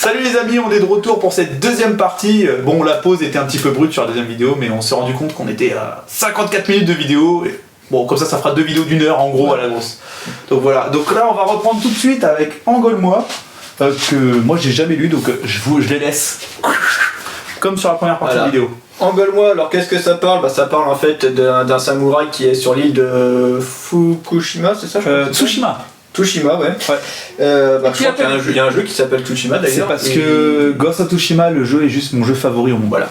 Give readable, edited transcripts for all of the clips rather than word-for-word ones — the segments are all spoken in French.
Salut les amis, on est de retour pour cette deuxième partie. Bon, la pause était un petit peu brute sur la deuxième vidéo, mais on s'est rendu compte qu'on était à 54 minutes de vidéo. Et bon, comme ça fera 2 vidéos d'1 heure en gros à la grosse. Donc voilà, donc là on va reprendre tout de suite avec Engole-moi, que moi j'ai jamais lu, donc je les laisse. Comme sur la première partie de la vidéo. Engole-moi, alors qu'est-ce que ça parle ? Ça parle en fait d'un samouraï qui est sur l'île de Fukushima, c'est ça ? Tsushima. Tsushima, ouais. Je crois qu'il y a un jeu qui s'appelle Tsushima d'ailleurs. C'est parce que Ghost of Tsushima, le jeu est juste mon jeu favori au monde. Voilà.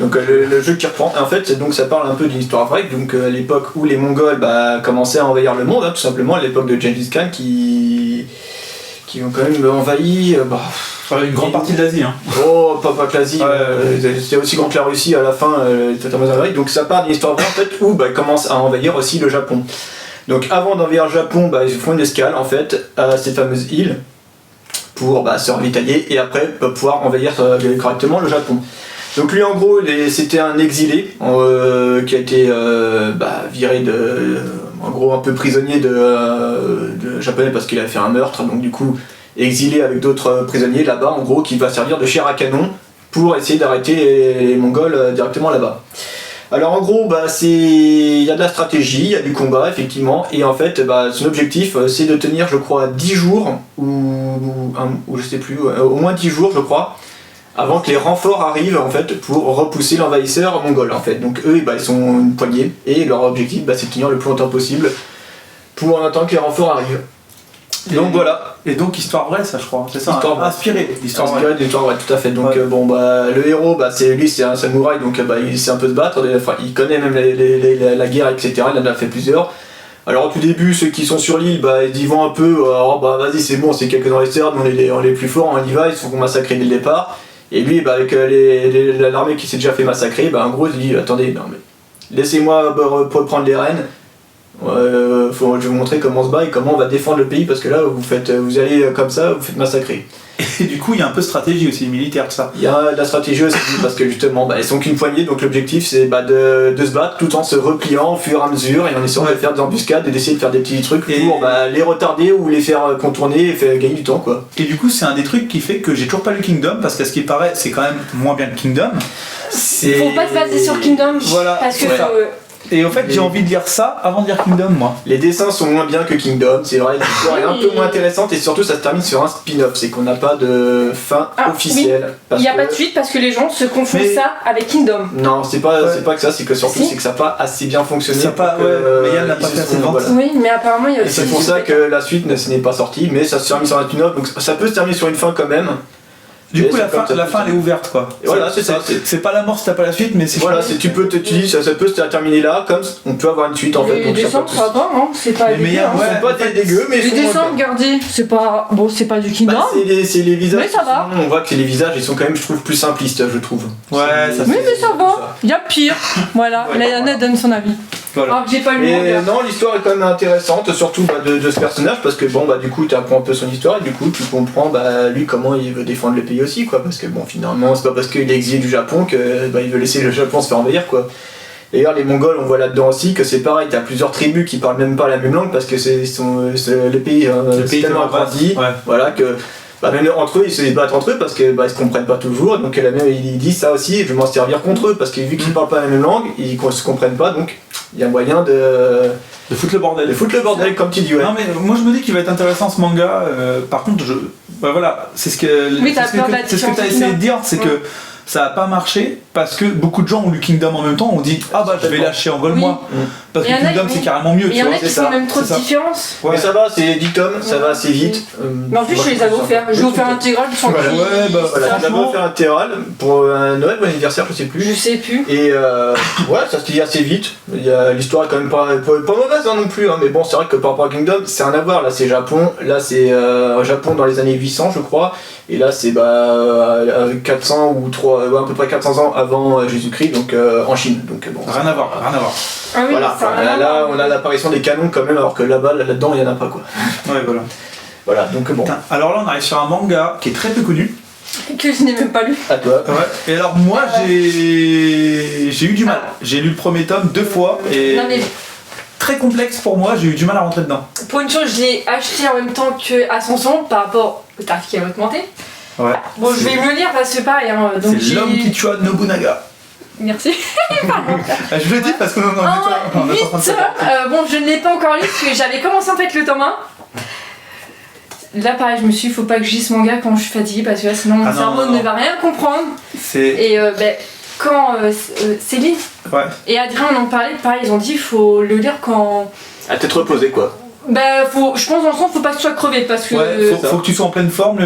Donc le jeu qui reprend, en fait, donc ça parle un peu d'une histoire vraie, donc à l'époque où les Mongols commençaient à envahir le monde, tout simplement, à l'époque de Gengis Khan qui ont quand même envahi une grande partie de l'Asie. Hein. Oh, pas que l'Asie, c'était aussi grand que la Russie à la fin, donc ça part d'une histoire vraie en fait où ils commencent à envahir aussi le Japon. Donc avant d'envahir le Japon, ils font une escale en fait à cette fameuse île pour se ravitailler et après pouvoir envahir correctement le Japon. Donc lui en gros c'était un exilé qui a été viré en gros un peu prisonnier de japonais parce qu'il avait fait un meurtre, donc du coup exilé avec d'autres prisonniers là-bas en gros qui va servir de chair à canon pour essayer d'arrêter les Mongols directement là-bas. Alors en gros, il y a de la stratégie, il y a du combat effectivement, et en fait son objectif c'est de tenir je crois 10 jours, ou je sais plus, au moins 10 jours je crois, avant que les renforts arrivent en fait pour repousser l'envahisseur mongol en fait. Donc eux ils sont une poignée, et leur objectif c'est de tenir le plus longtemps possible pour en attendant que les renforts arrivent. Donc voilà. Et donc histoire vraie ça je crois, c'est ça, inspiré d'histoire vraie, tout à fait. Donc le héros c'est un samouraï, donc il sait un peu se battre, il connaît même la guerre etc, il en a fait plusieurs. Alors au tout début ceux qui sont sur l'île ils y vont un peu, vas-y c'est bon, c'est quelques envahisseurs, on est les plus forts, on y va, ils se font massacrer dès le départ. Et lui avec l'armée qui s'est déjà fait massacrer, en gros il dit attendez, non mais laissez-moi prendre les rênes. Je vais vous montrer comment on se bat et comment on va défendre le pays parce que là vous allez comme ça, vous faites massacrer. Et du coup il y a un peu de stratégie aussi militaire tout ça. Il y a de la stratégie aussi parce que justement ils sont qu'une poignée, donc l'objectif c'est de se battre tout en se repliant au fur et à mesure et en essayant de faire des embuscades et d'essayer de faire des petits trucs pour les retarder ou les faire contourner et faire gagner du temps quoi. Et du coup c'est un des trucs qui fait que j'ai toujours pas lu Kingdom parce qu'à ce qui paraît c'est quand même moins bien que Kingdom. Faut pas se baser sur Kingdom parce que et en fait j'ai envie de lire ça avant de lire Kingdom moi. Les dessins sont moins bien que Kingdom, c'est vrai, l'histoire est un peu moins intéressante et surtout ça se termine sur un spin-off, c'est qu'on n'a pas de fin officielle. Il n'y a pas de suite parce que les gens se confondent ça avec Kingdom. Non, c'est pas que ça, c'est que surtout c'est que ça n'a pas assez bien fonctionné. Mais Yann n'a pas fait assez de ventes. Oui, mais apparemment il y a aussi. Et c'est pour ça que la suite n'est pas sortie, mais ça se termine sur un spin-off, donc ça peut se terminer sur une fin quand même. Du coup, la fin elle est ouverte quoi. Et voilà, c'est ça. C'est pas la mort si t'as pas la suite, mais c'est. Voilà, tu dis ça peut se terminer là, comme on peut avoir une suite en fait. Les dessins, ça va, non ? C'est pas dégueu. Ils sont pas dégueux, mais les dessins, regardez, c'est pas du Kingdom. C'est les visages. Mais ça va. On voit que les visages, ils sont quand même, je trouve, plus simplistes, je trouve. Ouais, ça. Oui, mais ça va. Il y a pire. Voilà, Yana donne son avis. Voilà. Alors que j'ai pas lu. Non, l'histoire est quand même intéressante, surtout de ce personnage, parce que du coup tu apprends un peu son histoire et du coup tu comprends lui comment il veut défendre le pays aussi quoi, parce que finalement c'est pas parce qu'il est exilé du Japon que il veut laisser le Japon se faire envahir quoi. D'ailleurs les Mongols on voit là-dedans aussi que c'est pareil, t'as plusieurs tribus qui parlent même pas la même langue parce que le pays tellement agrandi, voilà que même entre eux ils se battent entre eux parce que ils se comprennent pas toujours, donc ils disent ça aussi, je vais m'en servir contre eux parce que vu qu'ils parlent pas la même langue, ils se comprennent pas, donc il y a moyen de foutre le bordel. De foutre le bordel comme tu dis, ouais. Non mais moi je me dis qu'il va être intéressant ce manga, par contre c'est ce que t'as essayé de dire, c'est que ça a pas marché parce que beaucoup de gens ont lu Kingdom en même temps, ont dit je vais lâcher Engole-moi parce que Kingdom c'est carrément mieux. Il y en a qui font même trop de différence. Mais ça va, c'est 10 tomes, ça va assez vite. Mais en plus je les ai offerts, je vais offert intégral sans tu l'as offert intégral pour un Noël ou un anniversaire, je sais plus. Et ça se lit assez vite. L'histoire est quand même pas mauvaise non plus, mais bon c'est vrai que par rapport à Kingdom c'est rien à voir, là c'est Japon, là c'est Japon dans les années 800 je crois, et là c'est 400 ou 3 à peu près 400 ans avant Jésus-Christ, donc en Chine. Donc rien à voir. Ah oui, voilà. Là on a l'apparition des canons quand même, alors que là-dedans il y en a pas quoi. Ouais voilà. Voilà, donc bon. Alors là on arrive sur un manga qui est très peu connu. Que je n'ai même pas lu. À toi. Ouais. Et alors moi j'ai eu du mal. J'ai lu le premier tome 2 fois et très complexe pour moi, j'ai eu du mal à rentrer dedans. Pour une chose, je l'ai acheté en même temps que Ascension par rapport au tarif qui a augmenté. Ouais. Bon, je vais me le lire parce que pareil. Hein, donc C'est l'homme qui tua Nobunaga. Merci. Je le dis parce qu'on en a En 8, bon, je ne l'ai pas encore lu parce que j'avais commencé en fait le tome 1. Là, pareil, je me suis dit, faut pas que je lise ce manga quand je suis fatiguée parce que là, sinon mon cerveau ne va rien comprendre. Et quand Céline et Adrien en ont parlé, pareil, ils ont dit, faut le lire quand. À tête reposée, quoi. Je pense dans le sens, faut pas que tu sois crevé parce que. Ouais, faut que tu sois en pleine forme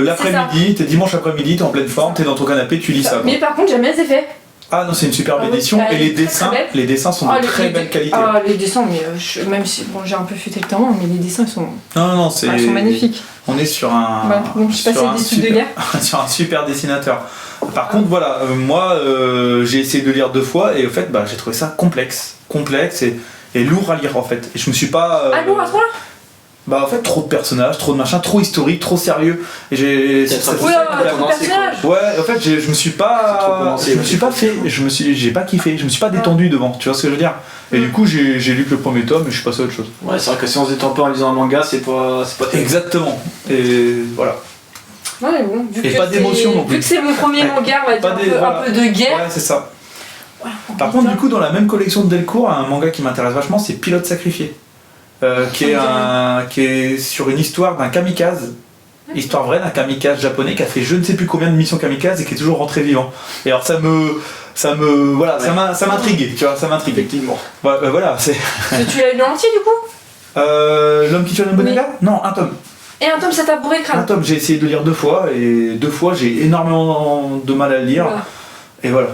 l'après-midi, t'es dimanche après-midi, t'es en pleine forme, t'es dans ton canapé, tu lis ça. Mais par contre, j'aime bien les effets. Ah non, c'est une superbe édition et les dessins sont de très belle qualité. Ah, les dessins, mais même si j'ai un peu futé le temps, mais les dessins ils sont. Non, c'est. Ils sont magnifiques. On est sur un. Ouais, bon, je sais pas si c'est des trucs de guerre. Sur un super dessinateur. Par contre, voilà, moi j'ai essayé de lire 2 fois et au fait, j'ai trouvé ça complexe et lourd à lire en fait. Et je me suis pas. Lourd à ce point-là ? En fait, trop de personnages, trop de machins, trop historique, trop sérieux. Et j'ai. Trop de personnages. Ouais, en fait, je me suis pas. J'ai pas kiffé, je me suis pas détendu devant, tu vois ce que je veux dire. Et du coup, j'ai lu que le premier tome et je suis passé à autre chose. Ouais, c'est vrai que si on se détend pas en lisant un manga, c'est pas exactement. Et voilà. Ouais, mais bon, vu et que pas d'émotion non plus. Vu que c'est mon premier manga, on va dire un peu de guerre. Ouais, c'est ça. Voilà, par contre, du coup, dans la même collection de Delcourt, un manga qui m'intéresse vachement, c'est Pilote sacrifié. Qui est sur une histoire d'un kamikaze, histoire vraie d'un kamikaze japonais qui a fait je ne sais plus combien de missions kamikaze et qui est toujours rentré vivant. Et alors ça m'intrigue, tu vois, ça m'intrigue. Effectivement. Ouais, voilà, c'est. Tu l'as lu entier du coup L'homme qui tue Nobunaga ? Non, un tome. Et un tome, ça t'a bourré le crâne ? Un tome, j'ai essayé de lire 2 fois et 2 fois j'ai énormément de mal à le lire. Voilà. Et voilà.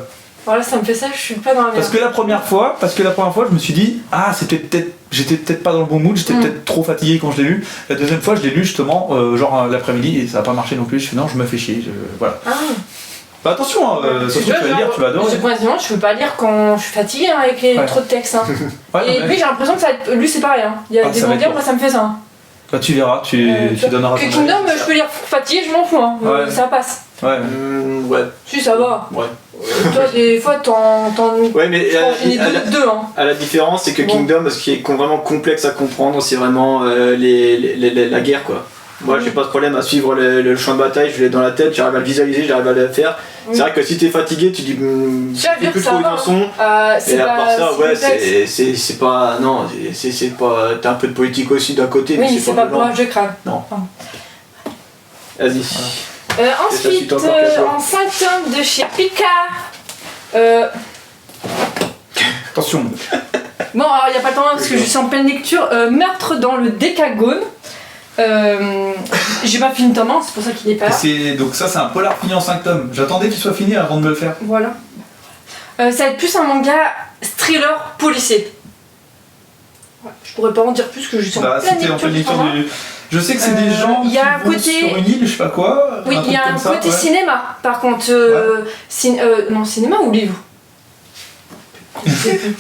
Alors là, ça me fait ça, je suis pas dans la merde. Parce que la première fois, je me suis dit, j'étais peut-être pas dans le bon mood, j'étais peut-être trop fatigué quand je l'ai lu. La deuxième fois, je l'ai lu justement, l'après-midi, et ça a pas marché non plus. Je fais non, je me fais chier. Voilà. Attention, sauf que tu vas le lire, tu vas adorer. Je peux pas lire quand je suis fatiguée avec trop de textes. Et puis j'ai l'impression que ça va être. Lui, c'est pareil. Il y a des mangas, moi ça me fait ça. Tu verras, tu donneras ton Kingdom, je peux lire fatigué, je m'en fous. Ça passe. Ouais. Si, ça va. Ouais. Toi, des fois, t'en. Ouais, mais deux. À la différence, c'est que Kingdom, ce qui est vraiment complexe à comprendre, c'est vraiment la guerre, quoi. Moi, j'ai pas de problème à suivre le champ de bataille, je l'ai dans la tête, j'arrive à le visualiser, j'arrive à le faire. C'est vrai que si t'es fatigué, tu dis j'ai plus trop où ils en sont. Et à part ça, c'est pas. Non, c'est pas. T'as un peu de politique aussi d'un côté, mais c'est pas pour je crâne. Non. Vas-y. Ensuite, en 5 tomes de chez Pika. Attention. Bon, alors il n'y a pas le temps parce que je suis en pleine lecture. Meurtre dans le Décagone. J'ai pas fini le tome 1, c'est pour ça qu'il est pas là. Donc ça c'est un polar fini en 5 tomes. J'attendais qu'il soit fini avant de me le faire. Voilà. Ça va être plus un manga thriller policier. Ouais, je pourrais pas en dire plus que je suis en pleine lecture du... Je sais que c'est des gens qui vont sur une île, je sais pas quoi. Oui, il y a un côté cinéma. Par contre, non, cinéma ou livre.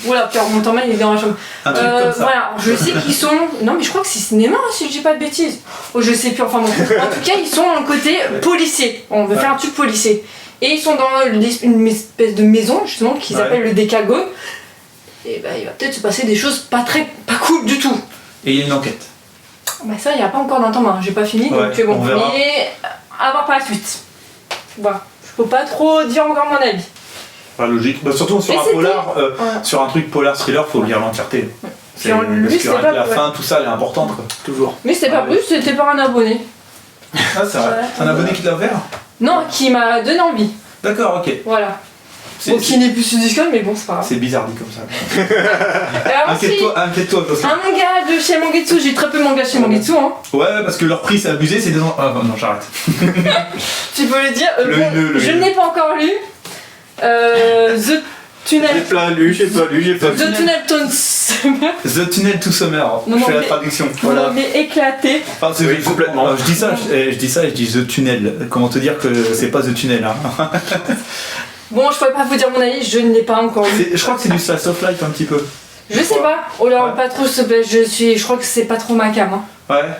Voilà, Pierre Montaman il est dans la chambre. Voilà, je sais qu'ils sont. Non, mais je crois que c'est cinéma si je dis pas de bêtises. Oh, je sais plus, enfin bon. En tout cas, ils sont en côté policier. On veut faire un truc policier. Et ils sont dans une espèce de maison, justement, qui s'appelle le Décagone. Et il va peut-être se passer des choses pas cool du tout. Et il y a une enquête. Ça, il n'y a pas encore d'un temps, j'ai pas fini, donc bon. Mais à voir par la suite. Voilà. Je peux pas trop dire encore mon avis. Pas logique. Surtout sur un polar, sur un truc polar thriller, faut lire l'entièreté. Parce que la fin, tout ça, elle est importante, quoi. Toujours. Mais c'était pas plus, c'était par un abonné. Ah, c'est vrai. Un abonné qui l'a offert ? Non, qui m'a donné envie. D'accord, ok. Voilà. Qui n'est plus sur Discord, mais bon, c'est pas grave. C'est bizarre dit comme ça. Inquiète-toi. Un manga de chez Mangetsu, j'ai très peu de mangas chez Mangetsu. Ouais, parce que leur prix c'est abusé, c'est des. Ah non, j'arrête. Tu peux le dire. Je ne l'ai pas encore lu. The Tunnel. J'ai pas lu. The Tunnel to Summer. The Tunnel to Summer. Je fais la traduction. Voilà. Mais éclaté. Enfin, complètement. Je dis ça et je dis The Tunnel. Comment te dire que c'est pas The Tunnel hein. Bon, je pourrais pas vous dire mon avis, je ne l'ai pas encore lu. Je crois que c'est du slice of life un petit peu. Je sais pas. Oh là, pas trop. Je crois que c'est pas trop ma cam. Voilà.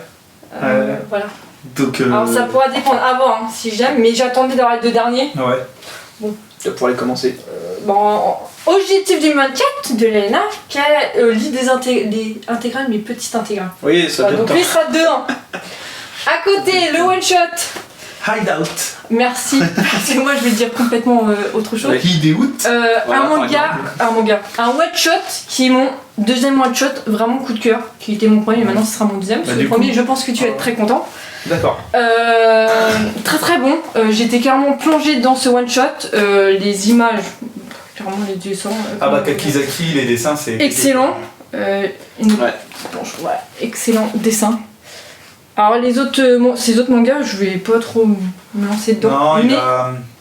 Donc. Alors ça pourra dépendre avant, si j'aime, mais j'attendais d'avoir les 2 derniers. Ouais. Bon. Tu vas pouvoir les commencer. Objectif 2024 de l'ENA qui lit les intégrales, mais petites intégrales. Oui, ça donc lui il sera dedans. À côté, le one shot Hideout. Merci, parce que moi je vais dire complètement autre chose. Hideout. Un one-shot qui est mon deuxième one-shot, vraiment coup de cœur, qui était mon premier, mais maintenant ce sera mon deuxième. Parce que le premier, je pense que tu vas être très content. D'accord. Très très bon. J'étais carrément plongée dans ce one-shot. Les images, carrément les dessins. Kakizaki, les dessins, c'est. Excellent. Excellent dessin. Alors ces autres mangas, je vais pas trop me lancer dedans.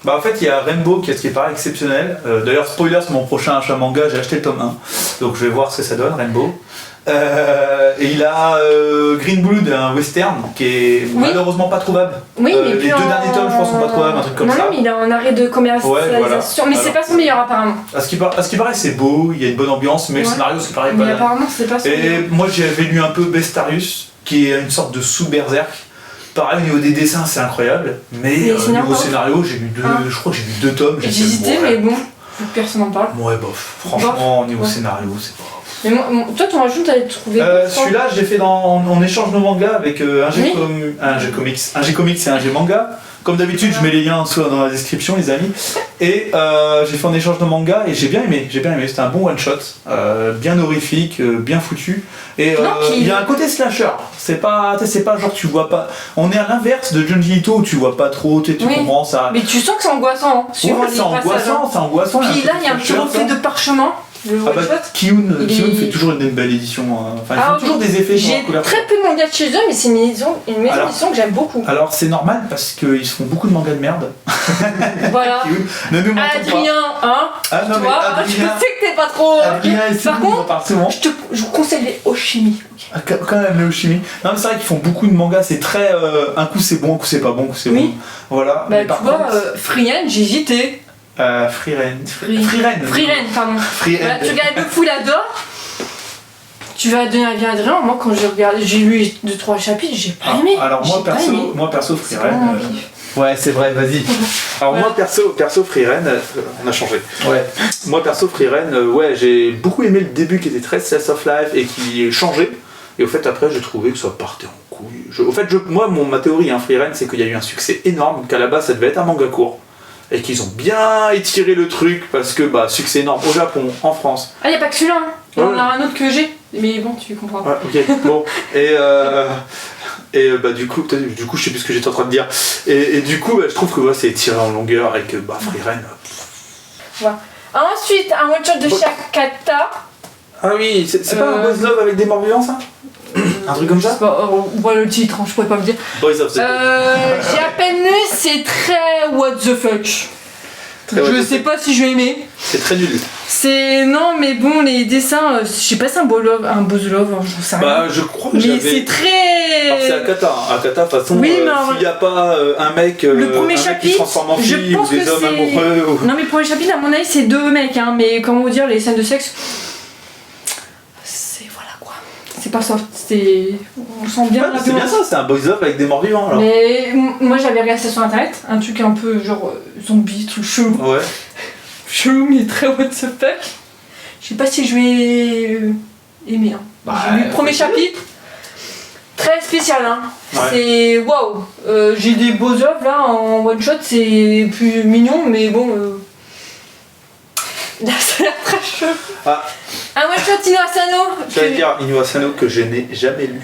Non, en fait, il y a Rainbow qui est pareil exceptionnel. D'ailleurs, spoiler, c'est mon prochain achat manga, j'ai acheté le tome 1. Donc je vais voir ce que ça donne, Rainbow. Et il a Green Blood, un western qui est malheureusement pas trouvable. Oui, mais les deux derniers tomes, je pense, sont pas trouvables, un truc comme ça. Non, mais il a un arrêt de commercialisation. Mais c'est pas son meilleur apparemment. À ce qui paraît, c'est beau, il y a une bonne ambiance, mais le scénario, c'est pareil. Mais apparemment, c'est pas son meilleur. Et moi, j'avais lu un peu Bestarius, qui est une sorte de sous-berserk. Pareil, au niveau des dessins, c'est incroyable, mais niveau scénario, j'ai lu je crois que j'ai lu 2 tomes. J'ai hésité, mais bon, personne n'en parle. Ouais, bof. Franchement, au niveau scénario, c'est pas. Mais toi, ton rajout, t'avais trouvé. Celui-là, j'ai fait on échange nos mangas avec un G-Comics et un G-Manga. Comme d'habitude, je mets les liens dans la description, les amis. Et j'ai fait un échange de manga et j'ai bien aimé. C'était un bon one-shot, bien horrifique, bien foutu. Et il y a un côté slasher. C'est pas genre tu vois pas. On est à l'inverse de Junji Ito où tu vois pas trop, tu comprends ça. Mais tu sens que c'est angoissant. C'est angoissant. Puis là, il y a un petit reflet de parchement. Kiyun fait toujours une belle édition. Ils font toujours des effets sur la couleur. J'ai très peu de mangas de chez eux, mais c'est une maison d'édition que j'aime beaucoup. Alors c'est normal parce qu'ils se font beaucoup de mangas de merde. Voilà. Adrien, hein. Non, toi, je sais que t'es pas trop. Adrien et par contre, je vous conseille les Oshimi. Quand même les Oshimi. Non mais c'est vrai qu'ils font beaucoup de mangas, c'est très. Un coup c'est bon, un coup c'est pas bon, un coup c'est bon. Voilà. Bah tu vois, Freehan, j'ai hésité. Freeren, pardon. Voilà, tu regardes le Foulador, tu vas donner un avis à Adrien. Moi, quand j'ai lu 2-3 chapitres, j'ai pas aimé. Alors, moi perso, Freeren. Ouais, c'est vrai, vas-y. Alors, moi, perso, Freeren, on a changé. Ouais. Moi, perso, Freeren, j'ai beaucoup aimé le début qui était très slice of life et qui changeait. Et au fait, après, j'ai trouvé que ça partait en couille. Ma théorie, Freeren, c'est qu'il y a eu un succès énorme, qu'à la base, ça devait être un manga court. Et qu'ils ont bien étiré le truc parce que succès énorme au Japon, en France. Ah, y a pas que celui-là, hein. Il y en a un autre que j'ai, mais bon, tu comprends. Ouais, ok, bon. Du coup, je sais plus ce que j'étais en train de dire. Et du coup, je trouve que c'est étiré en longueur et que Freeren. Voilà. Ensuite, un one-shot de Shakata. Ah oui, c'est pas un Boys Love avec des morts vivants, ça? Un truc comme ça? Voilà le titre, je pourrais pas me dire. Boys of the J'ai à peine lu, c'est très what the fuck. Je sais pas si je vais aimer. C'est très nul. Non, mais bon, les dessins, je sais pas si c'est un Boys Love, j'en sais rien. Je crois que mais c'est très. Alors c'est Akata, de toute façon, s'il n'y a pas un mec, le premier chapitre, qui se transforme en fille ou des hommes amoureux. Non, mais le premier chapitre, à mon avis, c'est 2 mecs, hein, mais comment vous dire, les scènes de sexe. C'est pas soft, on sent bien la c'est bien ça, c'est un boys love avec des morts vivants alors. Mais moi j'avais regardé ça sur internet, un truc un peu genre zombie, truc chelou. Ouais. Chelou mais très what the fuck. Je sais pas si je vais aimer. Hein. J'ai lu le premier chapitre, très spécial hein. Ouais. C'est waouh. J'ai des beaux œuvres là en one shot, c'est plus mignon mais bon. Là ça a l'air très chaud. Un one-shot Inu Asano. J'allais dire Inu Asano que je n'ai jamais lu.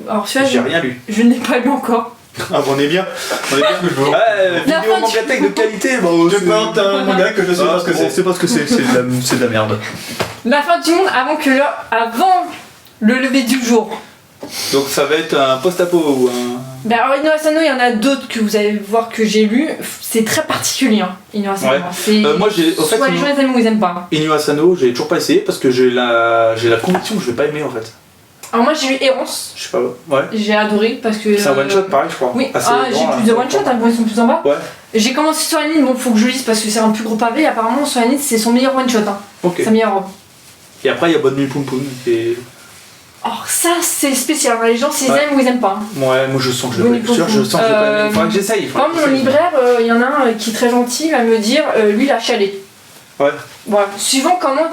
Alors celui-là, j'ai rien lu. Je n'ai pas lu encore. Ah bon, on est bien. Vidéo mangatech de qualité. Tu portes un manga que je sais pas ce que c'est. C'est parce que c'est de la merde. La fin du monde avant le lever du jour. Donc ça va être un post-apo ou un... Alors Inu Asano, il y en a d'autres que vous allez voir que j'ai lu. C'est très particulier, hein, Inu Asano. Ouais. Moi j'ai... Soit les gens les aiment ou ils aiment pas. Inu Asano, j'ai toujours pas essayé parce que j'ai la conviction que je vais pas aimer en fait. Alors moi j'ai lu Errance. Je sais pas, ouais. J'ai adoré parce que... C'est un one-shot pareil je crois. Oui, j'ai plus de one-shot, ils sont plus en bas. Ouais. J'ai commencé sur Anine, bon faut que je lise parce que c'est un plus gros pavé. Apparemment sur Anine c'est son meilleur one-shot. Hein. Ok. Sa meilleure robe. Et après il y a Bonne Nuit Poum Poum et... Alors ça c'est spécial, les gens s'ils aiment ou ils aiment pas. Ouais, moi je sens que je vais pas aimer. Je sens que je vais pas aimer. Il faudra que j'essaye. Comme mon libraire, il y en a un qui est très gentil, va me dire, lui il a chalé. Ouais. Voilà. Suivant comment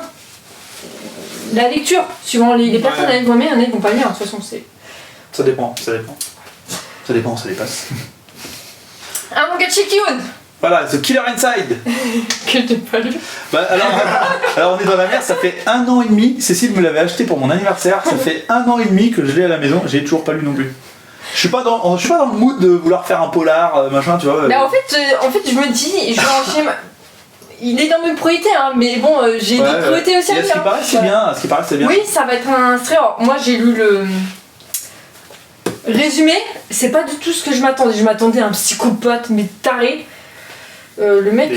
la lecture, suivant les personnes à aimer, il y en a qui vont pas lire, de toute façon c'est... Ça dépend, ça dépasse. Un manga de Shikiun. Voilà, The Killer Inside. Que j'ai pas lu. Bah, alors on est dans la merde, ça fait 1 an et demi. Cécile me l'avait acheté pour mon anniversaire. Ça fait 1 an et demi que je l'ai à la maison. J'ai toujours pas lu non plus. Je suis pas dans le mood de vouloir faire un polar, machin, tu vois. Mais en fait, je me dis, je vais enchaîner. Il est dans mes priorités, hein, mais bon, j'ai d'autres priorités aussi à faire. À ce qui paraît, c'est bien. Oui, ça va être un stress. Moi, j'ai lu le résumé. C'est pas du tout ce que je m'attendais. Je m'attendais à un psychopathe, mais taré. Le mec,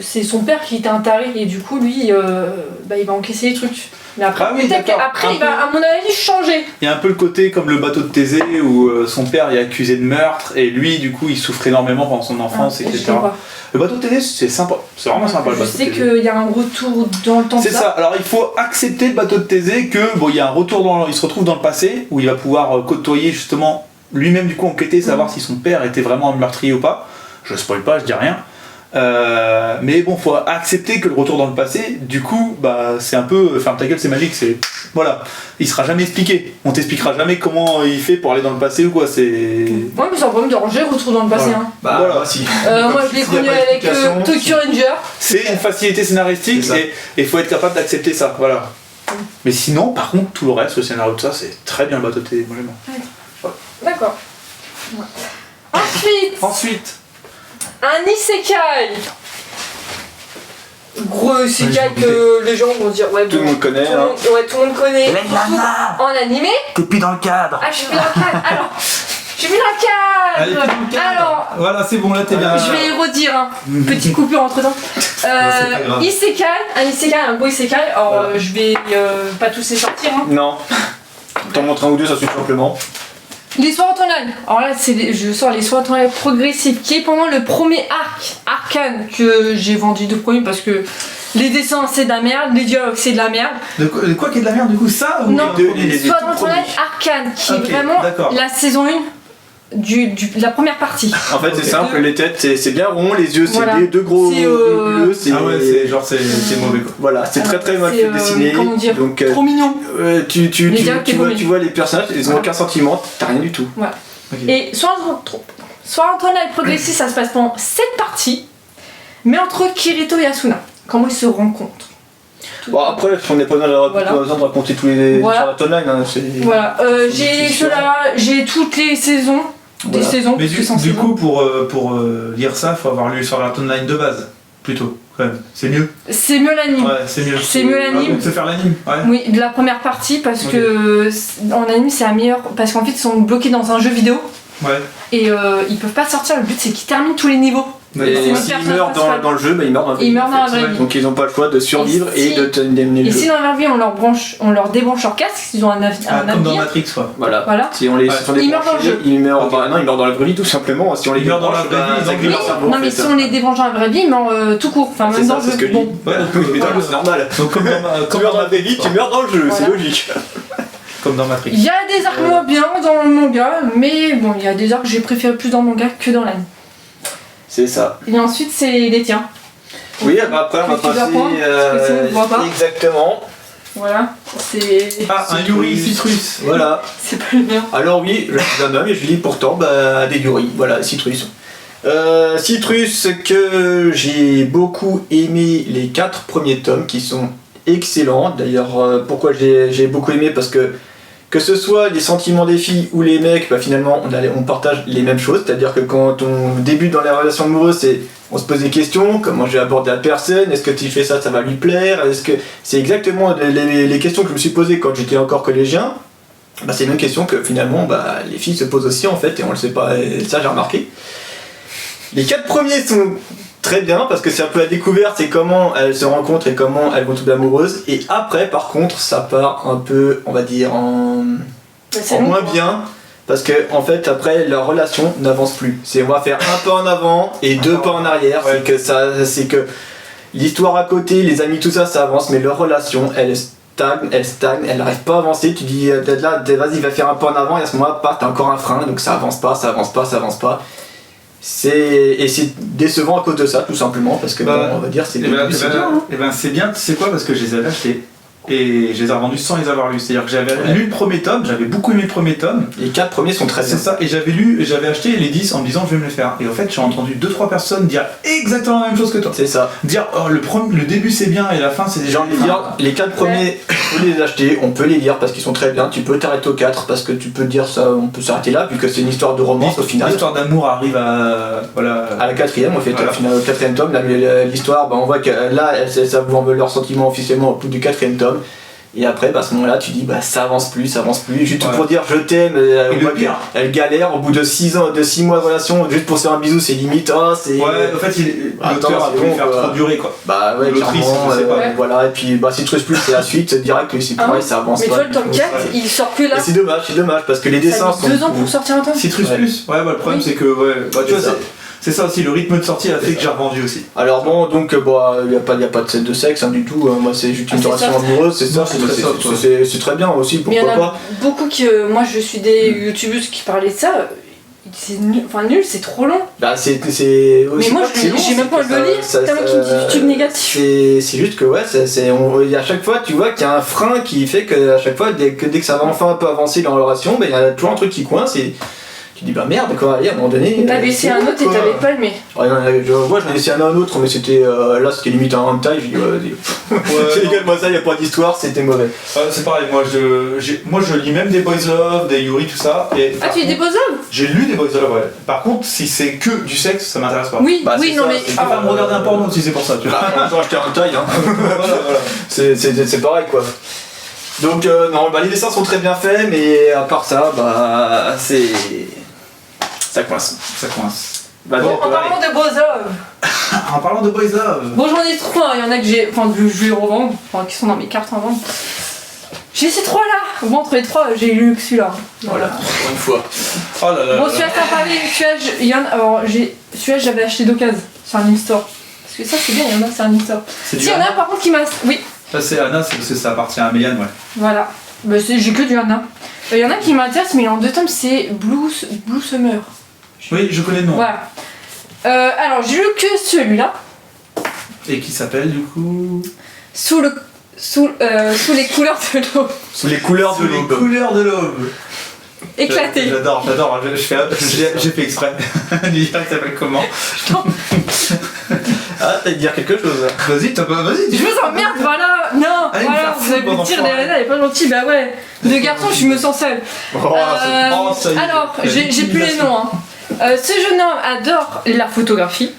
c'est son père qui était un taré, et du coup, lui, il va encaisser les trucs. Mais après, après il va, à mon avis, changer. Il y a un peu le côté comme le bateau de Thésée où son père est accusé de meurtre et lui, du coup, il souffre énormément pendant son enfance, etc. Le bateau de Thésée, c'est sympa. C'est vraiment sympa le bateau de Thésée. Je sais qu'il y a un retour dans le temps. C'est ça. Alors il faut accepter le bateau de Thésée que bon, il y a un retour il se retrouve dans le passé où il va pouvoir côtoyer justement lui-même du coup enquêter, savoir si son père était vraiment un meurtrier ou pas. Je spoil pas, je dis rien. Mais bon, faut accepter que le retour dans le passé, du coup, bah c'est un peu ferme ta gueule, c'est magique, c'est voilà, il sera jamais expliqué. On t'expliquera jamais comment il fait pour aller dans le passé ou quoi. C'est. Ouais, mais ça va pas me déranger, retour dans le passé. Voilà. Hein. Bah voilà, si. Moi, je l'ai connu avec Tokyo Ranger. C'est une facilité scénaristique et il faut être capable d'accepter ça, voilà. Mais sinon, par contre, tout le reste, le scénario de ça, c'est très bien le bateau de Thésée. D'accord. Ouais. Ensuite. Un isekai. Gros isekai que les gens vont dire ouais, tout le monde connaît. Tout le monde connaît. En animé. T'es plus dans le cadre. Ah, je suis plus dans le cadre. Alors, je suis plus dans le cadre. Alors, voilà, c'est bon, là t'es bien. Je vais redire, hein. Petite coupure entre temps. Isekai, un gros isekai. Alors, je vais pas tous les sortir. Hein. Non. T'en montres un ou deux, ça suffit simplement. L'histoire en timeline. Alors là, je sors l'histoire en timeline progressive qui est pendant le premier Arcane que j'ai vendu de premier parce que les dessins c'est de la merde, les dialogues c'est de la merde. De quoi qui est de la merde du coup, ça ou non, l'histoire en timeline Arcane qui est vraiment la saison 1 de la première partie. En fait, c'est simple, les têtes c'est bien rond, les yeux c'est des deux gros bleus, ah ouais, c'est genre c'est mauvais quoi. Voilà, c'est très très mal dessiné. Comment dire, donc trop mignon. Tu vois les personnages, ils ont aucun sentiment, t'as rien du tout. Voilà. Okay. Et soit en timeline progressive, ça se passe pendant cette partie, mais entre Kirito et Asuna, comment ils se rencontrent. Bon après, on n'est pas besoin de raconter tous les sur la timeline. Hein, voilà, j'ai toutes les saisons. Des saisons. Mais du coup, pour lire ça, il faut avoir lu sur la timeline de base, plutôt. Quand même. C'est mieux. C'est mieux l'anime. Ouais, c'est mieux. C'est mieux l'anime. Donc se faire l'anime. Ouais. Oui, de la première partie parce que en anime c'est la meilleure parce qu'en fait ils sont bloqués dans un jeu vidéo. Ouais. Et ils peuvent pas sortir. Le but c'est qu'ils terminent tous les niveaux. Et s'ils meurent dans le jeu, bah, ils meurent dans la vraie vie. Ils meurent dans la vraie vie. Donc ils n'ont pas le choix de survivre et de terminer le jeu. Et si dans la vie on leur débranche leur casque, ils ont un avenir. Comme dans Matrix quoi. Voilà. Si on les ils meurent dans le jeu. Ils meurent dans la vraie vie tout simplement. Si on les meurt dans la vraie vie, non mais si on les débranche dans la vraie vie, ils meurent tout court. Enfin même dans le jeu. Bon. C'est normal. Donc tu meurs dans la vraie vie, tu meurs dans le jeu, c'est logique. Comme dans Matrix. Il y a des arcs moins bien dans le manga, mais bon, il y a des arcs que j'ai préféré plus dans le manga que dans l'anime. C'est ça. Et ensuite, c'est les tiens. Oui, après on va passer. Exactement. Voilà, c'est. Ah, un Yuri Citrus. Voilà. C'est pas le mien. Alors, oui, je suis un homme et je lis pourtant des Yuri. Voilà, Citrus. Citrus, que j'ai beaucoup aimé les 4 premiers tomes qui sont excellents. D'ailleurs, pourquoi j'ai beaucoup aimé, parce que ce soit les sentiments des filles ou les mecs, bah, finalement on partage les mêmes choses, c'est-à-dire que quand on débute dans la relation amoureuse, on se pose des questions, comment je vais aborder la personne, est-ce que tu fais ça va lui plaire, est-ce que c'est exactement les questions que je me suis posées quand j'étais encore collégien. Bah, c'est les mêmes questions que finalement les filles se posent aussi en fait, et on le sait pas, et ça j'ai remarqué. Les 4 premiers sont très bien parce que c'est un peu la découverte, c'est comment elles se rencontrent et comment elles vont tomber amoureuses, et après par contre ça part un peu, on va dire, en moins bien, parce que en fait après leur relation n'avance plus, on va faire un pas en avant et 2 pas en arrière, c'est que l'histoire à côté, les amis, tout ça avance, mais leur relation elle stagne, elle n'arrive pas à avancer, tu dis là vas-y va faire un pas en avant, et à ce moment-là t'as encore un frein, donc ça avance pas. Et c'est décevant à cause de ça, tout simplement, parce que on va dire c'est bien. Et ben c'est bien, tu sais quoi, parce que je les avais achetés. et je les ai revendus sans les avoir lus. C'est-à-dire que j'avais lu le premier tome, j'avais beaucoup aimé le premier tome. Les 4 premiers sont très bien. C'est ça, et j'avais acheté les 10 en me disant je vais me les faire. Et en fait, j'ai entendu 2-3 personnes dire exactement la même chose que toi. C'est ça. Dire oh, le début c'est bien et la fin c'est déjà. J'ai envie de dire, les 4 premiers, on peut les acheter, on peut les lire parce qu'ils sont très bien. Tu peux t'arrêter aux 4 parce que tu peux dire ça, on peut s'arrêter là, vu que c'est une histoire de romance au final. L'histoire d'amour arrive à. Voilà. À la 4ème, en fait, Voilà. au final, au 4ème tome, l'histoire, on voit que là, ça vous envole leurs sentiments officiellement au bout du 4ème tome. Et après, à ce moment-là, tu dis, ça avance plus, juste pour dire je t'aime. On voit qu'elle galère au bout de 6 mois de relation, juste pour se faire un bisou, c'est limite. C'est... Ouais, en fait, l'auteur a voulu faire trop durer quoi. Bah ouais, l'autrice, clairement, je sais pas. voilà, et puis si tu trouves plus, c'est la suite, c'est direct, c'est pareil, ça avance mais pas. toi, le tome 4, il sort que là. Et c'est dommage, parce que les dessins Ça a mis 2 ans pour sortir un tome. Citrus Plus. Ouais, le problème c'est que, tu vois, c'est ça aussi, le rythme de sortie a fait que j'ai revendu aussi. Alors bon, donc il n'y a pas de scène de sexe du tout, moi c'est juste une relation amoureuse, c'est ça, c'est très bien aussi, mais pourquoi il y en a pas. beaucoup que, moi je suis des youtubeuses qui parlaient de ça, c'est nul, c'est trop long. Bah c'est mais moi j'ai même pas envie de le lire, tellement qu'il me dit du tube négatif. C'est juste que à chaque fois tu vois qu'il y a un frein qui fait que à chaque fois dès que ça va enfin un peu avancer dans la relation, il y a toujours un truc qui coince et tu dis merde quoi, allez, à un moment donné. T'as laissé un autre et t'avais pas aimé. Ouais, j'en ai laissé un autre, mais c'était c'était limite un hentai, je dis vas-y. Également ça, y a pas d'histoire, c'était mauvais. C'est pareil, moi je lis même des Boys Love, des Yuri, tout ça. Et tu lis des Boys Love ? J'ai lu des Boys Love, ouais. Par contre, si c'est que du sexe, ça m'intéresse pas. Oui, non mais. Je préfère me regarder un porno si c'est pour ça, tu vois. J'ai acheté un hentai, hein. voilà. C'est pareil quoi. Donc non, les dessins sont très bien faits, mais à part ça, ça coince. En parlant de Boys Love. En parlant de Boys Love. Bon, j'en ai 3, il y en a que j'ai. Enfin, je vais les revendre, qui sont dans mes cartes à vendre. J'ai ces 3 là. Bon, entre les 3, j'ai lu que celui-là. Voilà, une fois. Oh là là. Bon, celui-là, t'as parlé. Celui-là, j'avais acheté d'occasion sur un in-store. Parce que ça, c'est bien, il y en a, c'est un in-store. Si, il y en a par contre qui m'a. Oui. Ça, c'est Anna, c'est parce que ça appartient à Mégane, ouais. Voilà. J'ai que du Anna. Il y en a qui m'intéressent, mais il est en 2 tomes, c'est Blue Summer. Oui, je connais le nom. Voilà. Alors, j'ai lu que celui-là. Et qui s'appelle du coup Sous les couleurs de l'aube. Sous les couleurs de les l'aube. couleurs de l'aube. Éclaté. J'adore. J'ai fait exprès. De dire que ça s'appelle comment. Ah, t'as de dire quelque chose. Vas-y, Je vous emmerde, voilà. Non, allez, voilà, vous avez pu dire des nanas, elle est pas gentille, bah ouais. De garçon, je me sens seule. ça y est. Alors, j'ai plus les noms. Ce jeune homme adore la photographie.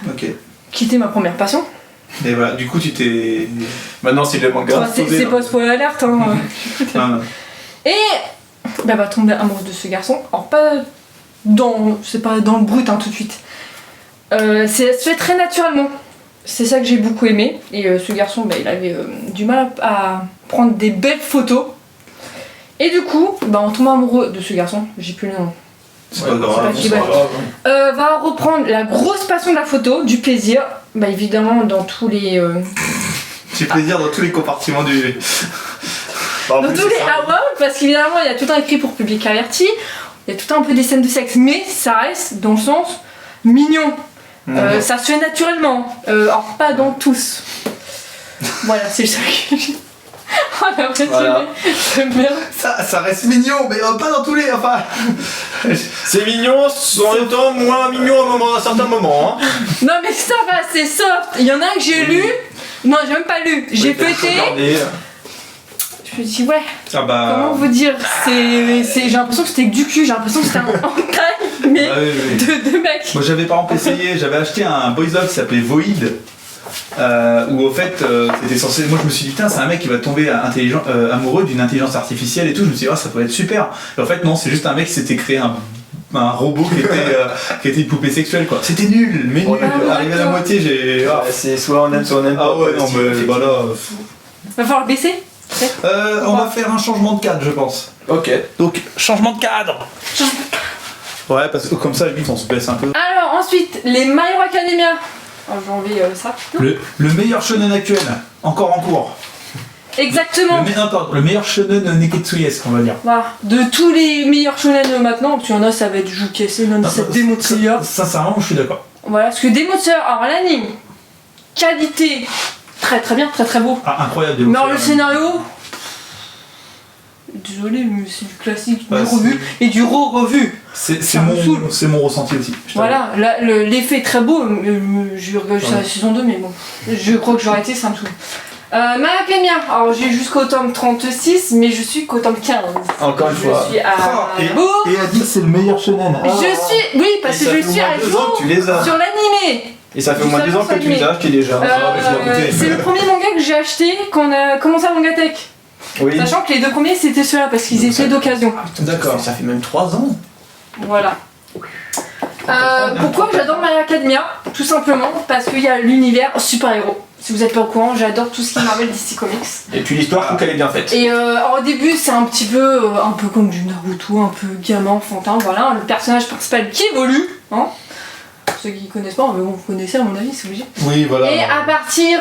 Ok. Qui était ma première passion. Et voilà, du coup, tu t'es. Maintenant, c'est le manga. Enfin, c'est pas spoiler alerte. Hein. Non. Et va tomber amoureuse de ce garçon. Alors, c'est pas dans le brut tout de suite. Ça se fait très naturellement. C'est ça que j'ai beaucoup aimé. Et ce garçon, il avait du mal à prendre des belles photos. Et du coup, on tombe amoureux de ce garçon. J'ai plus le nom. C'est pas grave. Va reprendre la grosse passion de la photo, du plaisir. Évidemment, dans tous les. Du plaisir dans tous les compartiments du. Dans tous les parce qu'évidemment, il y a tout un écrit pour public averti. Il y a tout un peu des scènes de sexe, mais ça reste dans le sens mignon. Ça se fait naturellement, alors pas dans tous. Voilà, c'est le seul que j'ai. Oh la vraie merde. Ça reste mignon, mais pas dans tous les. Enfin. C'est mignon, en même temps moins mignon à certains moments. Hein. Non mais ça va, c'est soft. Il y en a un que j'ai lu. Non, j'ai même pas lu. J'ai feuilleté. Je me dis ouais. Comment vous dire, j'ai l'impression que c'était que du cul, j'ai l'impression que c'était un hentai, mais de mecs. Moi j'avais par exemple essayé, j'avais acheté un Boys Love qui s'appelait Void, où au fait c'était censé. Moi je me suis dit putain c'est un mec qui va tomber amoureux d'une intelligence artificielle et tout, je me suis dit ça pourrait être super. Et en fait non, c'est juste un mec qui s'était créé un robot qui était une poupée sexuelle quoi. C'était nul, mais nul. Arrivé à la moitié j'ai. C'est soit on aime pas. Ah ouais non mais voilà. Va falloir baisser. On va faire un changement de cadre je pense. Ok. Donc changement de cadre. Ouais parce que comme ça vite on se baisse un peu. Alors ensuite les My Hero Academia. J'ai enlevé ça. Le meilleur shonen actuel, encore en cours. Exactement. Le meilleur shonen neketsuesque on va dire. Voilà. De tous les meilleurs shonen maintenant, parce qu'il y en a ça va être Jukese, il y en a cette Demon Slayer. Sincèrement je suis d'accord. Voilà, parce que Demon Slayer, alors l'anime, qualité très très bien, très très beau. Ah, incroyable. Mais alors le scénario, désolé, mais c'est du classique, du revu et du revu. C'est mon ressenti aussi. Voilà, là, l'effet est très beau. Je regarde juste la saison 2, mais bon, je crois que je vais arrêter, ça me saoule. My Academia, alors j'ai jusqu'au tome 36, mais je suis qu'au tome 15. Encore une fois. Je suis à bout. Et elle dit que c'est le meilleur shonen. Oui, parce que je suis à jour sur l'animé. Et ça fait au moins 2 ans que tu les as achetés déjà. C'est le premier manga que j'ai acheté quand on a commencé à Mangatech. Oui. Sachant que les 2 premiers c'était ceux-là parce qu'ils étaient d'occasion. D'accord. Ça fait même 3 ans. Voilà. Pourquoi j'adore My Academia? Tout simplement parce qu'il y a l'univers super-héros. Si vous n'êtes pas au courant, j'adore tout ce qui est Marvel, DC Comics. Et puis l'histoire, je trouve qu'elle est bien faite. Et au début, c'est un peu comme du Naruto, un peu gamin, enfantin, voilà. Le personnage principal qui évolue, hein. Ceux qui connaissent pas, mais bon, vous connaissez à mon avis, c'est obligé. Oui, voilà. Et à partir,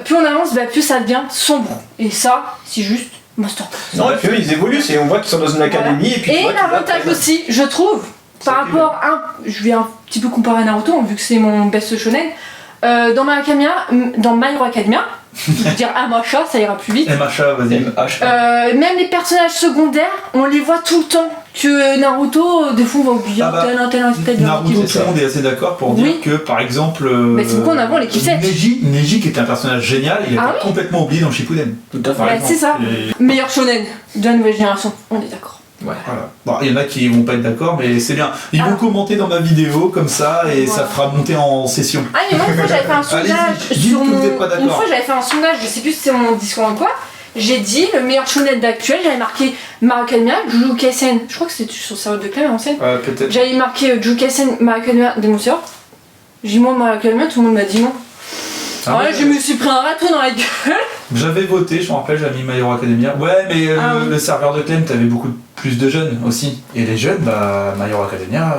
plus on avance, plus ça devient sombre. Et ça, c'est juste masterclass. Non, et puis eux, ils évoluent, on voit qu'ils sont dans une académie. Voilà. Et puis l'avantage aussi, je trouve, par rapport à. Je vais un petit peu comparer à Naruto, vu que c'est mon best shonen. Dans My Hero Academia, je veux dire MHA, ça ira plus vite. MHA, vas-y. Même les personnages secondaires, on les voit tout le temps. Que Naruto, des fois, on va oublier tel aspect de Naruto, tout le monde est assez d'accord pour dire que, par exemple, c'est pourquoi on a les kiffs. Neji, qui était un personnage génial, il a été complètement oublié dans Shippuden. Tout à fait. C'est ça. Meilleur shonen de la nouvelle génération, on est d'accord. Ouais. Voilà. Bon, il y en a qui vont pas être d'accord, mais c'est bien. Ils vont commenter dans ma vidéo comme ça et ça fera monter en session. Ah, mais moi, une fois, j'avais fait un sondage sur mon. Une fois, j'avais fait un sondage, je sais plus si c'est mon Discord ou quoi. J'ai dit le meilleur shonen d'actuel, j'avais marqué My Hero Academia, Jujutsu Kaisen. Je crois que c'était sur Serveur de Clem à l'ancienne. Peut-être. J'avais marqué Jujutsu Kaisen, My Hero Academia, Demon Slayer. J'ai dit moi My Hero Academia, tout le monde m'a dit non. Je me suis pris un râteau dans la gueule. J'avais voté, je me rappelle, j'avais mis My Hero Academia. Ouais, mais le serveur de Clem, t'avais beaucoup plus de jeunes aussi. Et les jeunes, My Hero Academia.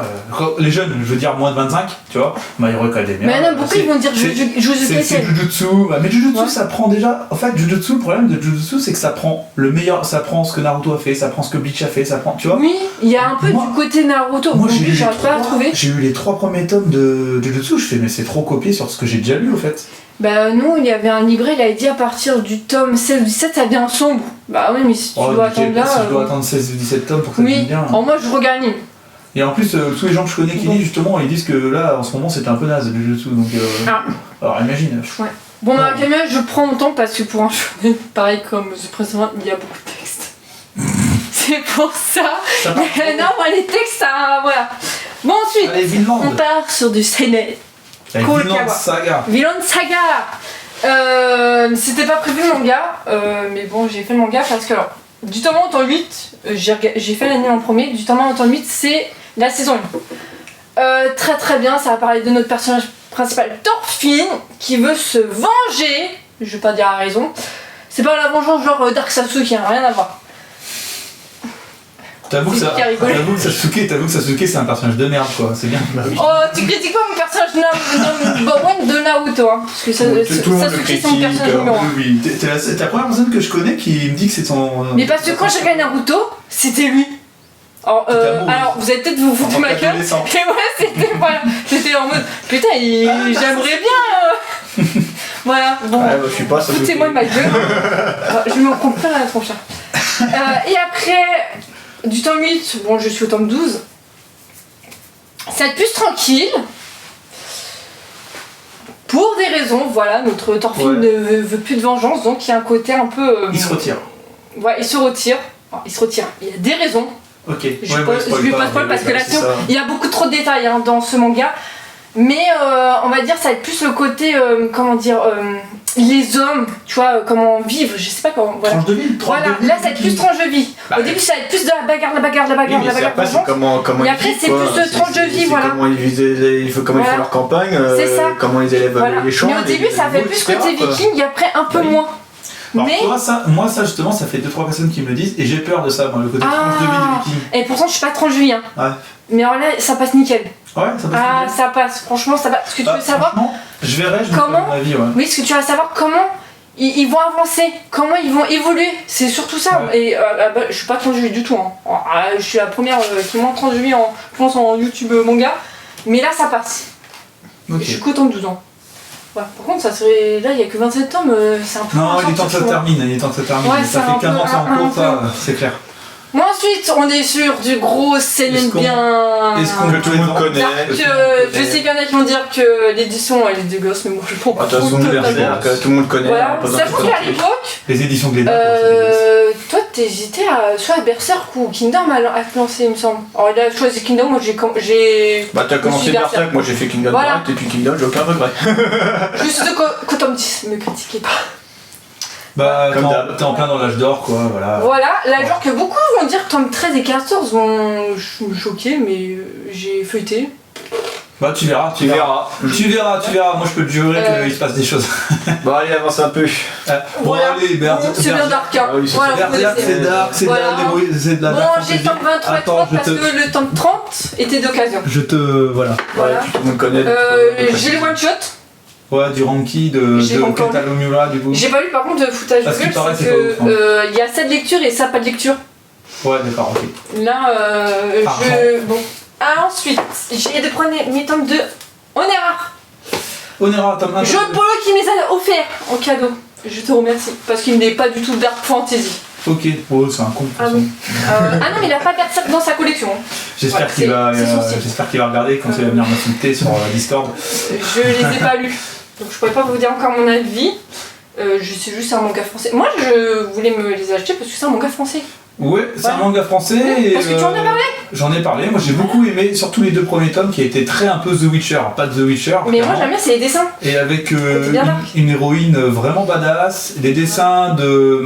Les jeunes, je veux dire moins de 25, tu vois. My Hero Academia. Mais non, beaucoup ils vont dire Jujutsu Kaisen. C'est Jujutsu. Mais Jujutsu, ça prend déjà. En fait, Jujutsu, le problème de Jujutsu, c'est que ça prend le meilleur. Ça prend ce que Naruto a fait, ça prend ce que Bleach a fait, ça prend. Tu vois. Oui, il y a un peu du côté Naruto. Moi, j'arrive pas à trouver. J'ai eu les 3 premiers tomes de Jujutsu, je fais, mais c'est trop copié sur ce que j'ai déjà lu, au fait. Nous, il y avait un livret, il avait dit à partir du tome 16 ou 17, ça devient sombre. Bah oui, mais si tu dois attendre là. Si je dois attendre 16 ou 17 tomes pour que ça devienne bien. Alors moi, je regarde. Et en plus, tous les gens que je connais qui lisent, justement, ils disent que là, en ce moment, c'était un peu naze, le Jujutsu. Donc, alors imagine. Ouais. Bon, ma Academia, je prends mon temps parce que pour un shonen, pareil comme ce précédent, il y a beaucoup de textes. C'est pour ça. Non, moi, les textes, ça. Voilà. Bon, ensuite, on part sur du seinen. Vinland Saga. Vinland Saga. C'était pas prévu le manga, mais bon, j'ai fait le manga parce que alors, du tome 1 au tome 8, j'ai fait l'anime en premier, du tome 1 au tome 8, c'est la saison 1. Très très bien, ça va parler de notre personnage principal, Thorfinn, qui veut se venger, je vais pas dire la raison, c'est pas la vengeance genre Dark Sasuke, hein, rien à voir. T'avoues que Sasuke c'est un personnage de merde quoi, c'est bien. Oh, tu critiques pas mon personnage de Naruto, hein, parce que Sasuke c'est mon personnage numéro 1. Oui, t'es la première personne que je connais qui me dit que c'est son. Mais parce que quand j'ai regardé Naruto, c'était lui. Alors vous allez peut-être vous foutre de ma gueule, mais ouais, c'était en mode putain, j'aimerais bien. Voilà, bon, je suis pas foutez-moi de ma gueule. Je me comprends la tronche. Et après. Du tome 8, bon je suis au tome 12. Ça va être plus tranquille. Pour des raisons, voilà, notre Thorfinn ne veut plus de vengeance, donc il y a un côté un peu... il se retire. Ouais, il se retire. Enfin, il se retire. Il y a des raisons. Ok. Je lui pas spoil parce que là, il y a beaucoup trop de détails dans ce manga. Mais on va dire ça va être plus le côté, les hommes, tu vois, comment vivre, je sais pas comment. Voilà. Tranche de vie. Voilà, là ça va être plus tranche de vie. Au début ça va être plus de la bagarre. Après, c'est comment et après c'est plus de tranche de vie, voilà. Comment ils font leur campagne, comment ils élèvent les champs. Mais au début ça fait plus côté viking et après un peu moins. Alors, moi ça justement ça fait 2-3 personnes qui me le disent et j'ai peur de ça, moi, le côté tranche de vie du viking. Et pourtant je suis pas tranche de vie, hein. Ouais. Mais alors là ça passe nickel. Ouais, ça passe. Ça passe, franchement ça passe. Parce que tu veux savoir je verrai, comment mon avis, ouais. Oui, parce que tu vas savoir comment ils vont avancer, comment ils vont évoluer, c'est surtout ça. Ouais. Et je suis pas tranche du tout, hein. Je suis la première qui m'a tranche je pense en YouTube manga, mais là ça passe. Okay. Je suis qu'au tome 12 ans. Ouais, par contre, ça serait. Là, il n'y a que 27 tomes, c'est un peu. Non, il est temps que ça termine, Ouais, ça fait 15 ans que c'est en cours, ça, c'est clair. Bon, ensuite, on est sur du gros seinen bien. Est-ce qu'on Que tout le monde connaît. Je sais qu'il y en a qui vont dire que l'édition elle est dégueulasse, mais moi je prends pas. De toute façon, tout le monde connaît. Voilà, sachant qu'à l'époque, Les éditions Glénat. toi t'hésitais soit à Berserk ou Kingdom à te lancer, il me semble. Alors il a choisi Kingdom, moi j'ai. Bah, t'as commencé Berserk, moi j'ai fait Kingdom direct, et puis Kingdom, j'ai aucun regret. Juste qu'au tome 10, me critiquez pas. Bah, Comme t'es en plein dans l'âge d'or, quoi, voilà. Voilà, là, genre que beaucoup vont dire que tome 13 et 14 vont me choquer, mais j'ai feuilleté. Bah, tu verras. Moi, je peux te jurer qu'il se passe des choses. Bon, allez, avance un peu. Bon, Voilà. allez, Berserk. C'est bien dark, hein. Ah oui, c'est Voilà, vous Berserk, connaissez. c'est dark, c'est Voilà. c'est de la Bon, dark j'ai fantasy. tome 23 et Attends, 30 parce que le tome 30 était d'occasion. Je te. Voilà. Voilà. Ouais, tout le monde connaît. J'ai le one shot. Ouais, du Ranky, J'ai de encore Kentaro Miura, du coup. J'ai pas lu par contre de foutage Parce de qu'il gueule, paraît, c'est c'est pas ouf, que il y a ça de lecture et ça pas de lecture. Ouais, d'accord, ok. Là, Pardon. bon. Ah, ensuite, j'ai de prendre mes tomes de Onera. Onera, tome 1. Jeu Polo qui me les a offert en cadeau. Je te remercie. Parce qu'il n'est pas du tout Dark Fantasy. Ok, oh, c'est un con. de toute Ah façon. bon. Ah non, mais il a pas Berserk dans sa collection. J'espère Ouais, qu'il va, c'est son style. j'espère qu'il va regarder quand il va venir m'insulter sur Discord. Je les ai pas lus. Donc je pourrais pas vous dire encore mon avis. Je sais juste c'est un manga français. Moi je voulais me les acheter parce que c'est un manga français. Ouais, c'est un Ouais. manga français. Ouais, et, parce que tu en as parlé. J'en ai parlé. Moi, j'ai beaucoup aimé, surtout les 2 premiers tomes qui étaient très un peu The Witcher. Alors, pas The Witcher. Mais moi clairement. j'aime bien c'est les dessins. Et avec C'est bien dark. une héroïne vraiment badass. Les dessins de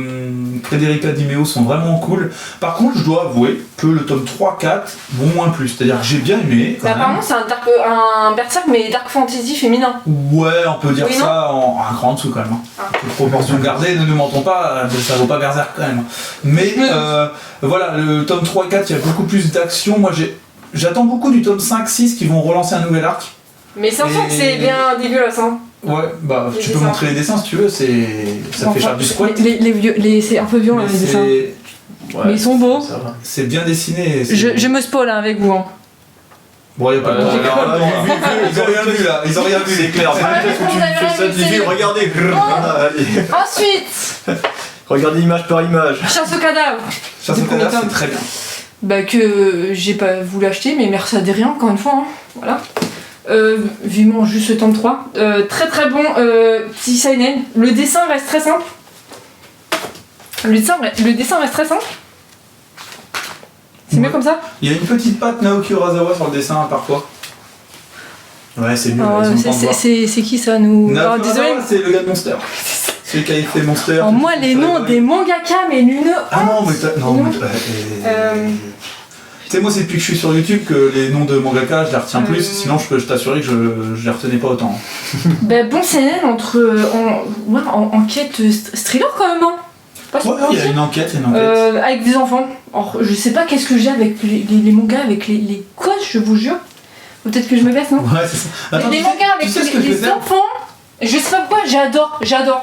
Federica Di Meo sont vraiment cool. Par contre, je dois avouer que le tome 3-4 vont moins plus. C'est-à-dire que j'ai bien aimé. Quand Mais même. apparemment c'est un Berserk mais Dark Fantasy féminin. Ouais, on peut dire Oui, ça un cran en dessous quand même. Hein. Ah. Toute proportion gardée, ne nous mentons pas, ça vaut pas Berserk quand même. Mais voilà, le tome 3 et 4, il y a beaucoup plus d'action. Moi, j'attends beaucoup du tome 5-6 qui vont relancer un nouvel arc. Mais ça sent que c'est bien dégueulasse hein. Ouais, bah Les tu peux dessins. montrer les dessins si tu veux, ça fait Enfin, charge du squat. c'est un peu violent Mais les dessins. Mais ils sont beaux. Ça va. C'est bien dessiné. Je me spoil hein, avec vous. Hein. Bon, y a pas de problème. alors là, Ils ont rien vu là, ils ont rien vu. C'est clair, Ouais, parce que tu vous avez fais ça rien de vu, visu, c'est- regardez. Allez. Ensuite, Regardez image par image. chasse au cadavre. Ça, Des c'est premiers tomes. très bien. Bah que j'ai pas voulu acheter, mais merci à Adrien encore une fois. Hein. Voilà. Vivement juste le tome 3. Très très bon petit seinen. Le dessin reste très simple. Le dessin reste très simple. C'est mieux Ouais. comme ça. Il y a une petite patte Naoki Urasawa sur le dessin parfois. Ouais, c'est mieux. Alors, là, ils ont pas c'est qui ça nous Naoki désolé. Urasawa, c'est le gars de Monster. Celui qui a fait Monster. Alors, moi les noms des mangaka mais l'une. Ah non, mais non, Non. tu sais, moi, c'est depuis que je suis sur YouTube que les noms de mangaka, je les retiens plus. Euh. Sinon, je peux t'assurer que je les retenais pas autant. Bah bon seinen entre en enquête thriller quand même. Hein. Pas Ouais, il y a une enquête, avec des enfants. Alors, je sais pas qu'est-ce que j'ai avec les mangas, avec les coches, je vous jure. Peut-être que je me baisse, non Ouais, c'est ça. Attends, les tu sais- mangas avec tu sais ce que je vais les faire enfants, je sais pas pourquoi, j'adore.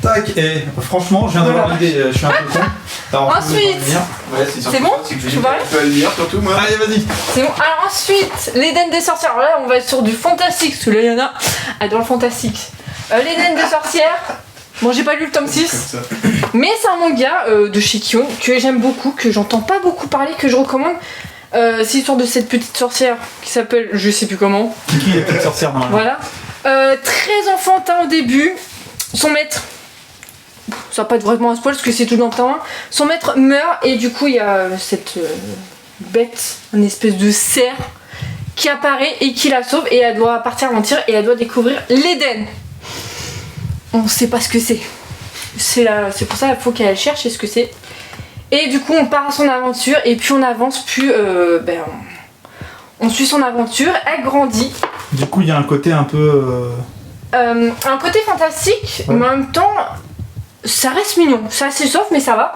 Tac, et franchement, je viens d'avoir Voilà. l'idée, je suis un peu con. Alors, Ensuite. je vais revenir. Ouais, C'est bon C'est que Je peux parler tu vas le lire surtout, moi. Allez, vas-y. C'est bon. Alors ensuite, l'Éden des sorcières. Alors là, on va être sur du fantastique, parce que là, il y en a. Ah, dans le fantastique. L'Éden des sorcières. Bon, j'ai pas lu le tome 6. Mais c'est un manga de Shikion que j'aime beaucoup, que j'entends pas beaucoup parler, que je recommande. C'est l'histoire de cette petite sorcière qui s'appelle, je sais plus comment. Kiki, la petite sorcière, normalement. Voilà. Très enfantin au début. Son maître. Ça va pas être vraiment un spoil parce que c'est tout dans le temps. Son maître meurt et du coup il y a cette bête, une espèce de cerf qui apparaît et qui la sauve et elle doit partir aventure et elle doit découvrir l'Éden. On sait pas ce que c'est. C'est pour ça qu'il faut qu'elle cherche ce que c'est. Et du coup on part à son aventure et plus on avance, plus on suit son aventure, elle grandit. Du coup, il y a un côté un peu. Un côté fantastique, Ouais. mais en même temps, ça reste mignon. C'est assez soft, mais ça va.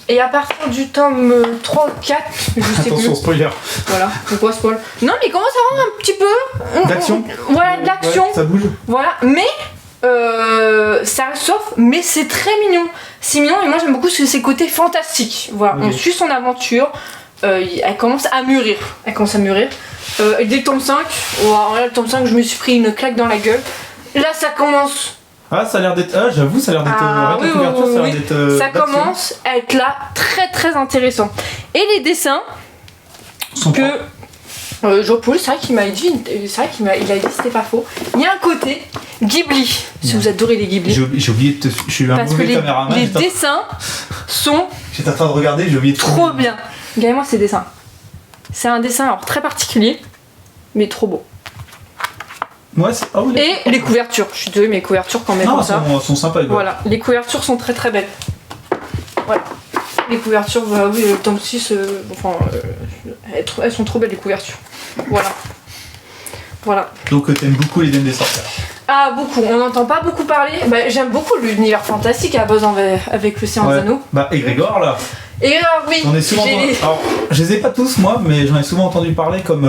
Et à partir du tome 3 ou 4, je sais Attention, plus. spoiler. Voilà, pourquoi spoil? Non, mais il commence à avoir un petit peu. D'action. Voilà, de l'action. Ouais, ça bouge. Voilà, mais ça reste soft, mais c'est très mignon. C'est mignon, et moi j'aime beaucoup ce côté fantastique. Voilà, Ok. on suit son aventure. Elle commence à mûrir. Et dès le tome 5, alors là, le tome 5, je me suis pris une claque dans la gueule. Là, ça commence. Ah, ça a l'air d'être. Ah, j'avoue, ça a l'air d'être. Ah, rien que la couverture, ça a l'air d'être. Ça d'action. commence à être là très très intéressant. Et les dessins Sont que Jean-Paul, c'est vrai qu'il m'a dit, il a dit c'était pas faux. Il y a un côté Ghibli, si vous adorez les Ghibli. J'ai oublié de te. Je suis un Parce que mauvais caméraman. les dessins sont J'étais en train de regarder, j'ai oublié de trop bien. Regardez-moi ces dessins. C'est un dessin alors très particulier, mais trop beau. Ouais, c'est. Ah oui, Et les couvertures, je suis désolée, mais les couvertures quand même non, comme ça. sont sympas, les gars. Voilà, les couvertures sont très très belles. Voilà. Les couvertures, bah oui, le tome 6, elles sont trop belles les couvertures. Voilà. Voilà. Donc t'aimes beaucoup les Dents des sorcières. Ah, beaucoup, on n'entend pas beaucoup parler. Bah, j'aime beaucoup l'univers fantastique à base avec le Seigneur des Anneaux. Bah, Égrégore là. Et alors, oui, J'en ai souvent entendu. Alors, je les ai pas tous moi, mais j'en ai souvent entendu parler comme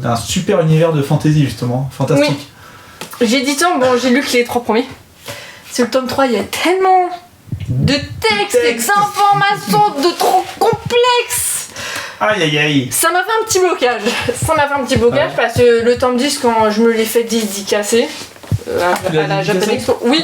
d'un super univers de fantasy justement, fantastique. j'ai dit tant, bon, j'ai lu que les 3 premiers. C'est le tome 3, il y a tellement de textes et d'informations de trop complexes. Aïe aïe aïe. Ça m'a fait un petit blocage. Parce que le tome 10, quand je me l'ai fait dédicacer à la Japan Expo, oui,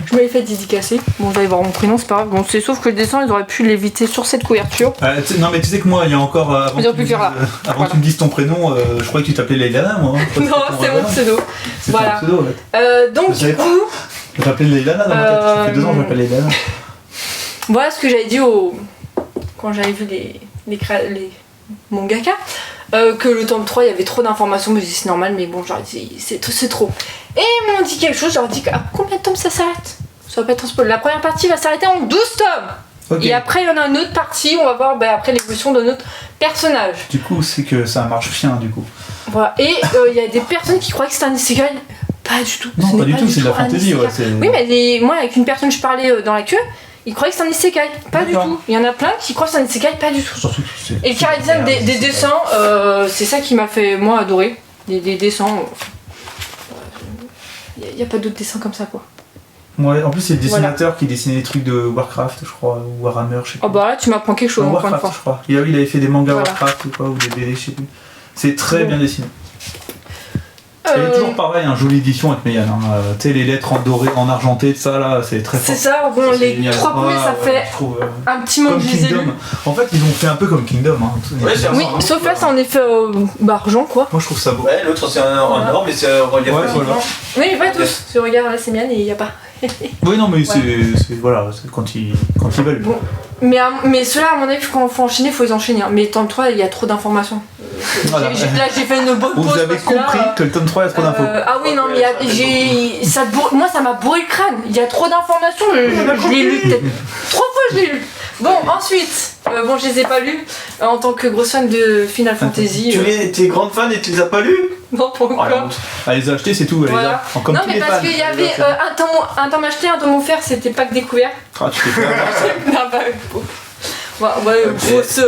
je me l'ai fait dédicacer. Bon, vous allez voir mon prénom, c'est pas grave. Bon, c'est sauf que le dessin, ils auraient pu l'éviter sur cette couverture. Non, mais tu sais que moi, il y a encore. Avant que tu me dises ton prénom, je croyais que tu t'appelais Leilana, moi. Non, c'est mon pseudo. C'est Voilà. ton pseudo, ouais. Donc, du coup. Je m'appelais Leilana dans ma tête. Ça fait 2 ans que je m'appelle Leilana. Voilà ce que j'avais dit quand j'avais vu les mangaka. Que le tome 3 il y avait trop d'informations, mais c'est normal, mais bon, genre c'est trop. Et ils m'ont dit quelque chose, je leur ai dit combien de tomes ça s'arrête? Ça va pas être un spoil. La première partie va s'arrêter en 12 tomes. Okay. Et après il y en a une autre partie, on va voir après l'évolution de notre personnage. Du coup, c'est que ça marche chien du coup. Voilà. Et il y a des personnes qui croyaient que c'était un isekai. Pas du tout. Non, pas du tout, c'est de la fantasy. Ouais, oui, mais moi avec une personne je parlais dans la queue, ils croyaient que c'est un isekai, pas du tout. Il y en a plein qui croient que c'est un isekai, pas du tout. Surtout et le charisme des dessins, c'est ça qui m'a fait moi adorer. Des dessins. Il n'y a pas d'autres dessins comme ça quoi. Ouais, en plus c'est le dessinateur qui dessinait des trucs de Warcraft, je crois, ou Warhammer, je sais pas. Oh bah là tu m'apprends quelque chose encore une fois. Je crois. Il avait fait des mangas Warcraft ou quoi, ou des BD, je sais plus. C'est très bien dessiné. Et toujours pareil, jolie édition avec Meian. Tu sais, les lettres en doré, en argenté, de ça là, c'est très fort. C'est ça, bon, les 3 premiers, ça fait un petit moment que je les ai lus. En fait, ils ont fait un peu comme Kingdom. Oui, sauf là, c'est en effet argent quoi. Moi je trouve ça beau. Ouais, l'autre c'est un or, mais c'est relief. Ouais, voilà. Oui, pas tous. Si on regarde là, c'est Meian et il n'y a pas. Oui, non, mais c'est voilà, c'est quand ils veulent. Bon. Mais ceux-là, à mon avis, quand il faut enchaîner, il faut les enchaîner. Mais tome 3, il y a trop d'informations. Voilà. Là, j'ai fait une bonne pause. Vous avez compris que le tome 3, il y a trop d'infos. Ah oui, non, mais moi, ça m'a bourré le crâne. Il y a trop d'informations. Je l'ai lu peut-être 3 fois, je l'ai lu. Bon, ensuite, je les ai pas lus en tant que grosse fan de Final Fantasy. Tu es grande fan et tu les as pas lus? Non, pourquoi? Elle les a achetés, c'est tout. Voilà. Comme non, mais parce qu'il y avait un tome acheté, un tome offert, c'était pas que découvert. Ah, tu t'es fait avoir. Non, bah, grosse.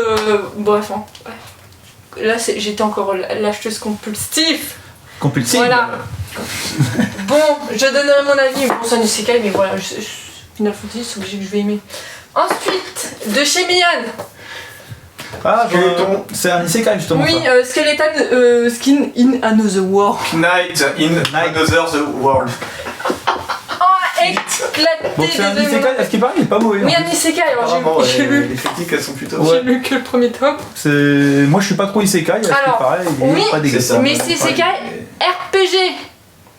Bref, hein. Là, j'étais encore l'acheteuse compulsive. Compulsive. Voilà. Bon, je donnerai mon avis. Bon, c'est un isekai, mais voilà, Final Fantasy, c'est obligé que je vais aimer. Ensuite, de chez Meian. Ah, c'est un isekai justement. Oui, Skeleton Skin in Another World. Knight in Another World. Oh, éclaté. Bon, c'est un isekai, à ce qui paraît, il est pas mauvais. Oui, un isekai, alors j'ai lu. Les critiques, elles sont plutôt. J'ai lu que le premier tome. Moi, je suis pas trop isekai, à ce qui paraît, il est pas dégueulasse. Mais c'est isekai RPG.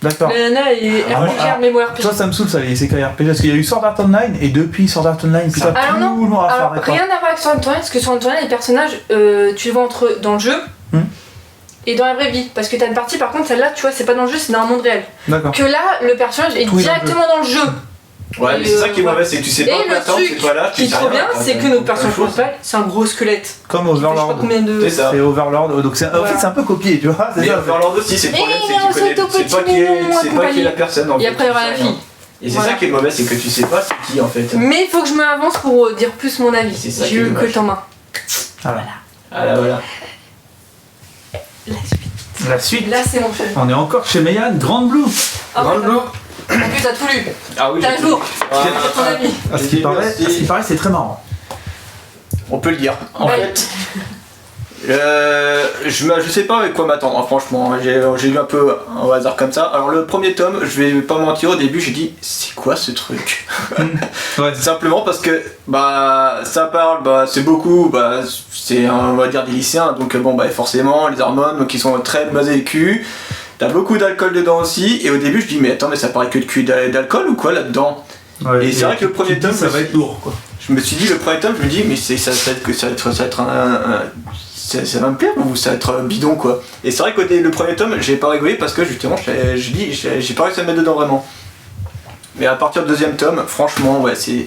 D'accord. Le nana est RPG, mémoire RPG. Toi, ça me saoule ça, les isekai RPG, parce qu'il y a eu Sword Art Online, et depuis Sword Art Online, putain, alors non, tout le monde alors, rien à voir avec Sword Art Online, parce que Sword Art Online, les personnages, tu les vois dans le jeu et dans la vraie vie. Parce que t'as une partie, par contre, celle-là, tu vois, c'est pas dans le jeu, c'est dans un monde réel. D'accord. Que là, le personnage est directement dans le jeu. Ouais, mais c'est ça qui est mauvais, c'est que tu sais pas quoi attendre, c'est pas là, tu sais rien. Ce qui est trop bien, c'est que notre personnage principal, c'est un gros squelette. Comme Overlord. C'est ça. C'est Overlord, donc en fait c'est un peu copié, tu vois. Mais Overlord aussi, c'est le problème, c'est que tu connais, c'est pas qui est la personne en fait. Et après il y aura la fille. Et c'est ça qui est mauvais, c'est que tu sais pas c'est qui en fait. Mais il faut que je m'avance pour dire plus mon avis. J'ai eu que en main. Voilà. La suite. Là c'est mon jeu. On est encore chez Meian, Grand Blue. Grand Blue. En plus t'as tout lu. Ah oui. T'as un jour. Ton avis. À ce qui paraît, c'est très marrant. On peut le dire. En fait, Je sais pas avec quoi m'attendre, hein, franchement. J'ai lu un peu au hasard comme ça. Alors le premier tome, je vais pas mentir, au début j'ai dit c'est quoi ce truc. Ouais. Simplement parce que ça parle, c'est beaucoup, c'est on va dire des lycéens, donc forcément les hormones donc ils sont très basés cul. T'as beaucoup d'alcool dedans aussi, et au début je dis mais attends, mais ça paraît que de cul d'alcool ou quoi là-dedans. Ouais, et c'est vrai que le premier tome, ça va être lourd quoi. Je me suis dit le premier tome, je me dis mais ça va être ça va me plaire ou ça va être bidon quoi. Et c'est vrai que le premier tome j'ai pas rigolé parce que justement j'ai pas réussi à me mettre dedans vraiment. Mais à partir du deuxième tome, franchement c'est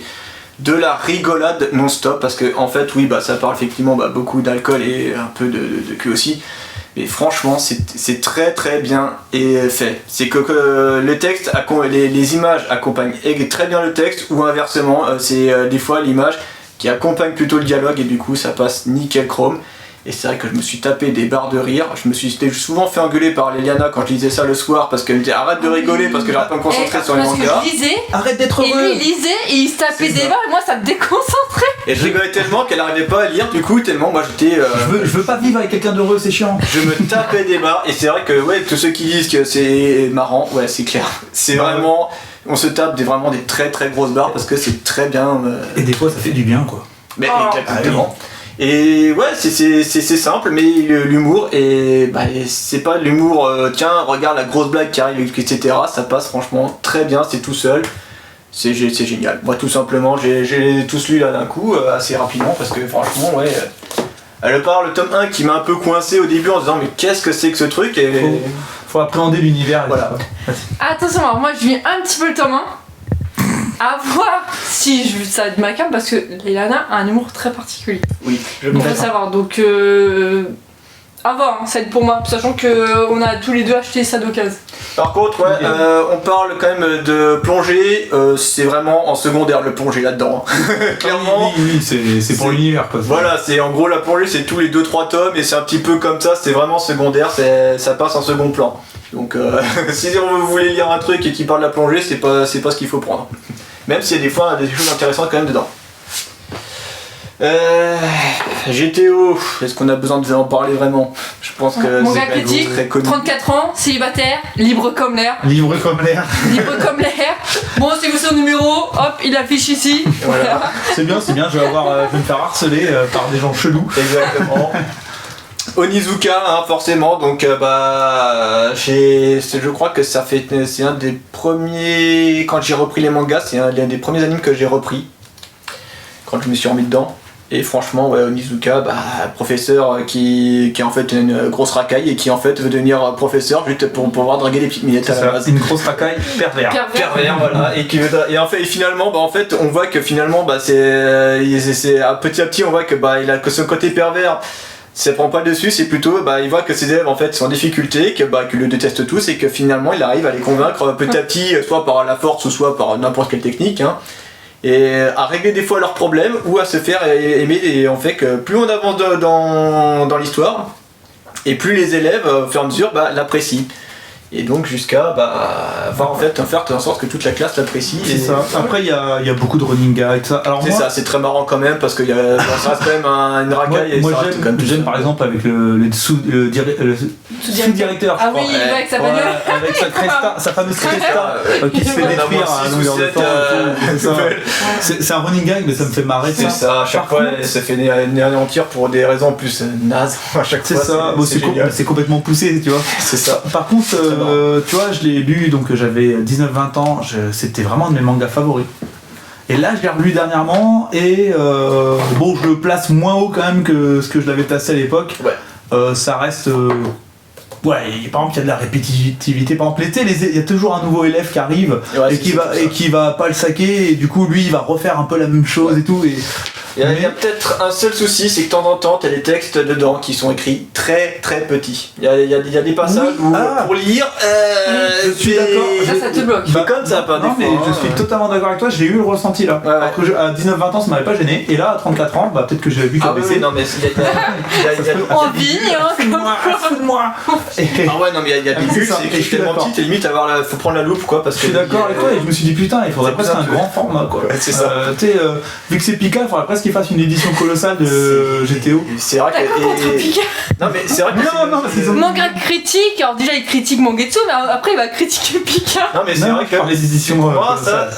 de la rigolade non-stop parce que en fait oui ça parle effectivement beaucoup d'alcool et un peu de cul aussi. Mais franchement c'est très très bien et fait. C'est que le texte, les images accompagnent très bien le texte ou inversement, c'est des fois l'image qui accompagne plutôt le dialogue et du coup ça passe nickel chrome. Et c'est vrai que je me suis tapé des barres de rire. J'étais souvent fait engueuler par Léliana quand je lisais ça le soir parce qu'elle me disait arrête de rigoler parce que j'arrête pas de me concentrer sur les mangas. Je lisais, arrête d'être heureux. Et lui il lisait et il se tapait des barres et moi ça me déconcentrait. Et je rigolais tellement qu'elle arrivait pas à lire du coup tellement moi j'étais... Je veux pas vivre avec quelqu'un d'heureux, c'est chiant. Je me tapais des barres et c'est vrai que tous ceux qui disent que c'est marrant, c'est clair. C'est vraiment... On se tape vraiment des très très grosses barres parce que c'est très bien... Et des fois ça fait du bien quoi. Mais exactement. Et c'est simple, mais l'humour, c'est pas l'humour, tiens, regarde la grosse blague qui arrive, etc. Ça passe franchement très bien, c'est tout seul, c'est génial. Moi, tout simplement, j'ai tous lu là d'un coup, assez rapidement, parce que franchement, à part le tome 1 qui m'a un peu coincé au début en disant, mais qu'est-ce que c'est que ce truc et... Faut appréhender l'univers. Voilà. Attention, alors moi je vis un petit peu le tome 1. À voir si ça va être ma cam parce que Léliana a un humour très particulier. Oui, je Il faut savoir, donc à voir, ça va être pour moi, sachant qu'on a tous les deux acheté ça d'occasion. Par contre, on parle quand même de plongée, c'est vraiment en secondaire le plongée là-dedans. Clairement. Oui, c'est pour l'univers quoi. Voilà, c'est en gros la plongée c'est tous les 2-3 tomes et c'est un petit peu comme ça, c'est vraiment secondaire, ça passe en second plan. Donc si vous voulez lire un truc et qui parle de la plongée, c'est pas ce qu'il faut prendre. Même s'il y a des fois des choses intéressantes quand même dedans. GTO, est-ce qu'on a besoin de en parler vraiment? Je pense que mon gars c'est critique, très connu. 34 ans, célibataire, libre comme l'air. Libre comme l'air. Libre comme l'air. Bon, c'est vous son numéro, hop, il affiche ici. Voilà. C'est bien, je vais me faire harceler par des gens chelous. Exactement. Onizuka, forcément, donc je crois que c'est un des premiers, quand j'ai repris les mangas, c'est un des premiers animes que j'ai repris, quand je me suis remis dedans, et franchement, Onizuka, professeur qui est en fait une grosse racaille et qui en fait veut devenir professeur juste pour pouvoir draguer les petites minettes à la base. Une grosse racaille pervers, voilà, et finalement, en fait, on voit que finalement, c'est petit à petit, on voit que il a que son côté pervers. Ça prend pas le dessus, c'est plutôt, il voit que ses élèves en fait sont en difficulté, qu'il le déteste tous et que finalement il arrive à les convaincre petit à petit, soit par la force ou soit par n'importe quelle technique, et à régler des fois leurs problèmes ou à se faire aimer. Et on fait que plus on avance dans l'histoire, et plus les élèves au fur et à mesure l'apprécient. Et donc jusqu'à faire en sorte que toute la classe l'apprécie. C'est ça. Après il y a beaucoup de running gag et ça. Alors c'est ça, c'est très marrant quand même parce que ça reste quand même une racaille. Moi j'aime par exemple avec le sous-directeur. Ah oui, avec sa bagnole. Avec sa fameuse Cresta qui se fait détruire à longueur de temps. C'est un running gag mais ça me fait marrer. C'est ça, à chaque fois elle se fait anéantir pour des raisons plus nazes. À chaque fois. C'est ça, c'est complètement poussé, tu vois. C'est ça. Par contre, tu vois, je l'ai lu, donc j'avais 19-20 ans, c'était vraiment un de mes mangas favoris. Et là, je l'ai relu dernièrement, et je le place moins haut quand même que ce que je l'avais placé à l'époque. Ça reste... par exemple, il y a de la répétitivité. Par exemple, il y a toujours un nouveau élève qui arrive et qui va pas le saquer, et du coup, lui, il va refaire un peu la même chose et tout. Il y a peut-être un seul souci, c'est que de temps en temps, tu as des textes dedans qui sont écrits très très petits. Il y a des passages où pour lire, je suis d'accord. Ça te bloque. Comme ça, pas non, mais je suis totalement d'accord avec toi, j'ai eu le ressenti là. Alors que à 19-20 ans, ça m'avait pas gêné, et là, à 34 ans, peut-être que j'ai vu qu'à baisser. Non, mais moi. Il y a des bulles, c'est écrit tellement petit, et limite, faut prendre la loupe quoi. Parce que je suis d'accord avec toi, et je me suis dit putain, il faudrait presque un grand format quoi. C'est ça. Vu que c'est Pika, il faudrait presque qu'ils fassent une édition colossale de GTO. C'est vrai D'accord, contre Pika. Non, mais c'est vrai que. ils ont- Manga critique, alors déjà il critique Mangetsu, mais après il va critiquer Pika. Non, mais c'est Non, vrai que. pour les éditions. Pour moi, colossales. ça,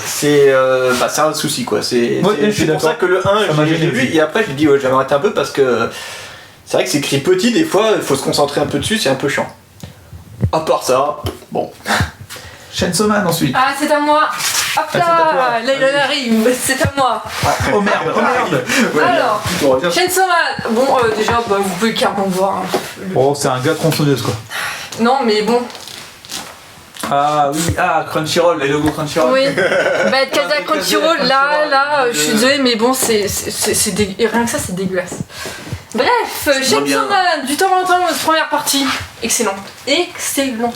c'est un souci quoi. C'est Ouais, je suis c'est pour d'accord. ça que le Ça 1, m'a j'ai gêné vu, aussi. et après, j'ai dit, ouais, j'avais arrêté un peu parce que c'est vrai que c'est écrit petit, des fois, il faut se concentrer un peu dessus, c'est un peu chiant. À part ça, bon. Chainsaw Man ensuite. Ah, c'est à moi. Hop c'est à toi. là, là il arrive, c'est à moi. Oh merde, oh merde. Ouais, Alors, on revient. Chainsaw Man. Bon, déjà, bah, vous pouvez carrément voir. Hein. Oh, c'est un gars tronçonneuse quoi. Non, mais bon. Ah oui, Crunchyroll, les logos Crunchyroll. Oui. Bah, être casé à Crunchyroll, là, je suis désolée, mais bon, rien que ça, c'est dégueulasse. Bref, Chainsaw bien. Man, du temps en temps, première partie. Excellente. Excellente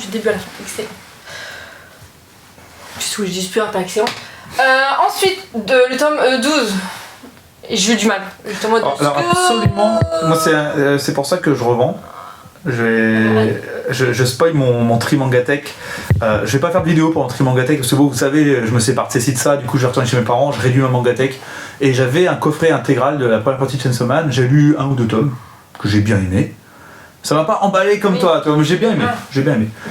du début à la fin. Excellent. Puisque je dis plus, pas excellent. Ensuite, le tome 12. Et j'ai eu du mal. Le tome 12. Alors absolument, moi c'est pour ça que je revends. Je spoil mon Trimangatech. Je vais pas faire de vidéo pour mon Trimangatech parce que vous savez, je me sépare de ces sites-là, du coup je retourne chez mes parents, je réduis ma Mangatech. Et j'avais un coffret intégral de la première partie de Chainsaw Man, j'ai lu 1 ou 2 tomes, que j'ai bien aimé. Ça m'a pas emballé comme toi, mais j'ai bien aimé.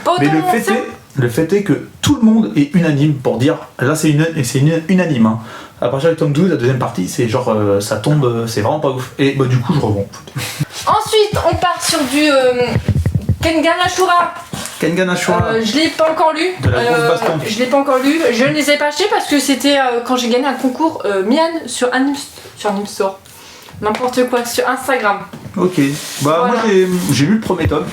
Pas Mais autant le fait est que tout le monde est unanime pour dire, là c'est unanime. Hein. À partir du tome 12, la deuxième partie, c'est genre ça tombe, c'est vraiment pas ouf. Et bah du coup je revends. Ensuite, on part sur du Kengan Ashura. Kengan Ashura. Je l'ai pas encore lu. De la grosse baston. Je l'ai pas encore lu. Je ne les ai pas achetés parce que c'était quand j'ai gagné un concours Mian sur Anime Store. N'importe quoi, sur Instagram. Ok. Bah Voilà. moi j'ai lu le premier tome.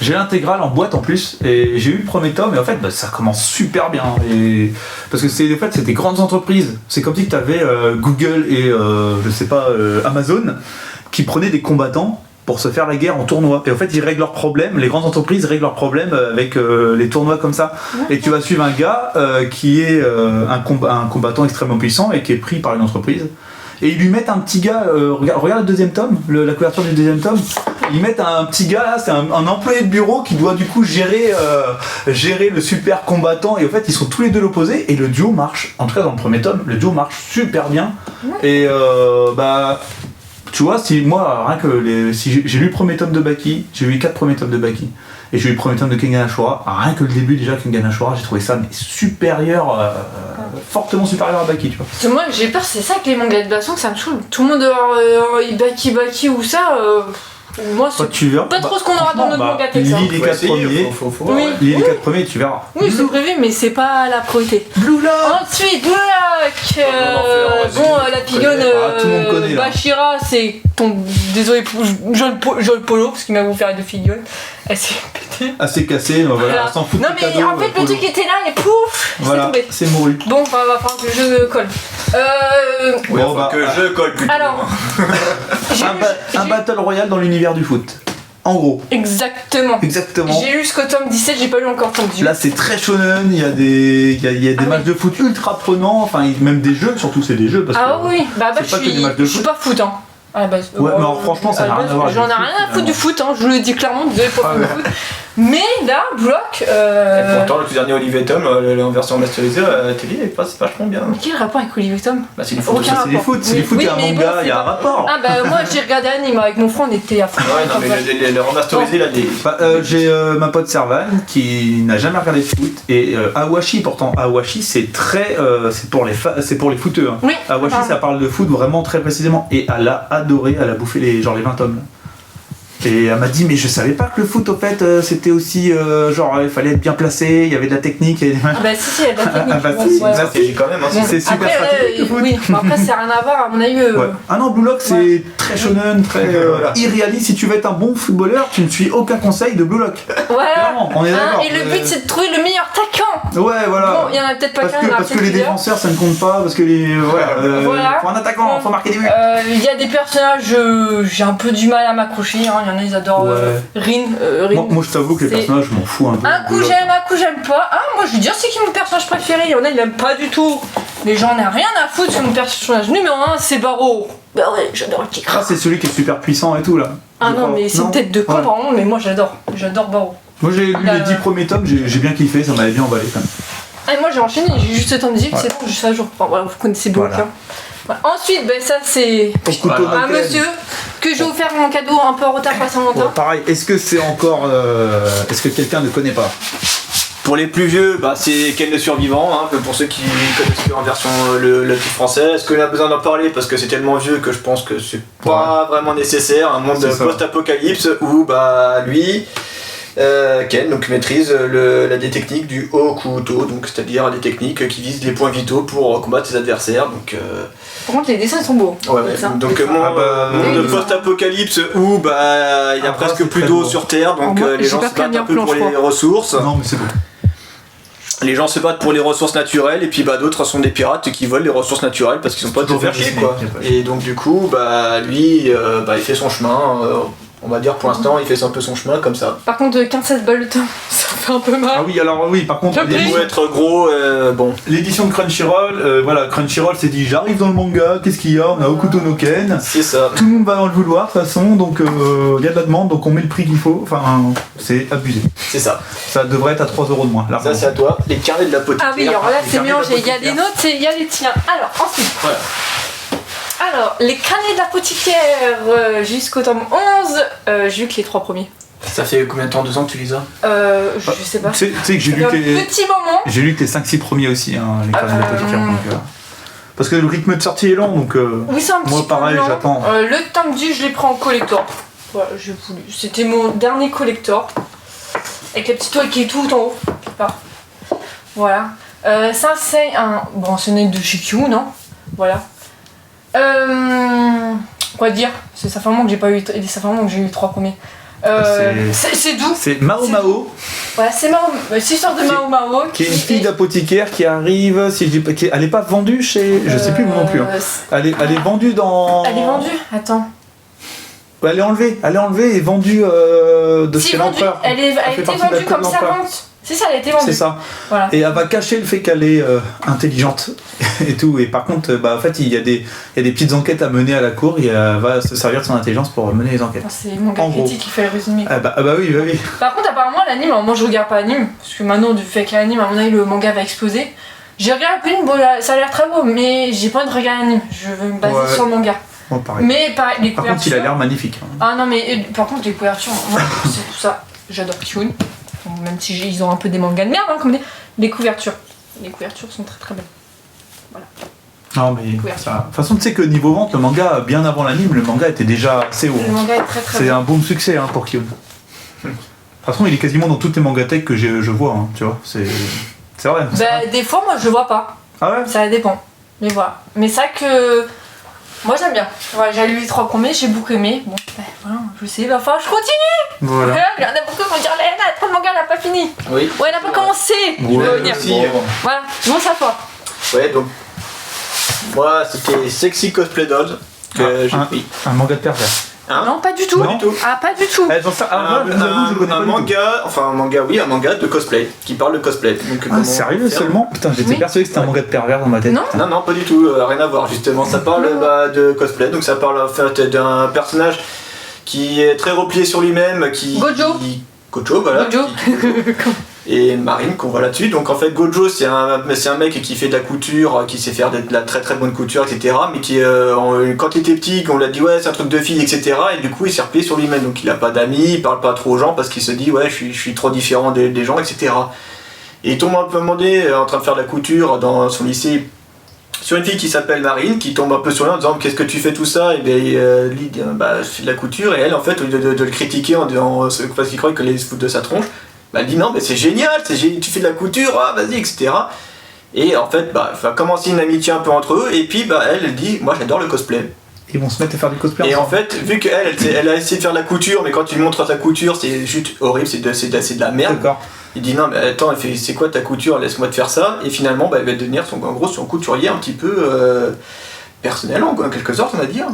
J'ai l'intégrale en boîte en plus et j'ai eu le premier tome et en fait bah, ça commence super bien et parce que c'est des grandes entreprises. C'est comme si tu avais Google et je sais pas Amazon qui prenaient des combattants pour se faire la guerre en tournoi. Et en fait, ils règlent leurs problèmes, les grandes entreprises règlent leurs problèmes avec les tournois comme ça. Et tu vas suivre un gars qui est un combattant extrêmement puissant et qui est pris par une entreprise. Et ils lui mettent un petit gars, regarde le deuxième tome, la couverture du deuxième tome, ils mettent un petit gars là, c'est un employé de bureau qui doit du coup gérer le super combattant et en fait ils sont tous les deux l'opposé et le duo marche, en tout cas dans le premier tome, le duo marche super bien. Et bah tu vois, si moi, rien que si j'ai lu le premier tome de Baki, j'ai lu les 4 premiers tomes de Baki, et j'ai lu le premier tome de Kengan Ashura, rien que le début déjà, Kengan Ashura, j'ai trouvé ça mais supérieur, fortement supérieur à Baki, tu vois. Parce que moi j'ai peur, c'est ça que les mangas de baston, que ça me saoule. Tout le monde Baki ou ça. Moi c'est Tu verras. pas trop ce qu'on aura dans notre manga lis ça. les 4 premiers, Oui. lis les 4 premiers, tu verras. Oui, c'est prévu, mais c'est pas la priorité. Blue Lock. Ensuite, Blue Lock. vas-y. Bon, la pigonne tout le monde connaît, là. Bashira, c'est ton. Désolé, Joel Polo, parce qu'il m'a voulu de figure. Elle s'est pétée. Assez cassé, voilà, Voilà. on s'en fout de Non, tes mais cadeaux, en fait, le Polo. truc était là et pouf, c'est Voilà, tombé. c'est mouru. Bon, bah, va falloir que je colle. Ouais, Bon, faut bah, que je colle plutôt. Alors, j'ai Un battle royale dans l'univers du foot. En gros, exactement. exactement. J'ai lu ce tome 17, j'ai pas lu encore tome 18. Là c'est très shonen, il y a des Ah matchs oui. de foot ultra prenants, enfin même des jeux, surtout c'est des jeux parce Ah que oui, bah c'est pas que des matchs de je suis foot. pas foot, hein. À la base. Ouais, mais alors, franchement, ça n'a rien à voir avec J'en ai le rien foot, à foutre du foot, hein, je vous le dis clairement, désolé pour Ah le ouais. foot. Mais là, Block. Et pourtant, le tout dernier Olivier Tom, en version masterisée à la télé, il passe vachement bien. Quel rapport avec Olivier Tom? Bah, c'est du Aucun foot. c'est des rapport. foot, c'est des Oui, foot, il y a un mais manga, bon, il y a un c'est pas- rapport. Ah bah moi j'ai regardé Anime avec mon frère, on était à fond. Ouais, non, mais le remasterisé, là, des. Bah, j'ai ma pote Servan qui n'a jamais regardé de foot et Awashi pourtant Awashi c'est très c'est pour les footeux hein. Oui. Awashi pardon. ça parle de foot vraiment très précisément et elle a adoré, elle a bouffé les 20 tomes là. Et elle m'a dit mais je savais pas que le foot au fait c'était aussi genre il fallait être bien placé, il y avait de la technique, il y avait des Ah bah si, il y a de la technique. Ah bah Ouais, si, ouais. ça, C'est quand même, hein. Bon, c'est super après, stratégique, le foot. Oui, mais après ça n'a rien à voir à mon avis. Ouais. Ah non, Blue Lock c'est Ouais. très shonen, très Voilà. irréaliste. Si tu veux être un bon footballeur, tu ne suis aucun conseil de Blue Lock. Voilà. Clairement, on est Hein, d'accord. et le but c'est de trouver le meilleur attaquant. Ouais, voilà. Bon, il y en a peut-être pas Parce qu'un, que, il y en a parce que peut-être les plusieurs. défenseurs ça ne compte pas, parce que les. Voilà. Faut un attaquant, faut marquer des buts. Il y a des personnages, j'ai un peu du mal à m'accrocher. Hein. Il y en a, ils adorent Rin. Moi je t'avoue que les c'est- personnages, je m'en fous un peu. Un coup Blue Lock. j'aime, un coup j'aime pas. Ah, moi je veux dire, c'est qui mon personnage préféré? Il y en a, il aime pas du tout. Mais j'en ai rien à foutre sur mon personnage numéro 1, c'est Barreau. Bah ouais, j'adore le petit Ah, crâne. c'est celui qui est super puissant et tout là. Ah Je non, crois. mais c'est une tête de con, Ouais. pardon, mais moi j'adore. J'adore Barreau. Moi j'ai lu Là, les 10 premiers tomes, j'ai bien kiffé, ça m'avait bien emballé quand même. Ah, et moi j'ai enchaîné, j'ai juste le temps de dire, Ouais. c'est bon, juste à jour. Enfin voilà, vous connaissez beaucoup. Voilà. Voilà. Ensuite, ça c'est un monsieur que j'ai offert mon cadeau un peu en retard pour Saint-Valentin. Pareil, est-ce que c'est encore. Est-ce que quelqu'un ne connaît pas? Pour les plus vieux, c'est Ken le Survivant, hein, pour ceux qui connaissent que en version le titre français. Est-ce qu'on a besoin d'en parler parce que c'est tellement vieux que je pense que c'est pas vraiment nécessaire. Un monde post-apocalypse où lui, Ken, donc maîtrise des techniques du haut couteau, donc c'est-à-dire des techniques qui visent les points vitaux pour combattre ses adversaires. Donc, par contre, les dessins sont beaux. Ouais. Donc monde post-apocalypse où il y a presque plus d'eau sur Terre, donc les gens se battent un peu pour les ressources. Non, mais c'est beau. Les gens se battent pour les ressources naturelles et puis d'autres sont des pirates qui volent les ressources naturelles parce qu'ils sont pas de faire chier quoi. Et donc du coup lui il fait son chemin. On va dire pour l'instant il fait un peu son chemin comme ça. Par contre 15-16 balles le temps, ça fait un peu mal. Ah oui, alors oui, par contre il faut être gros, bon. L'édition de Crunchyroll, Crunchyroll s'est dit j'arrive dans le manga, qu'est-ce qu'il y a? On a Hokuto no Ken. C'est ça. Tout le monde va dans le vouloir de toute façon, donc il y a de la demande, donc on met le prix qu'il faut, c'est abusé. C'est ça. Ça devrait être à 3€ de moins. Ça c'est à toi, les carnets de l'apothicaire. Ah oui, alors là c'est mélangé, il y a des notes et il y a les tiens. Alors ensuite. Voilà. Alors, les carnets d'apothicaire jusqu'au tome 11, j'ai vu que les 3 premiers. Ça fait combien de temps, 2 ans que tu lis ça? Je sais pas. Tu sais que j'ai lu petit moment. J'ai lu que les 5-6 premiers aussi, les carnets d'apothicaire. Parce que le rythme de sortie est lent, donc oui, c'est un petit moi pareil, peu lent. j'attends. Le tome 10, je l'ai pris en collector. Voilà, j'ai voulu. C'était mon dernier collector. Avec la petite toile qui est tout en haut, quelque part. Voilà. Ça, c'est un. Bon, c'est une de chez Q, non? Voilà. Quoi dire? Ça fait un moment que j'ai pas eu. Ça fait un moment que j'ai eu les 3 premiers. C'est doux. C'est Mao Mao. Voilà, c'est Mao. C'est l'histoire de Mao Mao. Qui est une fille d'apothicaire qui arrive. Si je dis pas, elle est pas vendue chez. Je sais plus non plus. Hein. Elle est vendue dans. Elle est vendue? Attends. Elle est enlevée et vendue de chez l'empereur. Elle a été vendue comme servante. C'est ça, elle a été vendue. C'est ça. Voilà. Et elle va cacher le fait qu'elle est intelligente et tout. Et par contre, en fait, il y a des petites enquêtes à mener à la cour et elle va se servir de son intelligence pour mener les enquêtes. C'est mon gars critique qui fait le résumé. Ah bah oui. Par contre, apparemment, l'anime, alors moi je regarde pas l'anime, parce que maintenant, du fait que l'anime, à mon avis, le manga va exploser. J'ai regardé un peu l'anime, bon, ça a l'air très beau, mais j'ai pas envie de regarder l'anime. Je veux me baser sur le manga. Bon, pareil. Mais pareil, les par couvertures. contre, il a l'air magnifique. Hein. Ah non, mais par contre, les couvertures, moi, c'est tout ça. J'adore Kyun. Même si ils ont un peu des mangas de merde, hein, comme les couvertures. Les couvertures sont très très belles. Voilà. Non, mais ça... De toute façon, tu sais que niveau vente, le manga, bien avant l'anime, le manga était déjà assez haut. Le manga est très très C'est un bon succès pour Kyun. De toute façon, il est quasiment dans toutes les mangatech que je vois, hein, tu vois. C'est vrai. Des fois, moi, je le vois pas. Ah ouais? Ça dépend. Mais voilà. Mais ça que... Moi, j'aime bien. Voilà, j'ai lu les 3 premiers, j'ai beaucoup aimé. Bon, voilà, je sais, il va falloir que je continue. Voilà. Il y en a beaucoup qui vont dire, elle a trop de manga, elle n'a pas fini. Oui. Ouais, elle n'a pas commencé. Ouais, je veux dire. aussi, Voilà, je montre à toi. Ouais, donc. Moi, c'était Sexy Cosplay Dolls que j'ai pris. Un manga de pervers. Hein? Non, pas du tout. Non. Ah, pas du tout. Un manga de cosplay, qui parle de cosplay. Donc, sérieux seulement? Putain, j'étais persuadé que c'était un manga de pervers dans ma tête. Non, pas du tout, rien à voir justement. Ça parle de cosplay, donc ça parle en fait d'un personnage qui est très replié sur lui-même, Gojo, voilà. Gojo. Et Marine qu'on voit là-dessus. Donc en fait Gojo c'est un mec qui fait de la couture, qui sait faire de la très très bonne couture, etc. Mais qui quand il était petit, on l'a dit ouais c'est un truc de fille, etc. Et du coup il s'est replié sur lui-même. Donc il a pas d'amis, il parle pas trop aux gens parce qu'il se dit ouais je suis trop différent des gens, etc. Et il tombe un peu en train de faire de la couture dans son lycée sur une fille qui s'appelle Marine, qui tombe un peu sur lui en disant qu'est-ce que tu fais tout ça, et bien lui dit je fais de la couture, et elle en fait au lieu de le critiquer en disant parce qu'il croit que les se foutent de sa tronche, elle dit non mais c'est génial, tu fais de la couture, vas-y, etc. Et en fait va commencer une amitié un peu entre eux, et puis elle dit moi j'adore le cosplay. Ils vont se mettre à faire du cosplay et ensemble. en fait vu qu'elle a essayé de faire de la couture, mais quand tu lui montres sa couture c'est juste horrible, c'est de la merde. D'accord. Il dit non mais attends, elle fait c'est quoi ta couture, laisse-moi te faire ça, et finalement elle va devenir son couturier un petit peu personnel en quelque sorte on va dire.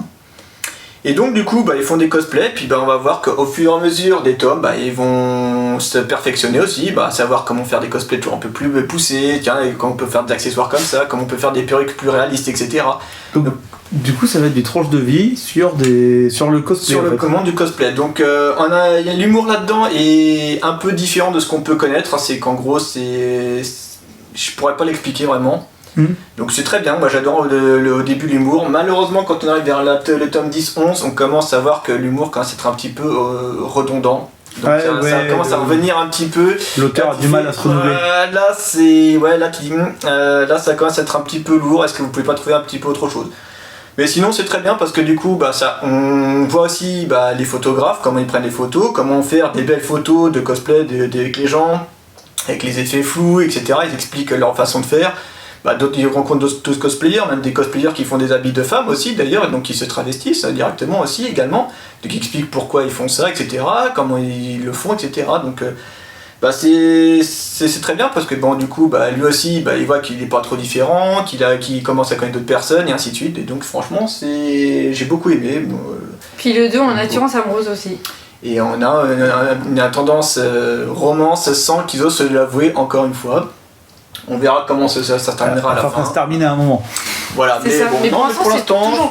Et donc du coup ils font des cosplays, puis on va voir qu'au fur et à mesure des tomes ils vont se perfectionner aussi, savoir comment faire des cosplays toujours un peu plus poussés, comment on peut faire des accessoires comme ça, comment on peut faire des perruques plus réalistes, etc. Donc du coup ça va être des tranches de vie sur le cosplay. Sur le commande du cosplay. Donc il y a l'humour là-dedans et un peu différent de ce qu'on peut connaître, c'est qu'en gros je pourrais pas l'expliquer vraiment. Donc c'est très bien, moi j'adore au début l'humour. Malheureusement quand on arrive vers le tome 10-11, on commence à voir que l'humour commence à être un petit peu redondant. Donc ça commence à revenir un petit peu. L'auteur a du mal à se renouveler. Là ça commence à être un petit peu lourd. Est-ce que vous pouvez pas trouver un petit peu autre chose? Mais sinon c'est très bien parce que du coup on voit aussi les photographes, comment ils prennent les photos, comment faire des belles photos de cosplay avec les gens, avec les effets flous, etc. Ils expliquent leur façon de faire. D'autres, ils rencontrent d'autres cosplayers, même des cosplayers qui font des habits de femmes aussi d'ailleurs, et donc qui se travestissent directement aussi également, donc ils expliquent pourquoi ils font ça, etc., comment ils le font, etc. Donc c'est très bien parce que du coup lui aussi il voit qu'il n'est pas trop différent, qu'il commence à connaître d'autres personnes et ainsi de suite, et donc franchement j'ai beaucoup aimé. Puis le 2 en attirance amoureuse aussi. Et on a une tendance romance sans qu'ils osent se l'avouer encore une fois. On verra comment ça se terminera à la fin. Ça va se terminer à un moment. Voilà, mais pour l'instant,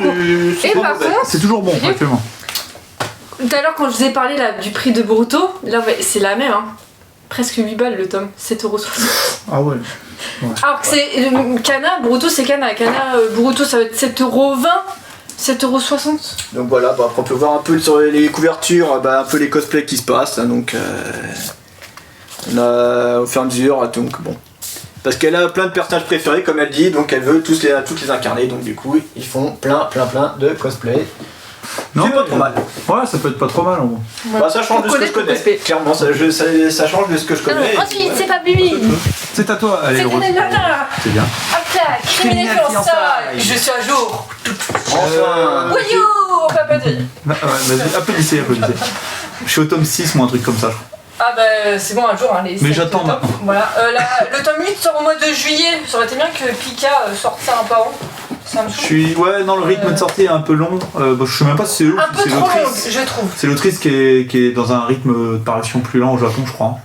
c'est toujours bon, actuellement. Tout à l'heure, quand je vous ai parlé du prix de Boruto, là, c'est la même, hein. Presque 8 balles le tome, 7,60€. Ah ouais. Alors que c'est Kana, Boruto c'est Kana. Boruto ça va être 7,20€. 7,60€. Donc voilà, après on peut voir un peu sur les couvertures, un peu les cosplays qui se passent. Donc on a au fur et à mesure, donc bon. Parce qu'elle a plein de personnages préférés, comme elle dit, donc elle veut toutes les incarner, donc du coup ils font plein de cosplay. C'est pas trop mal. Ouais, ça peut être pas trop mal en gros. Ça change de ce que je connais. Clairement, ça change de ce que je connais. Ensuite, c'est pas Bibi. C'est à toi, allez, Rose. C'est bien. Après, criminel fiançailles. Je suis à jour. Enfin. Wouhou, on peut applaudir. Vas-y, applaudissez. Je suis au tome 6, moi, un truc comme ça, je crois. Ah c'est bon, un jour, hein, les. Mais j'attends maintenant. Voilà, le tome 8 sort au mois de juillet. Ça aurait été bien que Pika sorte ça un peu avant. Ça me saoule. Le rythme de sortie est un peu long. Je sais même pas si c'est eux. Un peu trop long, je trouve. C'est l'autrice qui est dans un rythme de parution plus lent au Japon, je crois.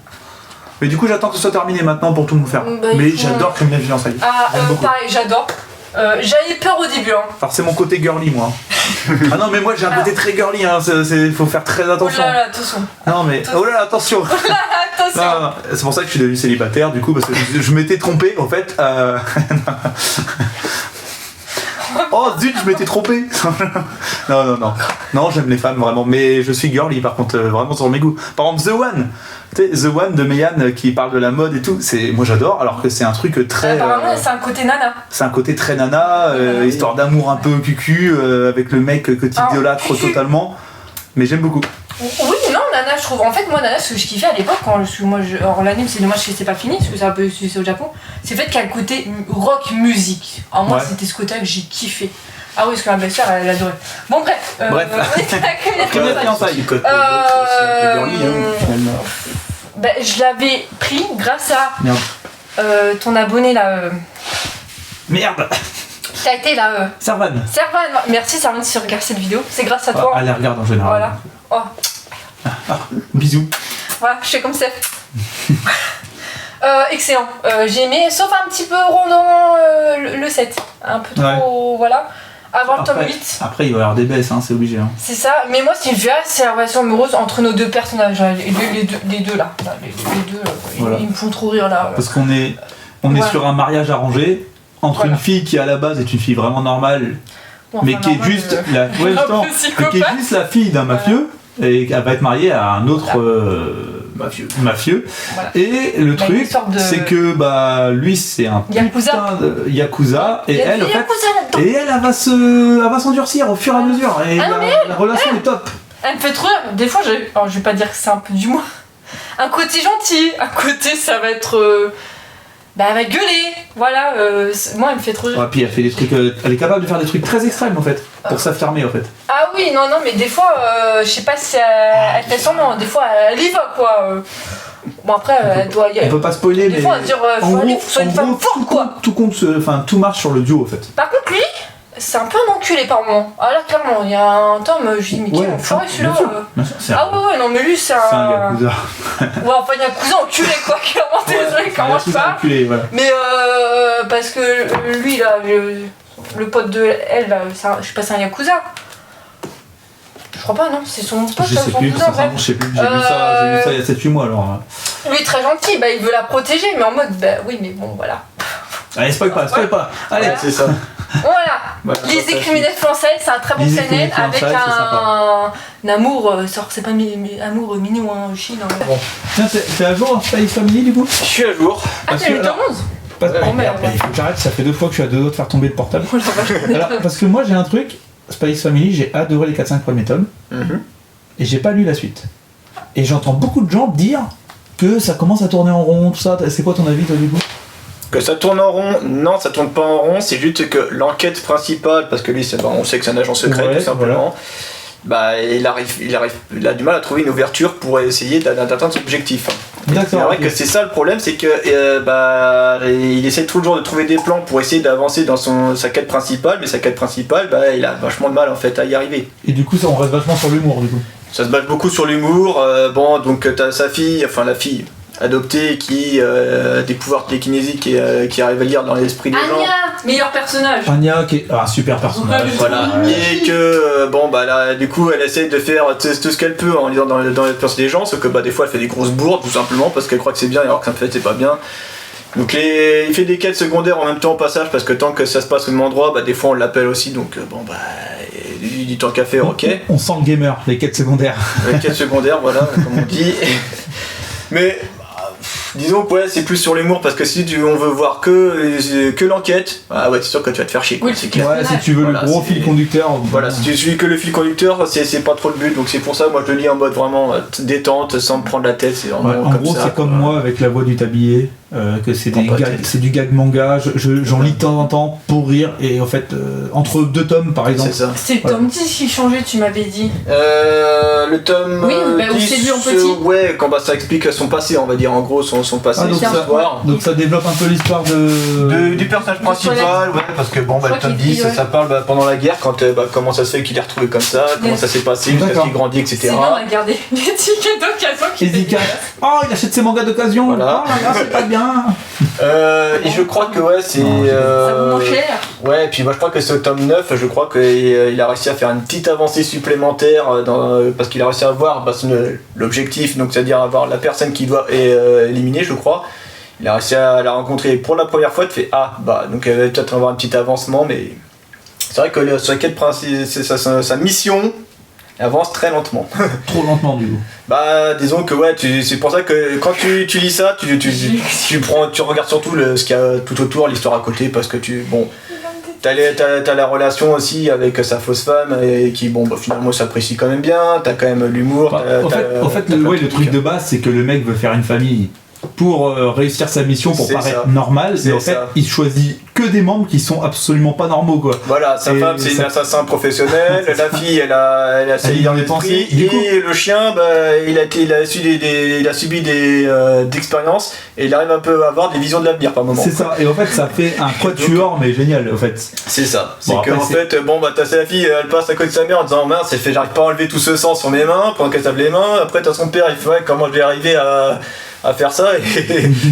Mais du coup, j'attends que ce soit terminé maintenant pour tout me faire. Mais j'adore Criminel Fiançailles. Pareil, j'adore. J'avais peur au début. Alors, c'est mon côté girly, moi. Ah non, mais moi j'ai un côté très girly, faut faire très attention. Oh là là, attention. Non, mais oh là là, attention. Attention. Non. C'est pour ça que je suis devenu célibataire, du coup, parce que je m'étais trompé, en fait. Oh zut, je m'étais trompé. Non, j'aime les femmes vraiment, mais je suis girly par contre, vraiment sur mes goûts. Par exemple, The One. Tu sais, The One de Meian qui parle de la mode et tout, moi j'adore, alors que c'est un truc très. Apparemment, c'est un côté nana. C'est un côté très nana, histoire d'amour un peu cucu, avec le mec que tu idolâtres totalement. Mais j'aime beaucoup. Oui, non, Nana, je trouve. En fait, moi, Nana, ce que je kiffais à l'époque, alors l'anime, c'est dommage que c'est pas fini, parce que c'est un peu c'est au Japon, c'est le fait qu'il y a le côté rock musique. Alors, moi, c'était ce côté-là que j'ai kiffé. Ah oui, parce que ma belle-sœur, elle adorait. Bon, bref. Criminel Fiançailles. Je l'avais pris grâce à ton abonné là. Merde. T'as été là. Servan. Merci Servan si tu regardes cette vidéo. C'est grâce à toi. Elle la regarde en général. Voilà. Bisous. Voilà, je fais comme ça. Excellent. J'ai aimé, sauf un petit peu rondant le 7. Un peu trop. Voilà. Avant le tome 8. Après, il va y avoir des baisses, c'est obligé. C'est ça. Mais moi, ce qui me fait c'est la relation amoureuse entre nos deux personnages. Les deux là. Ils me font trop rire là. Parce qu'on est sur un mariage arrangé entre une fille qui à la base est une fille vraiment normale, mais qui est juste la fille d'un mafieux, et elle va être mariée à un autre mafieux. Voilà. Et le truc, c'est que lui c'est un putain de Yakuza, et elle va s'endurcir au fur et à mesure, et la relation est top. Elle me fait trop rire. Des fois, alors, je vais pas dire que c'est un peu du moins un côté gentil, un côté ça va être elle va gueuler, voilà, moi elle me fait trop rire. Puis elle fait des trucs, elle est capable de faire des trucs très extrêmes en fait, pour s'affirmer en fait. Ah oui, non, mais des fois, je sais pas si elle fait semblant, des fois elle y va quoi. Bon après, elle doit y aller. On peut pas spoiler, mais. Des fois, elle dire, faut aller, faut une femme forte quoi. Tout marche sur le duo en fait. Par contre, lui, c'est un peu un enculé par moment. Ah là, clairement, il y a un tome, je dis, mais quel enfoiré celui-là. Non, mais lui, c'est un. C'est un Yakuza. Enfin, Yakuza enculé quoi, clairement, désolé, comment je parle. Voilà. Mais parce que lui, là, le pote de elle, là, je sais pas, c'est un Yakuza. Je crois pas, non, c'est son pote, je sais son plus, cousin, bref. Je sais plus, j'ai vu ça il y a 7-8 mois alors. Lui, très gentil, il veut la protéger, mais en mode, oui, mais bon, voilà. Allez, spoil pas. Allez, Ouais, c'est ça. Voilà. Lycée criminel français, c'est un très bon Lycée CNN criminel avec français, un amour, c'est pas amour mignon, hein, Chine. Bon. Tiens, t'es à jour Spy x Family du coup? Je suis à jour. Ah, t'as eu le tome 11? Oh merde, il faut que j'arrête, ça fait 2 fois que je suis à 2 doigts de faire tomber le portable. Oh la vache. Alors, parce que moi j'ai un truc, Spy x Family, j'ai adoré les 4-5 premiers tomes, et j'ai pas lu la suite. Et j'entends beaucoup de gens dire que ça commence à tourner en rond, tout ça. C'est quoi ton avis toi du coup? Que ça tourne en rond, non, ça tourne pas en rond, c'est juste que l'enquête principale, parce que lui, on sait que c'est un agent secret, Ouais, tout simplement, bah, il a du mal à trouver une ouverture pour essayer d'atteindre son objectif. D'accord. C'est vrai que c'est ça le problème, c'est que il essaie toujours de trouver des plans pour essayer d'avancer dans sa quête principale, mais sa quête principale, bah, il a vachement de mal en fait à y arriver. Et du coup, ça, on reste vachement sur l'humour du coup. Ça se base beaucoup sur l'humour. Bon, donc t'as sa fille, enfin la fille adoptée qui a des pouvoirs télékinésiques et qui arrive à lire dans l'esprit des gens. Anya, meilleur personnage. Anya qui est un super personnage. Voilà. Et que bon bah là du coup elle essaie de faire tout ce qu'elle peut en lisant dans les pensées des gens, sauf que bah des fois elle fait des grosses bourdes tout simplement parce qu'elle croit que c'est bien alors que en fait c'est pas bien. Donc il fait des quêtes secondaires en même temps au passage parce que tant que ça se passe au même endroit, bah des fois on l'appelle aussi donc bon bah il dit tant qu'à faire, ok. On sent le gamer, les quêtes secondaires. Les quêtes secondaires, voilà, comme on dit. Mais disons que ouais, c'est plus sur l'humour parce que si on veut voir que l'enquête, ah ouais, c'est sûr que tu vas te faire chier. Oui, c'est clair. Ouais, si tu veux Voilà, le gros c'est- fil conducteur. Voilà, si tu suis que le fil conducteur, c'est pas trop le but, donc c'est pour ça moi je le lis en mode vraiment détente, sans me prendre la tête, c'est vraiment Ouais, en comme gros, ça. c'est comme moi avec la voix du tablier, que c'est Prends pas la tête. c'est du gag manga. J'en lis de temps en temps pour rire, et en fait, entre 2 tomes par exemple. C'est ça. C'est le tome 10 qui changeait, tu m'avais dit. Le tome Oui, bah, où 10, c'est lui en petit. ouais, quand bah, ça explique son passé, on va dire en gros son passé, Ah, donc son ça- histoire. Donc ça développe un peu l'histoire de. Du personnage De principal, Toilette. ouais, parce que bon, Je bah, le crois tome qu'il 10, dit, ouais. ça parle pendant la guerre, quand comment ça se fait qu'il est retrouvé comme ça, comment ça s'est passé, jusqu'à ce D'accord. qu'il grandit, etc. C'est bien, on a gardé les tickets d'occasion qui étaient Dédicace. Oh, il achète ses mangas d'occasion. Voilà. Oh là là, c'est pas bien. Et je crois que ouais, c'est. Non, Ça vaut moins cher. Ouais, et puis moi je crois que c'est au tome 9, je crois qu'il a réussi à faire une petite avancée supplémentaire parce qu'il a réussi à voir l'objectif, donc c'est-à-dire avoir la personne qui doit éliminer, je crois. Il a réussi à la rencontrer pour la première fois, tu fais ah, bah donc elle va peut-être avoir un petit avancement, mais c'est vrai que sur la quête principale, sa mission avance très lentement. Trop lentement du coup. Bah disons que ouais, c'est pour ça que quand tu lis ça, tu regardes surtout ce qu'il y a tout autour, l'histoire à côté, parce que t'as la relation aussi avec sa fausse femme et qui bon bah finalement s'apprécie quand même bien, t'as quand même l'humour. Bah, en fait, le truc de base, c'est que le mec veut faire une famille pour réussir sa mission, pour C'est paraître ça. normal, C'est mais en fait, ça. il choisit que des membres qui sont absolument pas normaux quoi. Voilà, sa Et femme c'est une ça- assassin professionnel, la fille elle a sa Elle vie est dans dans les l'esprit, pensées. Du coup- et le chien bah, il a subi des expériences et il arrive un peu à avoir des visions de l'avenir par moment. C'est ça, et en fait, ça fait un quatuor, mais génial en fait. C'est ça. C'est Bon, que après, en c'est- fait, bon bah t'as sa fille, elle passe à côté de sa mère en disant mince, j'arrive pas à enlever tout ce sang sur mes mains pendant qu'elle se lave les mains. Après t'as son père, il fait ouais, comment je vais arriver à faire ça et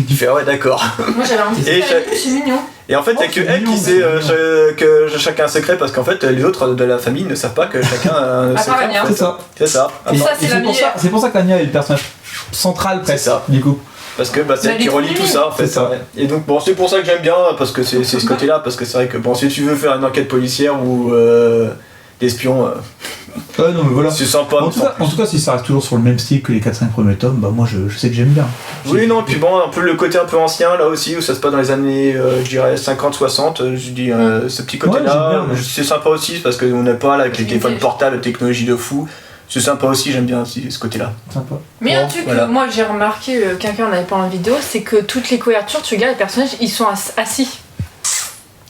il fait ouais d'accord. Moi j'avais un petit Et peu c'est mignon. Et en fait, il y a Oh, que c'est elle mignon, qui c'est sait mignon. que chacun a un secret parce qu'en fait les autres de la famille ne savent pas que chacun a un part secret. Anya. en fait. C'est ça. C'est ça. Et ça, Et c'est la pour ça, meilleure. c'est pour ça qu'Anya est le personnage central presque, C'est ça. du coup. Parce que bah, c'est Mais elle elle qui est relie trop tout ça en fait. C'est ça. Ouais. Et donc bon, c'est pour ça que j'aime bien parce que c'est ce côté-là parce que c'est vrai que bon, si tu veux faire une enquête policière ou d'espion, Non mais voilà. c'est sympa. En tout cas, si ça reste toujours sur le même style que les 4-5 premiers tomes, bah moi je sais que j'aime bien. Oui, non, puis bon, un peu le côté un peu ancien là aussi, où ça se passe dans les années, je dirais 50-60, je dis ce petit côté-là, Ouais, j'aime bien, ouais. c'est sympa aussi parce qu'on n'est pas là avec les téléphones Vintage. portables, technologie de fou, c'est sympa aussi, j'aime bien aussi ce côté-là. Sympa. Mais Bon, un truc voilà. que moi j'ai remarqué, quelqu'un en avait parlé en vidéo, c'est que toutes les couvertures, tu regardes les personnages, ils sont assis.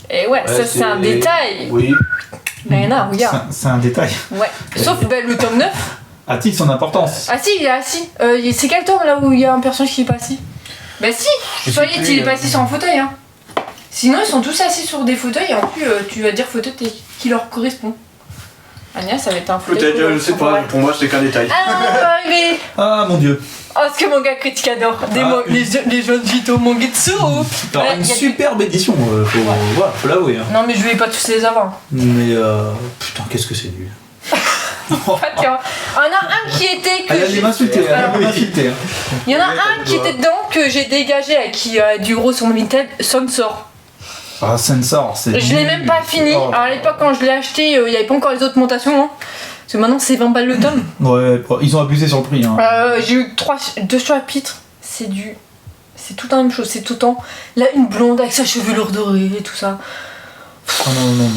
Et ouais, ça c'est un détail. Oui. Mais non, regarde. C'est un détail. Ouais. Sauf bah, le tome 9. A-t-il son importance? Ah si, il est assis. C'est quel tome là où il y a un personnage qui est pas assis? Bah si, Je sais Soyez, plus, il est pas assis sur un fauteuil. Hein. Sinon, ils sont tous assis sur des fauteuils et en plus, tu vas dire fauteuil qui leur correspond. Anya, ça va être un fauteuil. Peut-être, je sais pas, Ouais. pour moi c'est qu'un détail. Ah non, on va arriver. Ah mon dieu. Oh, ce que mon gars critique adore. Ah. Les jeunes Vito Mangetsu. Alors, Ouais, une y a superbe édition, faut l'avouer. Hein. Non, mais je vais pas tous les avoir. Mais putain, qu'est-ce que c'est nul. Pas de cœur. Il y en a un qui était que Elle j'ai- allait m'insulter, elle Alors, allait m'insulter. hein. Il y en a Oui, un qui était dedans que j'ai dégagé et qui a du gros sur mon Vinted, Sonsor. Ah, Sensor, c'est. Je l'ai même pas fini. Oh. Alors, à l'époque, quand je l'ai acheté, il n'y avait pas encore les augmentations. Hein. Parce que maintenant, c'est 20 balles le tome. Ouais, ils ont abusé sur le prix. Hein. J'ai eu 2 chapitres. C'est tout le temps la même chose. C'est tout le temps. Là, une blonde avec sa chevelure dorée et tout ça. Ah non.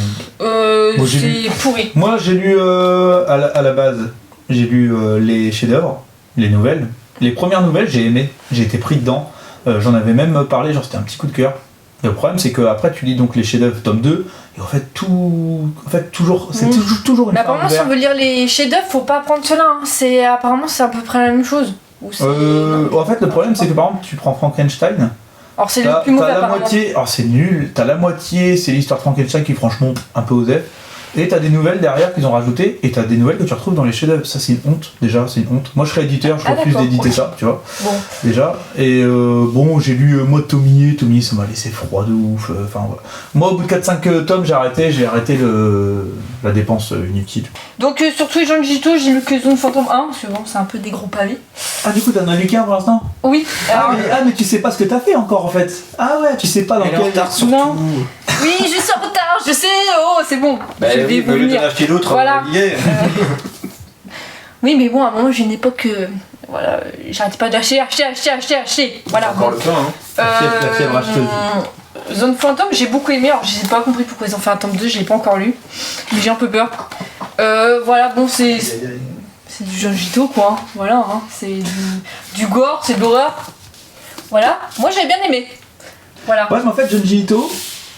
Moi, c'est pourri. Moi, j'ai lu à la base, j'ai lu les chefs-d'œuvre, les nouvelles. Les premières nouvelles, j'ai aimé. J'ai été pris dedans. J'en avais même parlé, genre c'était un petit coup de cœur. Et le problème, c'est qu'après, tu lis donc les chefs-d'œuvre tome 2, et en fait, toujours, c'est toujours une Mais fin apparemment, si on veut lire les chefs-d'œuvre, faut pas prendre cela. Hein. Apparemment, c'est à peu près la même chose. En fait, le problème, c'est que par exemple, tu prends Frankenstein. Alors, c'est le plus mauvais. T'as la moitié, alors c'est nul, t'as la moitié, c'est l'histoire de Frankenstein qui est franchement un peu osée. Et t'as des nouvelles derrière qu'ils ont rajoutées, et t'as des nouvelles que tu retrouves dans les chefs-d'œuvre. Ça, c'est une honte, déjà, c'est une honte. Moi, je serais éditeur, je refuse d'éditer ça, tu vois. Bon. Déjà. Et bon, j'ai lu moi Tomie, ça m'a laissé froid de ouf. Enfin, voilà. Moi, au bout de 4-5 tomes, j'ai arrêté la dépense inutile. Donc, sur tous les gens digitaux, j'ai lu que Zone Phantom 1, parce que bon, c'est un peu des gros pavés. Ah, du coup, t'en as lu qu'un pour l'instant ? Oui. Mais tu sais pas ce que t'as fait encore, en fait. Ah ouais, tu sais pas dans quel retard surtout. Non. Oui, je suis en retard, je sais, c'est bon. Je vais vous lieu venir. d'en acheter l'autre, Voilà. hier. Oui, mais bon, à un moment, j'ai une époque, voilà, j'arrêtais pas d'acheter. Voilà. Encore le pain, hein. La fièvre acheteuse. Zone Phantom, j'ai beaucoup aimé. Alors, j'ai pas compris pourquoi ils ont fait un tome 2, je l'ai pas encore lu. Mais j'ai un peu peur. Voilà, bon, c'est du Junjito, quoi. Voilà, hein. C'est du gore, c'est de l'horreur. Voilà, moi j'avais bien aimé. Voilà. Ouais, mais en fait, Junji Ito,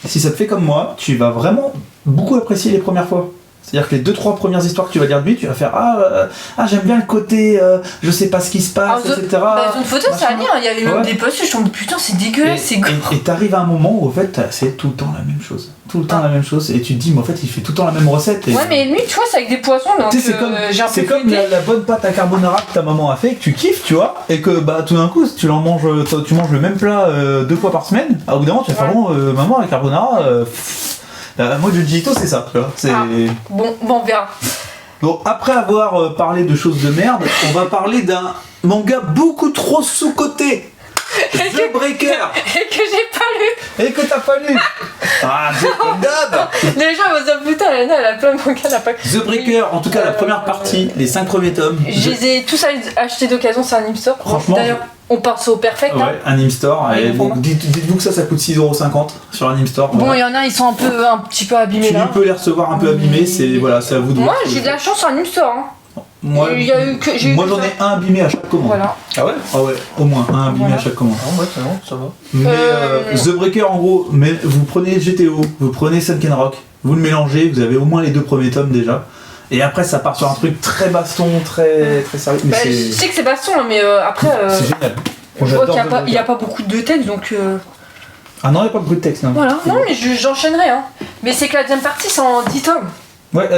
si ça te fait comme moi, tu vas vraiment beaucoup apprécier les premières fois. C'est-à-dire que les 2-3 premières histoires que tu vas lire de lui, tu vas faire j'aime bien le côté je sais pas ce qui se passe, etc. Zone Photo, ça allait, il y avait même des posts, je tombe putain, c'est dégueulasse, c'est gore. Et t'arrives à un moment où en fait c'est tout le temps la même chose. Tout le temps la même chose. Et tu te dis, mais en fait il fait tout le temps la même recette. Ouais, mais lui, tu vois, c'est avec des poissons, donc c'est comme la bonne pâte à carbonara que ta maman a fait, que tu kiffes, tu vois, et que bah tout d'un coup, tu manges le même plat 2 fois par semaine, à bout d'un moment tu vas faire maman, la carbonara. Moi, Junji Ito, c'est ça, tu vois. Bon, on verra. Bon, après avoir parlé de choses de merde, on va parler d'un manga beaucoup trop sous-coté. The Breaker. Et que j'ai pas lu. Et que t'as pas lu. Ah, comme d'hab. Les gens vont se dire, putain, Lana, elle a plein de mangas, elle a pas... The Breaker, en tout cas la première partie, les 5 premiers tomes. Je les ai tous achetés d'occasion sur Anime Store. Franchement. D'ailleurs, on part au Perfect. Ouais, hein. Anime Store. Et bon, dites-vous que ça coûte 6,50€ sur Anime Store. Bon, voilà. il y en a, ils sont un petit peu abîmés là. Tu peux les recevoir un peu abîmés, c'est à vous de voir. Moi, j'ai de la chance sur Anime Store. Hein. Moi, j'en ai un abîmé à chaque commande. Voilà. Ah ouais? Ah ouais, au moins un abîmé à chaque commande. Ah ouais, c'est bon, ça va. Mais The Breaker, en gros, vous prenez GTO, vous prenez Sunken Rock, vous le mélangez, vous avez au moins les 2 premiers tomes déjà. Et après, ça part sur un truc très baston, très sérieux. Bah, je sais que c'est baston, mais après. C'est génial. Je vois qu'il n'y a pas beaucoup de texte, donc. Ah non, il n'y a pas beaucoup de texte. Non. Voilà, non, mais j'enchaînerai. Hein. Mais c'est que la deuxième partie, c'est en 10 tomes. Ouais,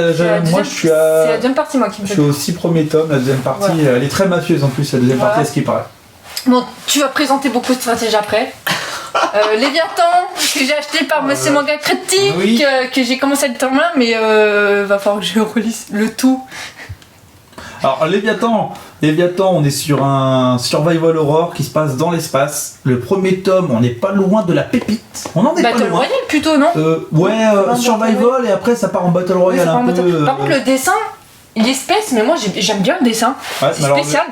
moi je suis à. C'est la deuxième partie, moi qui me fait. Je suis aux 6 premiers tomes, la deuxième partie, ouais. Elle est très mafieuse en plus, la deuxième partie, à ce qui paraît. Bon, tu vas présenter beaucoup de stratégies après. Léviathan, que j'ai acheté par Monsieur Manga Critique, oui. que j'ai commencé le tome 1, mais va falloir que je relise le tout. Alors, Léviathan, on est sur un survival horror qui se passe dans l'espace. Le premier tome, on n'est pas loin de la pépite. On en est pas loin. Battle Royale plutôt, non? Survival et après ça part en Battle Royale un peu. Par contre, le dessin, il est space, mais moi j'aime bien le dessin. Ouais, c'est spécial.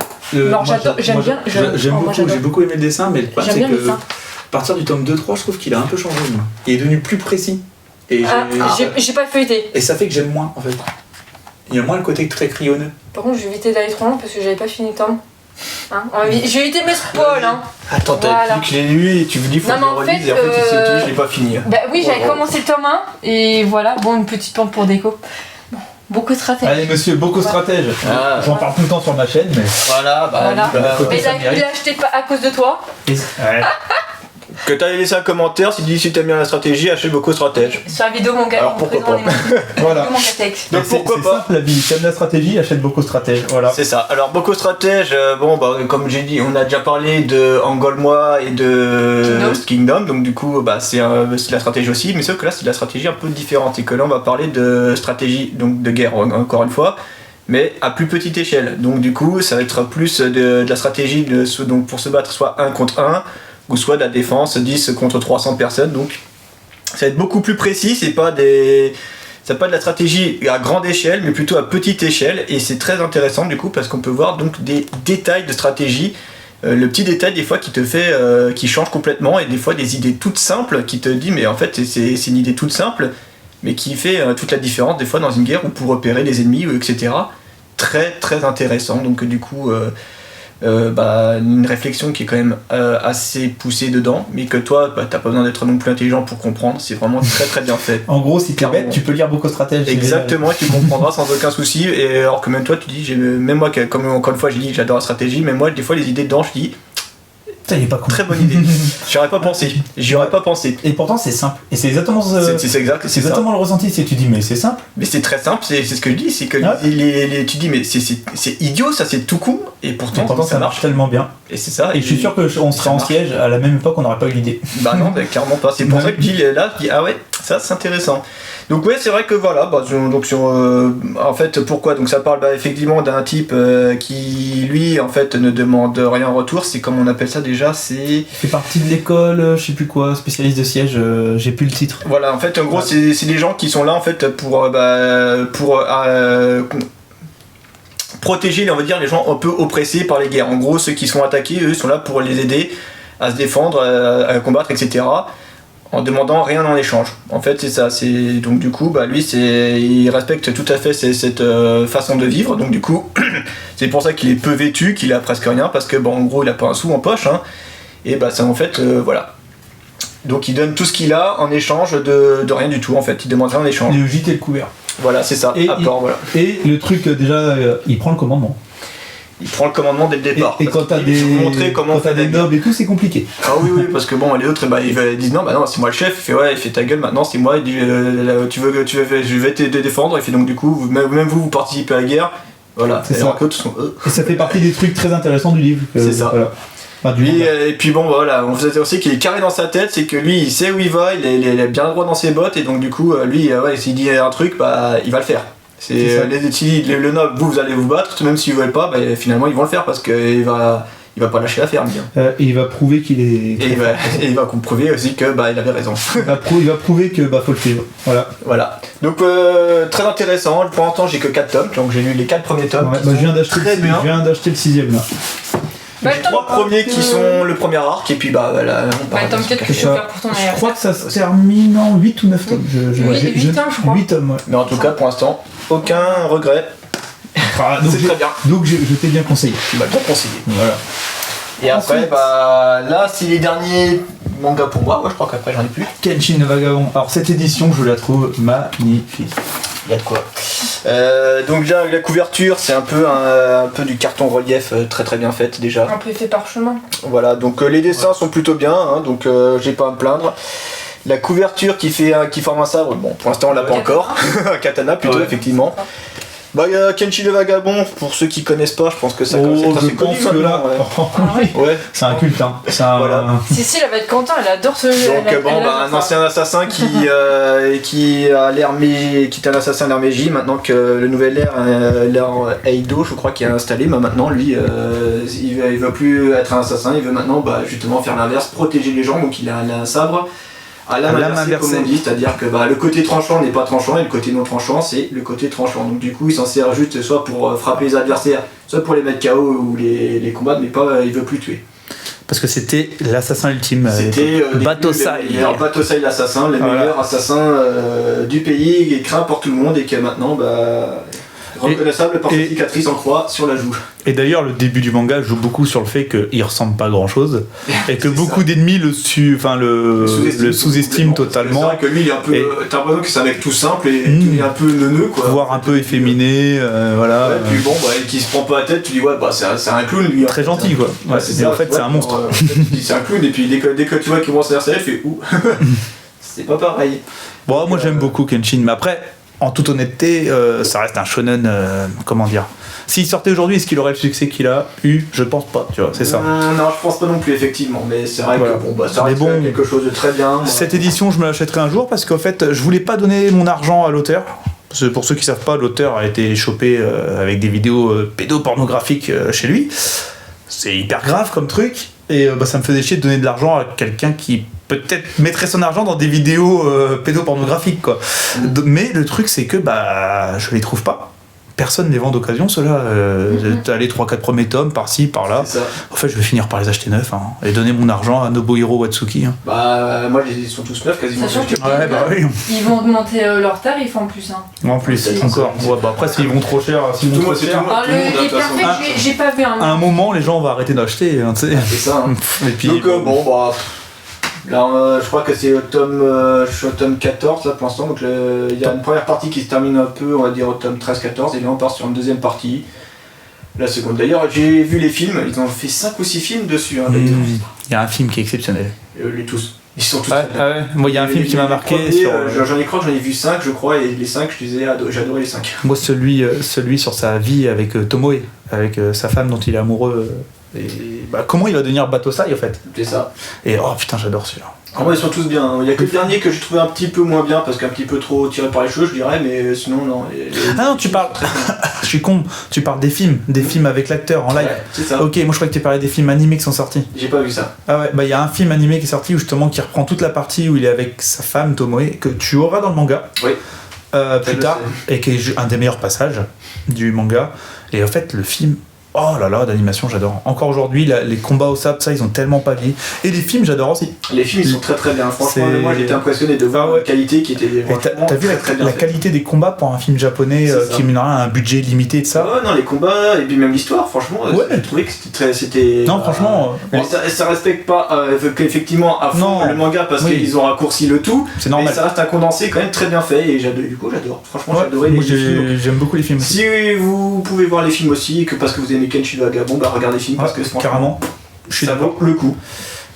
J'aime bien. J'ai beaucoup aimé le dessin, mais le problème c'est que à partir du tome 2-3, je trouve qu'il a un peu changé. Il est devenu plus précis. Et j'ai pas feuilleté. Et ça fait que j'aime moins en fait. Il y a moins le côté très crayonneux. Par contre, je vais éviter d'aller trop loin parce que j'avais pas fini le tome. Hein, je vais éviter mes spoils. Hein. Attends, t'as dit que je l'ai lu et tu me dis faut que je le relise et en fait je l'ai pas fini. Bah oui, j'avais commencé le tome 1 et voilà, bon, une petite pente pour déco. Bon, beaucoup de stratège. Allez monsieur, beaucoup stratège. J'en parle tout le temps sur ma chaîne, mais. Voilà. Mais il a acheté pas à cause de toi. Ouais. Que t'avais laissé un commentaire, si t'aimes bien la stratégie, achète beaucoup de stratège. Sur la vidéo manga, alors pourquoi pas. Voilà. Donc pourquoi pas. Simple la vie, t'aimes la stratégie, achète beaucoup de stratège. Voilà. C'est ça. Alors beaucoup de stratège, comme j'ai dit, on a déjà parlé de Angolmois et de Kingdom, donc du coup c'est la stratégie aussi, mais sauf que là c'est de la stratégie un peu différente et que là on va parler de stratégie donc de guerre encore une fois. Mais à plus petite échelle. Donc du coup ça va être plus de la stratégie donc pour se battre soit 1 contre 1 ou soit de la défense 10 contre 300 personnes, donc Ça va être beaucoup plus précis, c'est pas de la stratégie à grande échelle, mais plutôt à petite échelle, et c'est très intéressant du coup parce qu'on peut voir donc des détails de stratégie, le petit détail des fois qui te fait, qui change complètement, et des fois des idées toutes simples qui te dit mais en fait c'est une idée toute simple, mais qui fait toute la différence des fois dans une guerre ou pour repérer les ennemis, etc. Très très intéressant, donc du coup une réflexion qui est quand même assez poussée dedans, mais que toi t'as pas besoin d'être non plus intelligent pour comprendre, c'est vraiment très très bien fait. En gros, si t'es bête, tu peux lire beaucoup de stratèges. Exactement, et tu comprendras sans aucun souci, et alors que même toi tu dis, même moi, comme encore une fois j'ai dit j'adore la stratégie, mais moi des fois les idées dedans je dis ça, il est pas con. Très bonne idée. J'y aurais pas pensé. Et pourtant c'est simple. Et c'est exactement c'est exactement le ressenti. C'est tu dis mais c'est simple. Mais c'est très simple. C'est ce que je dis. C'est que tu dis mais c'est idiot, ça c'est tout con. Et pourtant ça marche tellement bien. Et c'est ça. Et je suis sûr que on serait en siège à la même époque, on n'aurait pas eu l'idée. Bah non, clairement pas. C'est pour ça que je dis là, ah ouais, ça c'est intéressant. Donc ouais, c'est vrai que voilà. Donc en fait, pourquoi? Donc ça parle effectivement d'un type qui lui en fait ne demande rien en retour. C'est comme on appelle ça déjà. Il fait partie de l'école, je sais plus quoi, spécialiste de siège. J'ai plus le titre. Voilà, en fait, en gros, c'est des gens qui sont là en fait pour protéger, on va dire, les gens un peu oppressés par les guerres. En gros, ceux qui sont attaqués, eux, sont là pour les aider à se défendre, à combattre, etc. En demandant rien en échange. En fait, c'est ça. Donc du coup, lui, il respecte tout à fait cette façon de vivre. Donc du coup, c'est pour ça qu'il est peu vêtu, qu'il a presque rien, parce que en gros, il a pas un sou en poche. Hein. Et ça, en fait, voilà. Donc il donne tout ce qu'il a en échange de rien du tout. En fait, il demande rien en échange. Et le gîte et le couvert. Voilà, c'est ça. Voilà. Et le truc déjà, il prend le commandement. Il prend le commandement dès le départ. Et quand t'as des nobles et tout, c'est compliqué. Ah oui, parce que les autres, ils disent non, c'est moi le chef. Il fait ta gueule maintenant, c'est moi. Il dit, je vais te défendre. Il fait donc du coup, même vous participez à la guerre. Voilà. Et ça fait partie des trucs très intéressants du livre. C'est ça. Voilà. Et puis on faisait aussi qu'il est carré dans sa tête, c'est que lui il sait où il va, il a bien droit dans ses bottes, et donc du coup lui s'il dit un truc, il va le faire. Le noble, vous allez vous battre, même s'ils veulent pas, finalement ils vont le faire parce qu'il va pas lâcher l'affaire, bien. Et il va prouver qu'il est. Et il va prouver aussi que il avait raison. Il va prouver que faut le suivre. Voilà. Donc très intéressant. Pour l'instant j'ai que 4 tomes, donc j'ai lu les 4 premiers tomes. Je viens d'acheter le 6ème là. Les 3 premiers qui sont le premier arc, et puis tome 4 que je vais faire pour ton anniversaire. Je crois que ça se termine en 8 ou 9 tomes. 8 tomes, je crois. 8 tomes, ouais. Mais en tout cas, pour l'instant, aucun regret. C'est très bien. Donc je t'ai bien conseillé. Tu m'as bien conseillé. Voilà. Et après, là, c'est les derniers mangas pour moi. Je crois qu'après, j'en ai plus. Kenshin le Vagabond. Alors, cette édition, je la trouve magnifique. Il y a de quoi. Donc là, la couverture, c'est un peu du carton relief très très bien faite déjà. Un peu effet parchemin. Voilà, donc les dessins sont plutôt bien, hein, donc j'ai pas à me plaindre. La couverture qui forme un sabre, pour l'instant on l'a pas encore. Un katana plutôt, effectivement. Kenshin le Vagabond, pour ceux qui connaissent pas, je pense que ça commence à être assez connu là. Ouais. C'est un culte, hein. Voilà. Si, elle va être contente, elle adore ce jeu. Donc un ancien assassin qui a l'air qui est un assassin à l'ère Meiji, maintenant que le nouvel l'ère Eido, je crois, qui est installé, maintenant lui il veut plus être un assassin, il veut maintenant justement faire l'inverse, protéger les gens, donc il a un sabre à lame inversée, comme on dit, c'est-à-dire que le côté tranchant n'est pas tranchant et le côté non tranchant c'est le côté tranchant. Donc du coup il s'en sert juste soit pour frapper les adversaires, soit pour les mettre KO ou les combattre, mais pas, il veut plus tuer. Parce que c'était l'assassin ultime. C'était Battosai. Battosai l'assassin, les meilleurs assassins du pays, et craint pour tout le monde, et que maintenant reconnaissable par cette cicatrice en croix sur la joue. Et d'ailleurs, le début du manga joue beaucoup sur le fait qu'il ressemble pas à grand chose et que beaucoup d'ennemis le sous-estiment totalement. C'est vrai que lui, il est un peu. T'as l'impression que c'est un mec tout simple et il est un peu neuneux, quoi. Voire un peu efféminé, voilà. Ouais, puis qui se prend pas la tête, tu dis c'est un clown, lui. Très gentil, quoi. Ouais, en fait, c'est un monstre. C'est un clown, et puis dès que tu vois qu'il commence à faire ça, il fait ouh. C'est pas pareil. Bon, moi j'aime beaucoup Kenshin, mais après. En toute honnêteté, ça reste un shonen, comment dire. S'il sortait aujourd'hui, est-ce qu'il aurait le succès qu'il a eu? Je pense pas, tu vois, c'est ça. Non, je pense pas non plus, effectivement, mais c'est vrai que ça reste quelque chose de très bien. Cette édition, je me l'achèterai un jour parce qu'en fait, je voulais pas donner mon argent à l'auteur. Parce que pour ceux qui savent pas, l'auteur a été chopé avec des vidéos pédopornographiques chez lui. C'est hyper grave comme truc. Et ça me faisait chier de donner de l'argent à quelqu'un qui peut-être mettrait son argent dans des vidéos pédopornographiques, quoi. Mais le truc, c'est que je les trouve pas. Personne ne les vend d'occasion, ceux-là. T'as les 3-4 premiers tomes, par-ci, par-là. En fait, je vais finir par les acheter neufs et donner mon argent à Nobuhiro Watsuki. Moi, ils sont tous neufs quasiment. Sachant que oui. ils vont augmenter leur tarif en plus. En plus, encore. Après, s'ils vont trop cher, Les perfects, j'ai pas vu un. À un moment, les gens vont arrêter d'acheter. Tu sais. C'est ça. Et puis, donc, là, je crois que c'est je suis au tome 14 là pour l'instant, donc il y a une première partie qui se termine un peu, on va dire au tome 13-14, et là on part sur une deuxième partie, la seconde. D'ailleurs, j'ai vu les films, ils ont fait 5 ou 6 films dessus. Il y a un film qui est exceptionnel. Tous. Ils sont tous. Moi, il y a un film qui m'a marqué. J'en ai vu 5, je crois, et les 5, j'ai adoré les 5. Moi, celui sur sa vie avec Tomoe, avec sa femme dont il est amoureux. Et comment il va devenir Batosai en fait. C'est ça. Et oh putain, j'adore celui-là. Moi, ils sont tous bien. Il y a que le dernier que j'ai trouvé un petit peu moins bien parce qu'un petit peu trop tiré par les cheveux, je dirais, mais sinon non. Non, tu parles. Je suis con. Tu parles des films avec l'acteur en live. Ouais, c'est ça. Ok, moi je crois que tu parlais des films animés qui sont sortis. J'ai pas vu ça. Ah ouais, il y a un film animé qui est sorti où justement qui reprend toute la partie où il est avec sa femme Tomoe que tu auras dans le manga. Oui. Plus tard, et qui est un des meilleurs passages du manga. Et en fait, le film. Oh là là, d'animation, j'adore. Encore aujourd'hui, les combats au sabre, ça, ils ont tellement pas vieilli. Et les films, j'adore aussi. Les films, ils sont très très bien. Franchement, moi, j'étais impressionné de voir la qualité qui était vraiment t'as vu la qualité des combats pour un film japonais qui a un budget limité de ça. Ouais, non, les combats, et puis même l'histoire, franchement, j'ai trouvé que c'était... Non, franchement... Ça respecte pas effectivement à fond le manga parce qu'ils ont raccourci le tout. C'est normal. Mais ça reste un condensé quand même très bien fait, et du coup, j'adore. Franchement, j'ai adoré les films. J'aime beaucoup les films aussi. Si vous pouvez voir les films aussi, que parce que vous aimez Kenshi Vagabond, regardez les films parce que franchement, carrément, ça vaut le coup.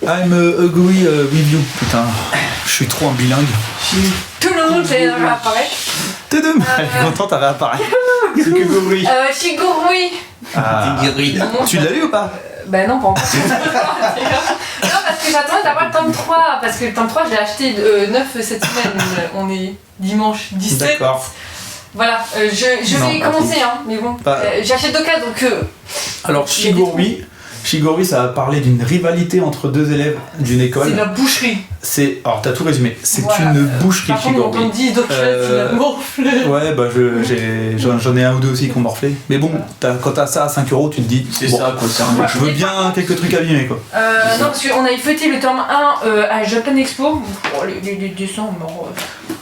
I'm agree with you. Putain, je suis trop en bilingue. Tout le monde fait réapparaître. T'es deux, je suis content, t'as réapparaître. Shigurui. Shigurui. Tu l'as lu ou pas? Ben non, pas encore. Non, parce que j'attendais d'avoir le tome 3, parce que le tome 3, je l'ai acheté 9 cette semaine. On est dimanche 17. D'accord. Voilà, je vais commencer, mais bon, j'achète d'occasion, donc... Alors, Shigurui, ça va parler d'une rivalité entre deux élèves d'une école. C'est de la boucherie. Alors, t'as tout résumé. C'est une boucherie, Shigurui. Quand on dit d'occasion, c'est la morflée. Ouais, j'en ai un ou deux aussi qui ont morflé. Mais bon, quand t'as ça à 5 €, tu te dis... C'est ça, quoi. Je veux bien quelques trucs abîmés, quoi. Non, parce qu'on avait feuilleté le tome 1 à Japan Expo. Les dessins,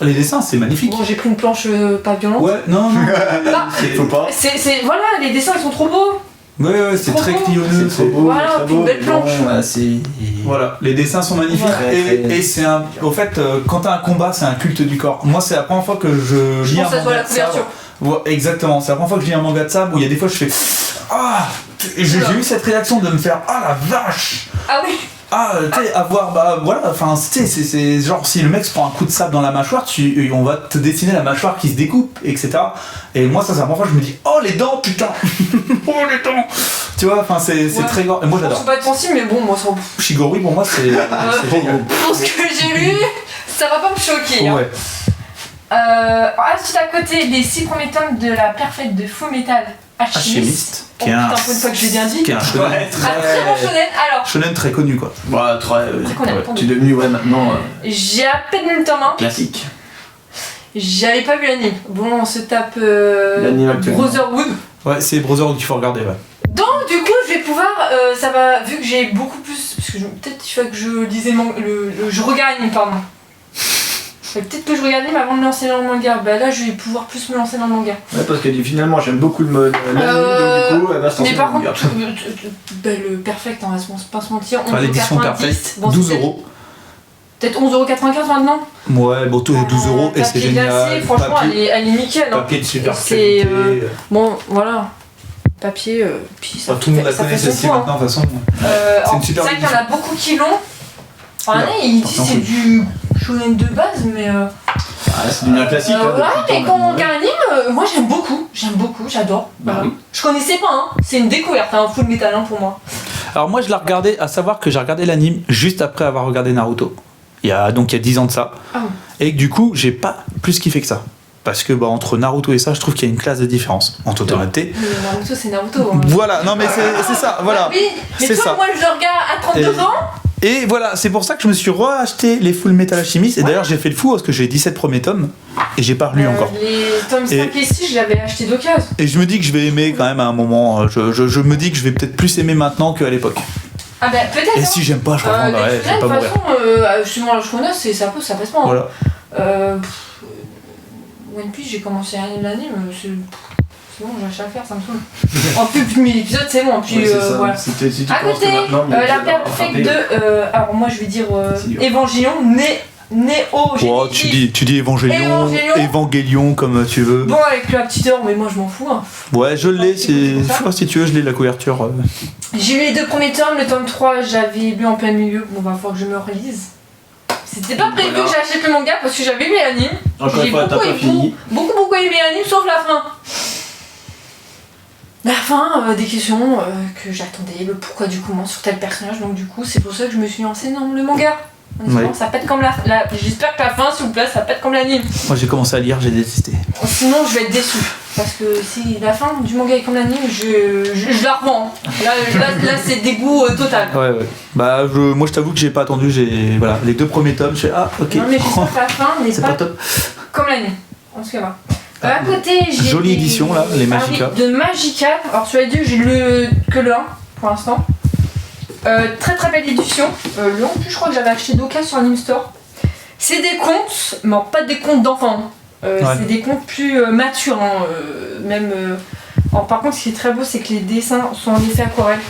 les dessins, c'est magnifique. Bon, j'ai pris une planche pas violente. Ouais, non. Faut pas. Voilà, les dessins, ils sont trop beaux. Ouais, c'est très clionneux. C'est trop beau. Voilà, une belle planche. Voilà, les dessins sont magnifiques. Ouais. Et c'est au fait, quand t'as un combat, c'est un culte du corps. Moi, c'est la première fois que je lis un manga de sabre. Ouais, exactement, c'est la première fois que je lis un manga de sabre où il y a des fois je fais j'ai eu cette réaction de me faire la vache. Ah oui. Tu sais, avoir, c'est genre si le mec se prend un coup de sabre dans la mâchoire, on va te dessiner la mâchoire qui se découpe, etc. Et moi, ça, c'est la première fois que je me dis, oh les dents, putain. Oh les dents. Tu vois, c'est très gore. Et moi, j'adore. Je suis pas être sensible, mais bon, moi, ça. Shigurui, pour moi, c'est génial. Pour ce que j'ai lu, ça va pas me choquer. Ouais. Ensuite, à côté, les 6 premiers tomes de la Perfect de Fullmetal Alchemist. Qui est un. Pour une fois que je l'ai bien dit. Qui est un shonen. Très bon shonen. Alors. Shonen très connu, quoi. Bah, très connu. Tu es devenu, maintenant. J'ai à peine lu le tome 1. Classique. J'avais pas vu l'anime. Bon, on se tape Brotherhood. Ouais, c'est Brotherhood qu'il faut regarder, ouais. Donc, du coup, je vais pouvoir. Ça va. Vu que j'ai beaucoup plus. Parce que peut-être il faut que je lisais je regarde l'anime, pardon. Peut-être que je regarde l'anime avant de me lancer dans le manga. Bah là, je vais pouvoir plus me lancer dans le manga. Ouais, parce que finalement, j'aime beaucoup l'anime, donc du coup, elle va se lancer mais par dans le contre, manga. le Perfect, on va pas se mentir. L'édition Perfect, 12 €. Peut-être 11,95 € maintenant. Ouais, bon, tout est 12 € et c'est génial. Glacé, franchement, elle est nickel. Papier de super qualité. qualité. Bon, voilà. Papier, puis ça. Tout le monde la connaît celle-ci maintenant, de toute façon. C'est une super. C'est vrai qu'il y en a beaucoup qui l'ont. Enfin, il dit c'est du shonen de base, mais. C'est du bien classique. Ouais, mais quand on regarde l'anime, moi j'aime beaucoup, j'adore. Bah oui. Je connaissais pas, c'est une découverte, Fullmetal pour moi. Alors moi je l'ai regardé, à savoir que j'ai regardé l'anime juste après avoir regardé Naruto. Il y a 10 ans de ça. Et que du coup, j'ai pas plus kiffé que ça. Parce que entre Naruto et ça, je trouve qu'il y a une classe de différence, en toute honnêteté. Mais Naruto, c'est Naruto. Voilà, non mais c'est ça, voilà. Oui, mais c'est toi, ça. moi je le regarde à 32 ans. Et voilà, c'est pour ça que je me suis re-acheté les Full Metal Alchemist. Et d'ailleurs, j'ai fait le fou parce que j'ai 17 premiers tomes et j'ai pas relu encore. Les tomes 5 et 6, je l'avais acheté d'occasion. Et je me dis que je vais aimer quand même à un moment. Je me dis que je vais peut-être plus aimer maintenant qu'à l'époque. Ah bah peut-être. Et si j'aime pas, je reprendrai, je vais pas de toute mourir. façon, justement, la Shkona, ça passe pas. Hein. Voilà. One Piece, j'ai commencé l'anime, c'est bon, j'ai acheté à faire, ça me saoule. En plus de 1000 épisodes, c'est bon. Puis voilà. À côté, la perfecte de. Alors moi, je vais dire Évangélion, Néo. Oh, tu dis Évangélion comme tu veux. Bon, avec la petite heure, mais moi je m'en fous. Hein. Ouais, je l'ai, si tu veux, je l'ai la couverture. J'ai lu les 2 premiers tomes, le tome 3, j'avais lu en plein milieu. Bon, va falloir que je me relise. C'était pas prévu que j'achète le manga parce que j'avais aimé l'anime. J'ai beaucoup aimé l'anime, sauf la fin. La fin, des questions que j'attendais, le pourquoi du comment sur tel personnage, donc du coup c'est pour ça que je me suis lancée dans le manga. Ça pète comme j'espère que la fin, s'il vous plaît, ça pète comme l'anime. Moi j'ai commencé à lire, j'ai détesté. Sinon je vais être déçue. Parce que si la fin du manga est comme l'anime, je la revends. Là c'est dégoût total. Ouais. Bah moi je t'avoue que j'ai pas attendu, voilà, les 2 premiers tomes, je fais ok. Non mais j'espère que la fin n'est pas top. Comme l'anime. En tout cas va. À côté, j'ai jolie édition là, les Magica. De Magica. Alors sur les 2, j'ai lu que le 1 pour l'instant. Très très belle édition. Le 1 en plus, je crois que j'avais acheté d'occasion sur Anime Store. C'est des contes, mais pas des contes d'enfants. C'est des contes plus matures. Hein, même. Alors, par contre, ce qui est très beau, c'est que les dessins sont en effet aquarelle.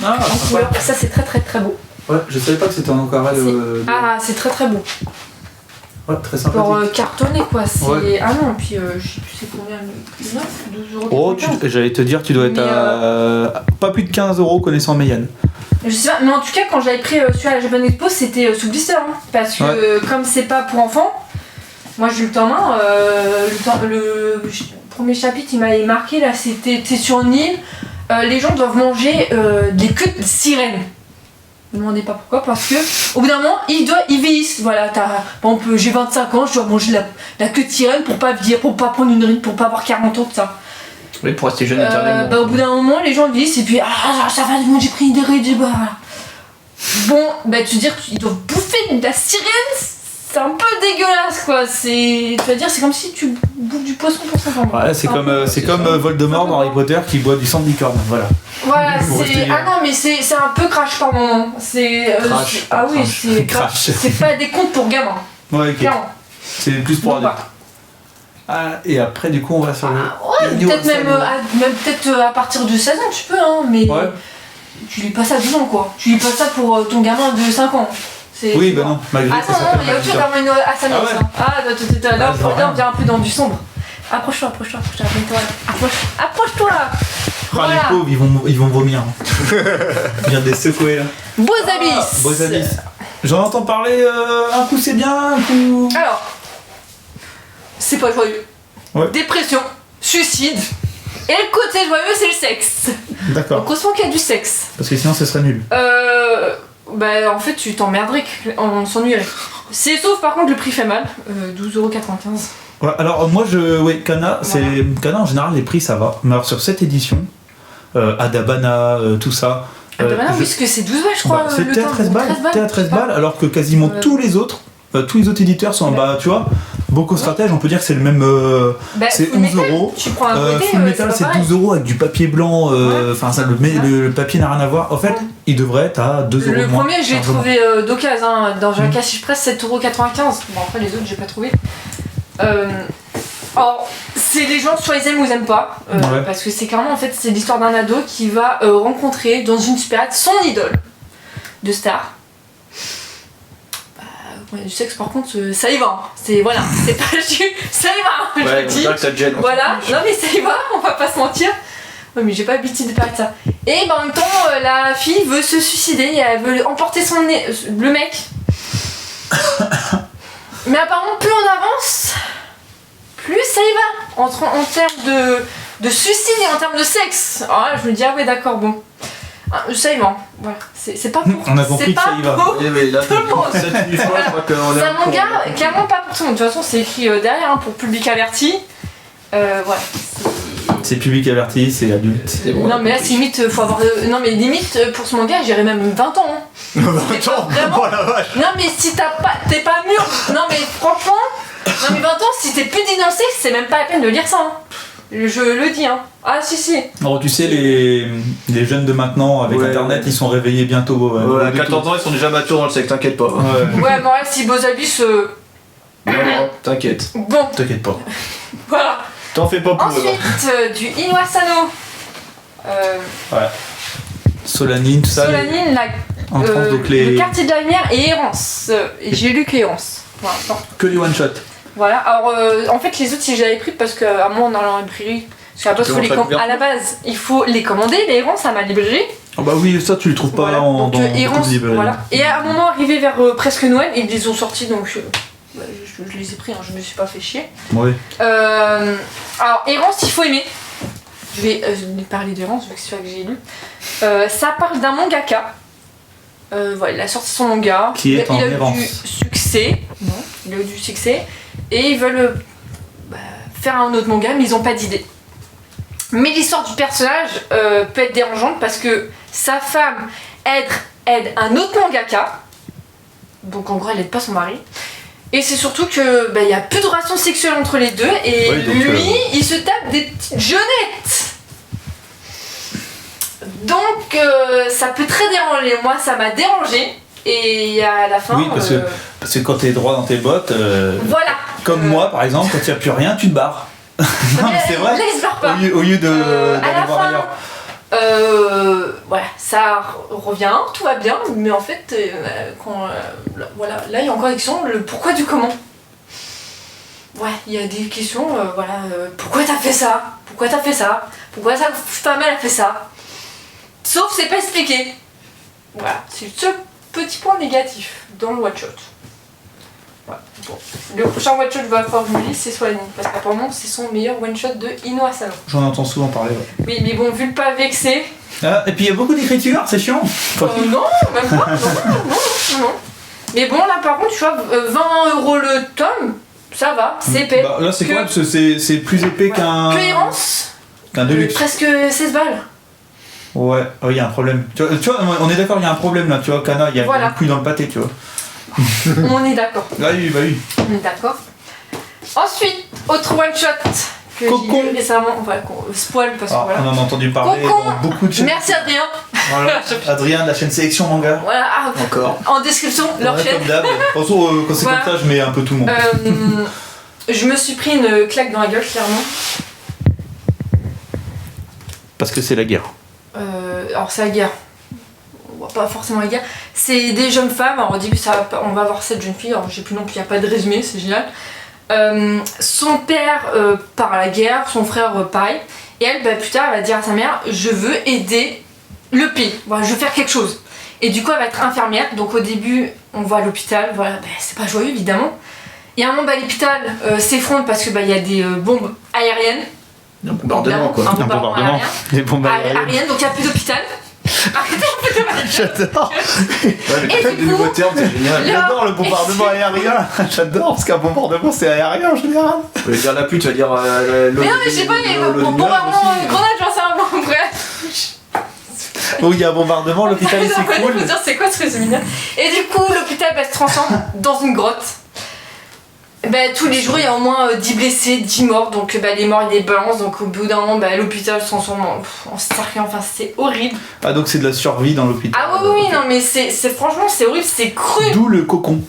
Ah, en couleur. Ça, c'est très très très beau. Ouais, je savais pas que c'était en aquarelle. Ah, c'est très très beau. Ouais, très sympathique. Pour cartonner quoi, c'est. Ouais. Ah non, puis je sais plus c'est combien, 9, 12 euros. Oh, j'allais te dire, tu dois être à pas plus de 15 € connaissant Meian. Je sais pas, mais en tout cas, quand j'avais pris celui à la Japan Expo, c'était sous blister. Hein, parce que comme c'est pas pour enfants, moi j'ai eu le temps main. Le premier chapitre, il m'avait marqué là, c'était sur une île, les gens doivent manger des queues de sirènes. Ne me demandez pas pourquoi, parce que au bout d'un moment, ils vieillissent. Voilà, par exemple, j'ai 25 ans, je dois manger la queue de sirène pour pas vieillir, pour pas prendre une ride, pour pas avoir 40 ans, tout ça. Oui, pour rester jeune éternellement. Au bout d'un moment, les gens vieillissent et puis ça va, j'ai pris des rides, voilà. Bon, tu veux dire qu'ils doivent bouffer de la sirène, c'est un peu dégueulasse quoi. Tu vas dire, c'est comme si tu bouffes du poisson pour 5 ans. Ouais, c'est comme Voldemort dans Harry Potter qui boit du sang de licorne, voilà. Voilà, ah non, mais c'est un peu crash par moment. Ah oui, c'est crash. C'est pas des contes pour gamins. Ouais, ok. Clairement. C'est plus pour adultes. Ah, et après, du coup, on va sur le. Peut-être même peut-être à partir de 16 ans, tu peux, hein, mais tu lis pas ça 12 ans, quoi. Tu lis pas ça pour ton gamin de 5 ans. Oui, bah non, malgré ça. Attends, non, il y a autre chose à mener à sa note. Là, on vient un peu dans du sombre. Approche-toi, approche-toi. Les pauvres, ils vont vomir. Il vient de les secouer là. Beaux abysses. J'en entends parler, un coup c'est bien, un coup. Alors, c'est pas joyeux. Ouais. Dépression, suicide, et le côté joyeux c'est le sexe. D'accord. Donc heureusement qu'il y a du sexe. Parce que sinon ce serait nul. En fait tu t'emmerderais, on s'ennuierait. C'est sauf par contre le prix fait mal, 12,95€. Ouais, alors moi Kana, Kana en général les prix ça va. Mais alors sur cette édition, Adabana, tout ça. Adabana oui, parce que c'est 12 balles je crois. C'était à 13 balles alors que quasiment tous les autres éditeurs sont tu vois. Boko Stratège, on peut dire que c'est le même. C'est 11€. Tu prends un côté, Full Metal, c'est 12€ avec du papier blanc. Enfin, le papier n'a rien à voir. En fait, il devrait être à 2€ Le moins. premier, j'ai trouvé d'occasion. Dans un cache presse, 7,95€. Bon, après, les autres, j'ai pas trouvé. Alors, c'est les gens, soit ils aiment ou ils aiment pas. Parce que c'est carrément, en fait, c'est l'histoire d'un ado qui va rencontrer dans une spirit son idole de star. Du sexe par contre ça y va, c'est pas ça y va, je le dis. Voilà, non mais ça y va, on va pas se mentir. Ouais mais j'ai pas l'habitude de parler de ça. Et en même temps la fille veut se suicider, elle veut emporter le mec. Mais apparemment plus on avance, plus ça y va. En termes de suicide et en termes de sexe. Alors là je me dis ah ouais d'accord bon. Ça y va, voilà. C'est pas pour. On a compris que ça y va. C'est un manga clairement pas pour tout le monde. De toute façon, c'est écrit derrière pour public averti. Voilà. C'est public averti, c'est adulte. Non, mais là, c'est limite, faut avoir. Non, mais limite, pour ce manga, j'irais même 20 ans. Hein. Attends, vraiment- oh la vache. Non mais si t'es pas mûr, non mais franchement, non mais 20 ans, si t'es plus d'énoncer, c'est même pas la peine de lire ça. Hein. Je le dis, hein. Ah si. Alors tu sais, les jeunes de maintenant, avec Ouais, internet, ouais. ils sont réveillés bientôt. Ouais, à de 14 ans, ils sont déjà matures dans le sexe, t'inquiète pas. tout. Ouais. Ouais, bon, si Bozabus, Non, t'inquiète. bon, T'inquiète pas. voilà. T'en fais pas pour eux. Ensuite, du Inuasano. Solanine, tout ça. Solanine, En France, donc les... le quartier de la lumière et Errance. Et j'ai lu que Errance, pour l'instant. Que les one-shot. Voilà, alors en fait les autres si j'avais pris parce qu'à moi on a la librairie, parce qu'à la base, Tu commences à à la base il faut les commander, les Errance à ma librairie. Ah bah oui, ça tu le trouves pas Voilà. dans Donc beaucoup Errance, de librairies. voilà. Et à un moment arrivé vers presque Noël, ils les ont sortis donc je les ai pris, hein, je me suis pas fait chier. Ouais. Alors Errance il faut aimer. Je vais parler d'Errance vu que c'est celui que j'ai lu. Ça parle d'un mangaka. Voilà, il a sorti son manga. Qui est en il a eu errance. du succès. Non, il a eu du succès. Et ils veulent faire un autre manga, mais ils n'ont pas d'idée. Mais l'histoire du personnage peut être dérangeante parce que sa femme aide un autre mangaka. Donc en gros, elle aide pas son mari. Et c'est surtout que y a plus de relations sexuelles entre les deux. Et Ouais, donc, lui, il se tape des petites jeunettes. Donc ça peut très déranger. Moi, ça m'a dérangé. Et à la fin. Oui, parce que quand t'es droit dans tes bottes, Voilà. comme moi par exemple, quand il n'y a plus rien, tu te barres. Non, mais c'est vrai. Là, il se barre pas. Au lieu à d'aller la voir fin, ailleurs. voilà, ça revient, tout va bien, mais en fait, voilà, là il y a encore des questions, le pourquoi du comment. Ouais, il y a des questions, pourquoi t'as fait ça? Pourquoi t'as fait ça? Pourquoi ta femme elle a fait ça? Sauf c'est pas expliqué. Voilà, c'est le seul petit point négatif dans le one-shot. Ouais, bon. Le prochain one-shot que je vais falloir que je me lise, c'est Solanine, parce qu'apparemment c'est son meilleur one-shot de Ino Asano. J'en entends souvent parler. Ouais. Oui, mais bon, vu le pas vexé. Ah, et puis il y a beaucoup d'écriture, c'est chiant. Non, même pas, non. Mais bon, là par contre, tu vois, 20€ le tome, ça va, c'est épais. Bah, là c'est Que- quoi? Parce que c'est plus épais Que Errance, qu'un Deluxe. presque 16 balles. Ouais, il y a un problème. Tu vois, on est d'accord, il y a un problème là, tu vois, Kana, il y a Voilà. une couille dans le pâté, tu vois. On est d'accord, Bah oui. on est d'accord. Ensuite, autre one-shot que j'ai Cocon. lu récemment, voilà, qu'on spoil parce que Ah, voilà. on en a entendu parler Cocon. dans beaucoup de chaînes. Merci Adrien. Voilà. Adrien de la chaîne Sélection Manga. Voilà, Encore. en description, leur Ouais, chaîne. comme d'hab. De toute façon, quand c'est Voilà. comme ça, je mets un peu tout le monde. Je me suis pris une claque dans la gueule, clairement. Parce que c'est la guerre. Alors c'est la guerre. On voit pas forcément la guerre. C'est des jeunes femmes. Alors au début on va voir 7 jeunes filles. Alors j'ai plus non plus, il n'y a pas de résumé, c'est génial. Son père part à la guerre, son frère pareil. Et elle, plus tard, elle va dire à sa mère, je veux aider le pays. Voilà, je veux faire quelque chose. Et du coup, elle va être infirmière. Donc au début, on va à l'hôpital. Voilà, c'est pas joyeux évidemment. Et à un moment, l'hôpital s'effondre parce que y a des bombes aériennes. Un bombardement quoi. Un bombardement aérien. Des bombes Aérienne, donc il n'y a plus d'hôpital. J'adore. Ouais, mais Et t'as du des nouveaux coup, termes, c'est génial. J'adore le bombardement aérien. J'adore parce qu'un bombardement c'est aérien en général. Tu vas dire la pute, tu vas dire Mais non, mais je sais pas, il y a bon, vraiment, grenade, j'en sais un bon, bref. Bon, il y a un bombardement, l'hôpital c'est cool. Faut dire, c'est quoi ce résumé? Et du coup, l'hôpital se transforme dans une grotte. Tous les jours, il y a au moins 10 blessés, 10 morts. Donc, les morts, ils les balancent. Donc, au bout d'un moment, l'hôpital se transforme en cercueil. Enfin, c'est horrible. Ah, donc c'est de la survie dans l'hôpital. Ah, oui, non, mais c'est franchement, c'est horrible, c'est cru. D'où le cocon.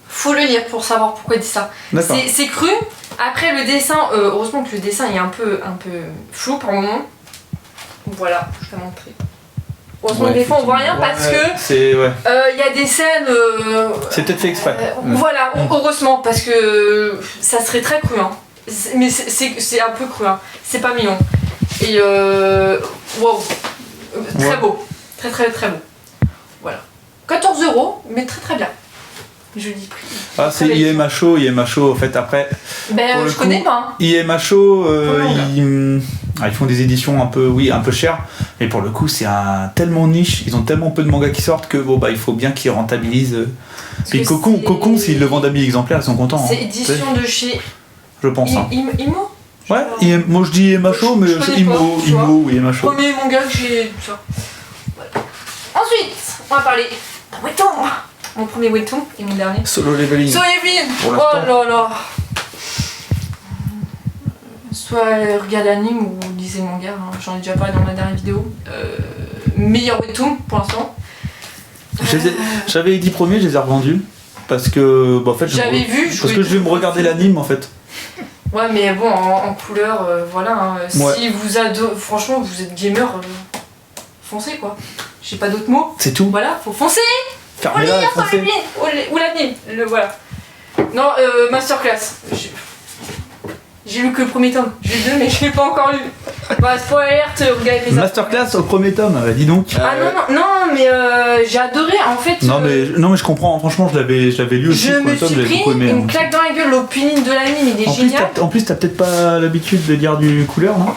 Faut le lire pour savoir pourquoi il dit ça. D'accord. C'est cru. Après, le dessin, heureusement que le dessin est un peu flou par moment. Voilà, je vais montrer. Heureusement, Ouais, des fois, on voit rien parce que c'est ouais. il y a des scènes. C'est peut-être fait exprès. Voilà, heureusement, parce que ça serait très cru. Hein. Mais c'est un peu cru. Hein. C'est pas mignon. Et wow. Très Ouais. beau. Très, très, très beau. Voilà. 14€, mais très, très bien. Je dis prix. Ah, c'est IMHO, en fait, après. Pour le Je coup, connais pas. Hein. IMHO, non. ils font des éditions un peu chères, mais pour le coup, c'est tellement niche, ils ont tellement peu de mangas qui sortent que il faut bien qu'ils rentabilisent. Puis que Cocon, s'ils le vendent à 1000 exemplaires, ils sont contents. C'est hein. édition de chez Je pense. Hein. Imo. Ouais, moi je dis IMHO, mais Je connais pas, tu vois. Imo ou IMHO. Premier manga que j'ai ça. Voilà. Ensuite, on va parler d'un webtoon. Mon premier webtoon et mon dernier. Solo Leveling. Solo Leveling. Pour Oh l'instant. là là. Soit regardez l'anime ou lisez le manga, hein. J'en ai déjà parlé dans ma dernière vidéo. Meilleur webtoon pour l'instant. J'avais les 10 premiers, je les ai revendus. Parce que, en fait, J'avais vu. parce que je vais me regarder l'anime en fait. Ouais, mais bon, en couleur, voilà. Hein. Ouais. Si vous adorez, franchement, vous êtes gamer, foncez quoi. J'ai pas d'autres mots. C'est tout. Voilà, faut foncer. Fermez-la et foncez. Ou l'anime, voilà. Non, masterclass. J'ai lu que le premier tome. J'ai lu deux, mais je l'ai pas encore lu. Bah, spoiler alert, regardez les Masterclass au premier tome, dis donc. Ah non, mais j'ai adoré en fait. Non mais je comprends, franchement je l'avais lu aussi. Je le me premier tome, suis j'avais pris beaucoup aimé, une hein. claque dans la gueule, l'opening de l'anime, il est En plus, génial. en plus t'as peut-être pas l'habitude de lire du couleur, non?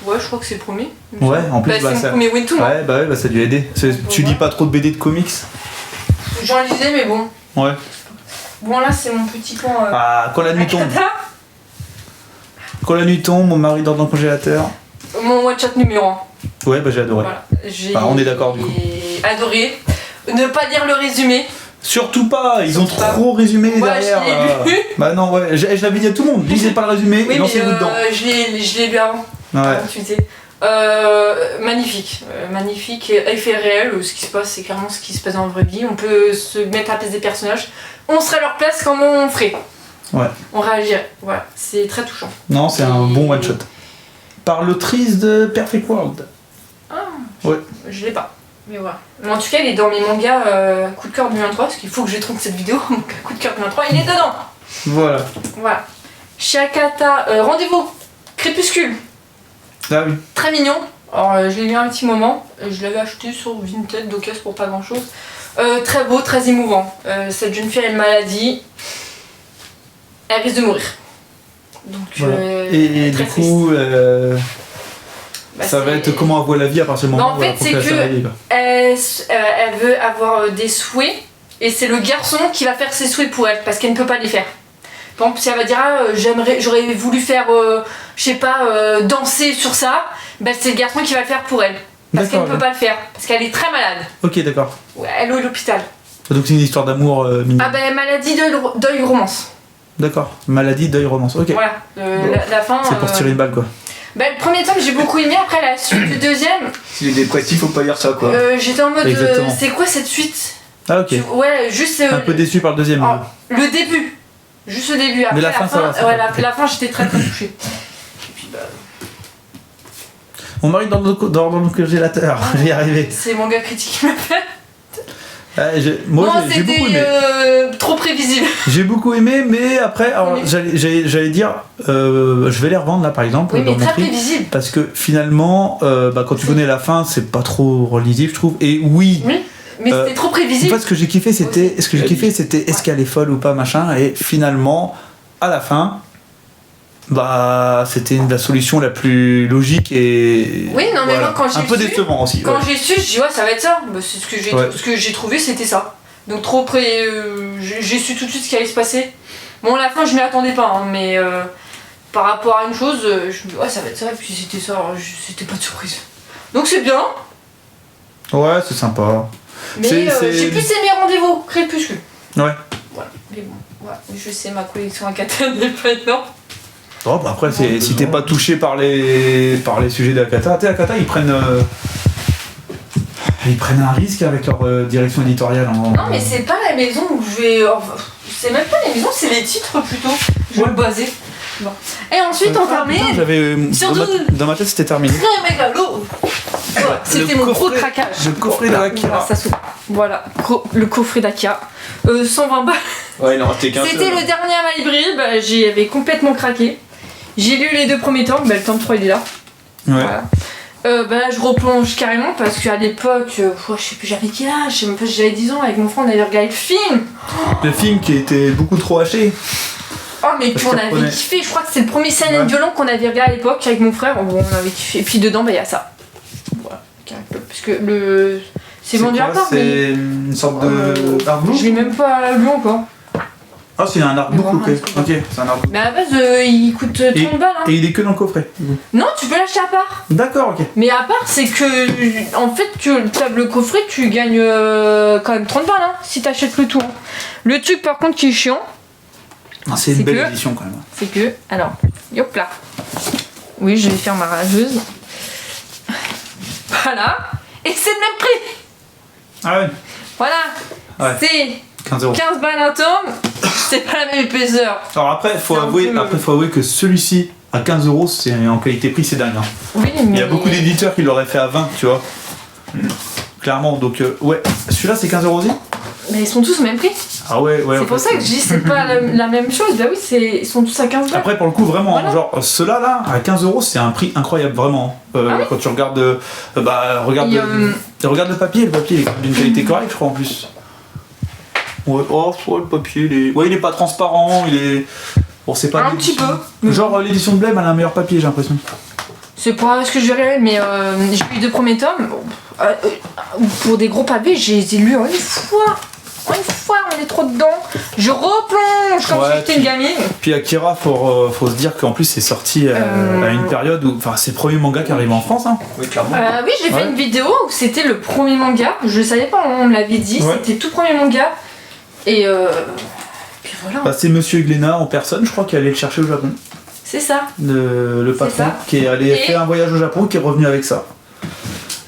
Ouais, je crois que c'est le premier. Ouais, en plus c'est mon ça... premier webtoon. Ouais, bah ça a dû aider. Tu lis pas trop de BD de comics? J'en lisais, mais bon. Ouais. Bon, là, c'est mon petit pan. Ah, quand la nuit tombe. Akata. Quand la nuit tombe, mon mari dort dans le congélateur. Mon one shot numéro 1. Ouais, bah j'ai adoré. Voilà. J'ai Bah, on est d'accord, du coup. adoré. Ne pas lire le résumé. Surtout pas, ils ont Surtout pas. trop résumé Ouais, derrière. je l'ai lu. Bah non, ouais, je l'avais dit à tout le monde, lisez pas le résumé Oui, et lancez-vous dedans. je l'ai lu avant. Ouais. Avant que tu disais. Magnifique, magnifique, effet réel, ce qui se passe c'est clairement ce qui se passe dans la vraie vie, on peut se mettre à la place des personnages, on serait à leur place, comment on ferait? Ouais. On réagirait, voilà, c'est très touchant. Non, c'est un bon one shot. Par l'autrice de Perfect World. Je l'ai pas, mais voilà. Mais en tout cas il est dans mes mangas coup de cœur 2023, parce qu'il faut que je trouve cette vidéo, mon coup de cœur 2023, il est dedans. Voilà. Voilà. Shakata, rendez-vous, Crépuscule. Ah oui. Très mignon. Alors, je l'ai lu un petit moment. Je l'avais acheté sur Vinted d'occasion pour pas grand chose. Très beau, très émouvant. Cette jeune fille a une maladie. Elle risque de mourir. Donc, Voilà. Et très du coup, Bah, ça va c'est- être comment elle voit la vie à partir du moment en où fait, elle c'est apprend qu'elle que- va la vie, quoi. elle veut avoir des souhaits. Et c'est le garçon qui va faire ses souhaits pour elle. Parce qu'elle ne peut pas les faire. Par exemple, si elle va dire j'aurais voulu faire, je sais pas, danser sur ça, bah, c'est le garçon qui va le faire pour elle. Parce qu'elle ne D'accord, peut pas le faire. Parce qu'elle est très malade. Ok, d'accord. Ouais, elle est à l'hôpital. Donc c'est une histoire d'amour mignonne. Ah ben maladie, deuil, romance. D'accord. Maladie, deuil, romance. Ok. Voilà, la fin. C'est pour tirer une balle, quoi. Bah, le premier tome j'ai beaucoup aimé, après la suite du deuxième, S'il est dépressif, faut pas lire ça quoi. j'étais en mode Exactement. c'est quoi cette suite? Ah ok. Ouais, juste Un peu déçu par le deuxième. oh, le début. Juste le début. Après Mais la fin, ça va, ça ouais, va. la fin j'étais très très touchée. Et puis bah, Mon mari dort dans le congélateur. J'y ai arrivé. c'est mon gars critique qui m'a fait. Moi Bon, j'ai beaucoup c'était aimé. trop prévisible. J'ai beaucoup aimé, mais après, alors, Oui. j'allais dire, je vais les revendre là par exemple. Oui, mais dans mon très prix. prévisible. Parce que finalement, quand tu connais la fin, c'est pas trop relisible, je trouve. Et oui, Oui, mais c'était trop en prévisible. fait, ce que j'ai kiffé, c'était est-ce Ouais. qu'elle est folle ou pas, machin. Et finalement, à la fin, bah, c'était la solution la plus logique et. Oui, non, mais moi, quand j'ai un peu su- décevant aussi. Quand ouais. j'ai su, je dis ouais ça va être ça. Bah, c'est Ouais. ce que j'ai trouvé, c'était ça. Donc trop près, j'ai su tout de suite ce qui allait se passer. Bon, à la fin je m'y attendais pas, hein, mais par rapport à une chose, je me dis ouais ça va être ça, et puis c'était ça, alors, c'était pas de surprise. Donc c'est bien, Ouais, c'est sympa. mais C'est- j'ai plus aimé Rendez-vous, Crépuscule. Ouais. Voilà, mais bon, voilà. Je sais ma collection Akata n'est pas énorme. Bon, bah après, si t'es pas touché par les sujets d'Akata, tu sais, Akata, ils prennent un risque avec leur direction éditoriale. Non, mais c'est pas la maison où je vais. Enfin, c'est même pas la maison, c'est les titres plutôt. Je vais le baser. Bon. Et ensuite, on termine. J'avais Surtout- dans ma tête, c'était terminé. Très mégalo. Voilà, c'était mon gros craquage. Le coffret d'Akira. Voilà, ça s'ouvre. Voilà, le coffret d'Akira. 120 balles. Ouais, il en restait qu'un seul. C'était le dernier à ma librairie, bah, j'y avais complètement craqué. J'ai lu les 2 premiers tomes, bah, le tome 3 il est là. Ouais. Voilà. Bah là je replonge carrément parce qu'à l'époque, je sais plus j'avais quel âge, je sais même pas si j'avais 10 ans, avec mon frère on avait regardé le film. Le film qui était beaucoup trop haché. Oh mais Parce qu'on qu'il avait reprenait. kiffé, je crois que c'est le premier scène Ouais. violent qu'on avait regardé à l'époque avec mon frère, bon, on avait kiffé. Et puis dedans bah il y a ça. Voilà, parce que le... C'est vendu à quoi, part mais... C'est une sorte de d'art blue. Je l'ai même pas lu encore. Ah, c'est un artbook, Mais ok. vraiment, Ok, c'est un artbook. Mais à la base, il coûte 30 balles. Hein. Et il est que dans le coffret. Non, tu peux l'acheter à part. D'accord, ok. Mais à part, c'est que. En fait, le coffret, tu gagnes quand même 30 balles hein, si t'achètes le tout. Hein. Le truc, par contre, qui est chiant, Ah, c'est une belle que- édition quand même. c'est que. Alors, hop là. Oui, je vais faire ma rageuse. Voilà. Et c'est le même prix. Ah ouais, Voilà. Ouais. C'est 15 euros. 15 balles un tome. C'est pas la même épaisseur. Alors après, faut C'est un avouer peu- que celui-ci, à 15 euros, c'est en qualité-prix, c'est dingue. Hein. Oui, mais. Il y a beaucoup d'éditeurs qui l'auraient fait à 20, tu vois. Clairement, donc ouais. Celui-là, c'est 15 euros aussi. Mais ils sont tous au même prix. Ah ouais, ouais. C'est en pour fait, ça que je dis c'est pas la même chose. Bah oui, ils sont tous à 15 balles. Après, pour le coup, vraiment, Voilà. genre, ceux-là, là, à 15 euros, c'est un prix incroyable, vraiment. Ah oui Quand tu regardes. Regarde, regarde le papier est d'une qualité correcte, je crois, en plus. Ouais, le papier, il est pas transparent, il est. Bon, c'est pas. Un petit peu. Genre, l'édition de Blême, elle a un meilleur papier, j'ai l'impression. C'est pas ce que je verrais, mais j'ai lu les 2 premiers tomes. Pour des gros papiers, je les ai lus en une fois. On est trop dedans. Je replonge comme Ouais, si j'étais une gamine. Puis Akira, faut se dire qu'en plus, c'est sorti à une période où. Enfin, c'est le premier manga qui arrive en France, hein. Oui, clairement. Oui, j'ai Ouais. fait une vidéo où c'était le premier manga. Je le savais pas, on me l'avait dit. Ouais. C'était tout premier manga. Et puis voilà, Bah, c'est Monsieur Glénat en personne, je crois, qui allait le chercher au Japon. c'est ça. Le patron, ça. qui est allé Et- faire un voyage au Japon, qui est revenu avec ça.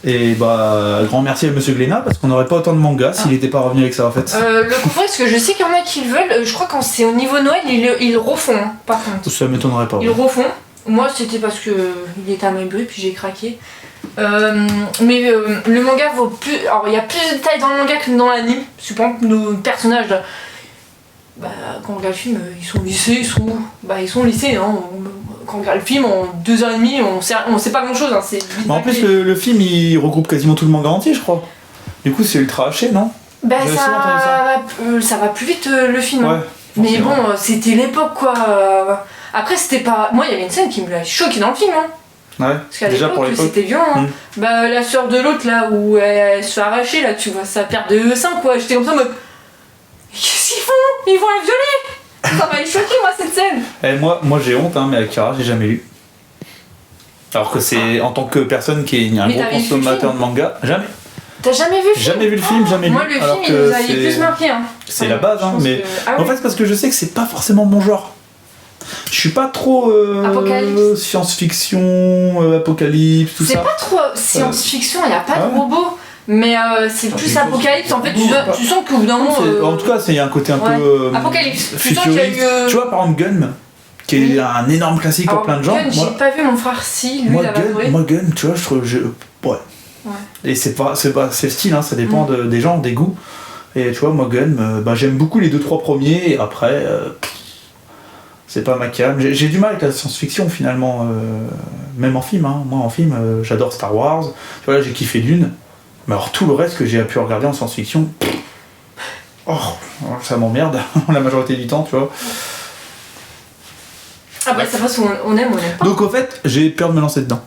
Et bah, grand merci à Monsieur Glénat, parce qu'on n'aurait pas autant de mangas s'il n'était pas revenu avec ça, en fait. Le coffret, parce que je sais qu'il y en a qui le veulent. Je crois que quand c'est au niveau Noël, ils le refont, hein, par contre. Ça m'étonnerait pas. Ils le refont. Moi, c'était parce que il était à Maïbré, puis j'ai craqué. Le manga vaut plus. Alors, il y a plus de détails dans le manga que dans l'anime. Je pense que nos personnages, là, quand on regarde le film, ils sont au lycée, ils sont au lycée. Hein. Quand on regarde le film, en 2h30, on sait pas grand chose. Hein. Mais en plus, le film, il regroupe quasiment tout le manga entier, je crois. Du coup, c'est ultra haché, non? J'avais souvent entendu ça va plus vite le film. hein. Ouais. Mais forcément. bon, c'était l'époque quoi. Après, c'était pas. Moi, il y avait une scène qui me l'a choqué dans le film. Hein. Ouais, Parce qu'à déjà pour l'époque, l'époque. c'était violent. Hein. Mm. La soeur de l'autre, là, où elle se fait arracher, là, tu vois, sa paire de seins, quoi. J'étais comme ça en mode. Mais qu'est-ce qu'ils font? Ils vont la violer! Ça m'a choqué, moi, cette scène. Et moi j'ai honte, hein, mais Akira, j'ai jamais lu. Alors que c'est en tant que personne qui est un Mais gros t'avais vu le consommateur film de manga, jamais. T'as jamais vu le film? Jamais vu le film, jamais Moi, lu. le Alors film, il que nous avait plus marqué. Hein. c'est la base, Je hein, pense mais. que- Ah En oui. fait, c'est parce que je sais que c'est pas forcément mon genre. Je suis pas trop Apocalypse. science-fiction, apocalypse, tout C'est ça. pas trop science-fiction, il n'y a pas Ah de ouais. robots. Mais c'est plus apocalypse. En fait, tu sens qu'au bout d'un moment. En tout cas, c'est un côté un ouais. peu Apocalypse. Tu sens qu'il y a futuriste. eu. Tu vois, par exemple, Gun, qui est Oui. un énorme classique pour Alors, plein de gens. Gun, j'ai pas vu mon frère si, lui, il a adoré. Moi, Gun, tu vois, je trouve. Ouais. Et c'est le style, hein, ça dépend des gens, des goûts. Et tu vois, moi, Gun, j'aime beaucoup les 2-3 premiers, et après, c'est pas ma cam. J'ai du mal avec la science-fiction finalement, même en film. Hein. Moi, en film, j'adore Star Wars. Tu vois, là, j'ai kiffé Dune. Mais alors, tout le reste que j'ai pu regarder en science-fiction, ça m'emmerde la majorité du temps, tu vois. Après, ça passe, on aime, on aime pas. Donc, au fait, j'ai peur de me lancer dedans,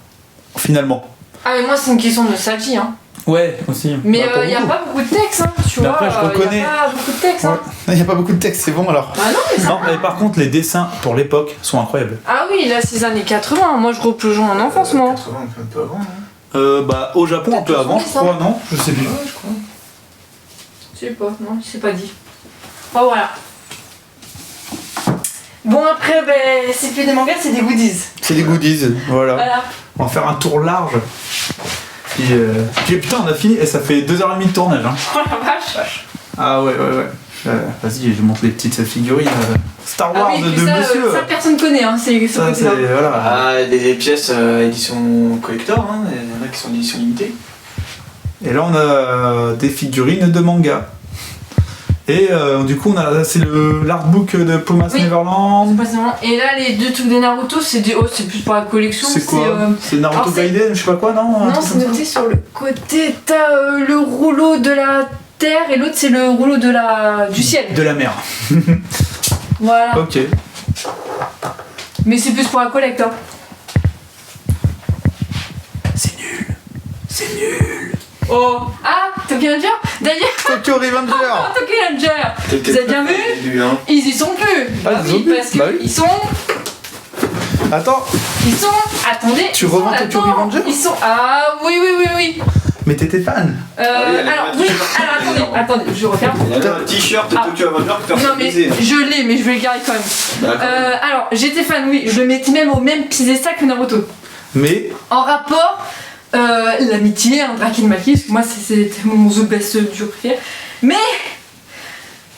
finalement. Ah, mais moi, c'est une question de nostalgie. Hein. Ouais, aussi. Mais Bah, pour il n'y a beaucoup. pas beaucoup de texte, hein, tu Mais vois. après, je reconnais. Il n'y a pas beaucoup de texte. Hein. Il n'y a pas beaucoup de texte, c'est bon alors. Ah non, mais ça. Non, mais par contre, les dessins pour l'époque sont incroyables. Ah oui, là, c'est les années 80. Moi, je replonge en enfance, moi. 80, un peu avant. Hein. Au Japon, un peu Peut-être avant, je 70, crois, non? Je sais plus. Ouais, je crois. Je sais pas, non, je sais pas dit. Bon, voilà. Bon, après, c'est plus des mangas, c'est des goodies. C'est des goodies, voilà. Voilà. On va faire un tour large. Puis putain, on a fini et ça fait 2h30 de tournage. Hein. Oh la vache. Ah ouais. Vas-y, je montre les petites figurines Star Ah Wars oui, de puis ça, monsieur. ça, personne connaît, hein, c'est ce Ça, c'est. côté-là. Voilà. Ah, des pièces édition collector, hein. Il y en a qui sont d'édition limitée. Et là, on a des figurines de manga. Et du coup, c'est l'artbook de Promised Oui. Neverland. Et là, les deux trucs de Naruto, c'est c'est plus pour la collection. C'est quoi C'est Naruto alors, c'est- Gaiden, je sais pas quoi, non Un Non, truc c'est comme ça noté sur le côté. T'as le rouleau de la terre et l'autre, c'est le rouleau du ciel. De la mer. Voilà. Ok. Mais c'est plus pour la collecte. Hein. C'est nul. C'est nul. Oh, Oh, ah, Tokyo Ranger. D'ailleurs, Tokyo Revenger. Tokyo Ranger. Vous avez bien vu? Hein. Ils y sont plus. Ah, Bah ils y sont oui, plus. parce que Bah oui. ils sont. Attends, Attendez. Tu ils sont revends Tokyo là-dedans. Revenger? Ils sont. Ah oui. mais t'étais fan. Alors attendez, je referme. Il y a un t-shirt Ah. Tokyo Avenger qui fait Non mais personnalisé. je l'ai, mais je vais le garder quand même. D'accord. Alors j'étais fan, oui, je le mettais même au même piédestal que Naruto. Mais En rapport, l'amitié, un Drake et le Maki, parce que moi c'était mon The Best du préféré. Mais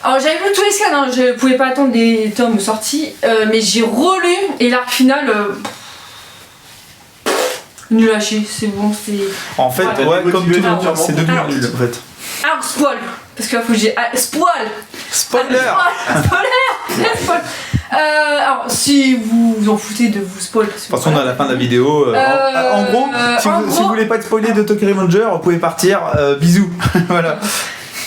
alors j'avais lu tous les scans, hein, je pouvais pas attendre des tomes sortis, mais j'ai relu et l'arc final. Nul à chier, c'est bon, c'est. en fait, Voilà. ouais, comme tout le monde, Alors, c'est devenu alors, nul en fait. Alors, spoil! Parce que là, faut que j'ai. Spoil! Spoiler. Spoil! Alors, si vous vous en foutez de vous spoil, parce que. De toute façon, on est à la fin de la vidéo. En gros, si vous voulez pas être spoilé de Tokyo Revenger, vous pouvez partir. Bisous. Voilà.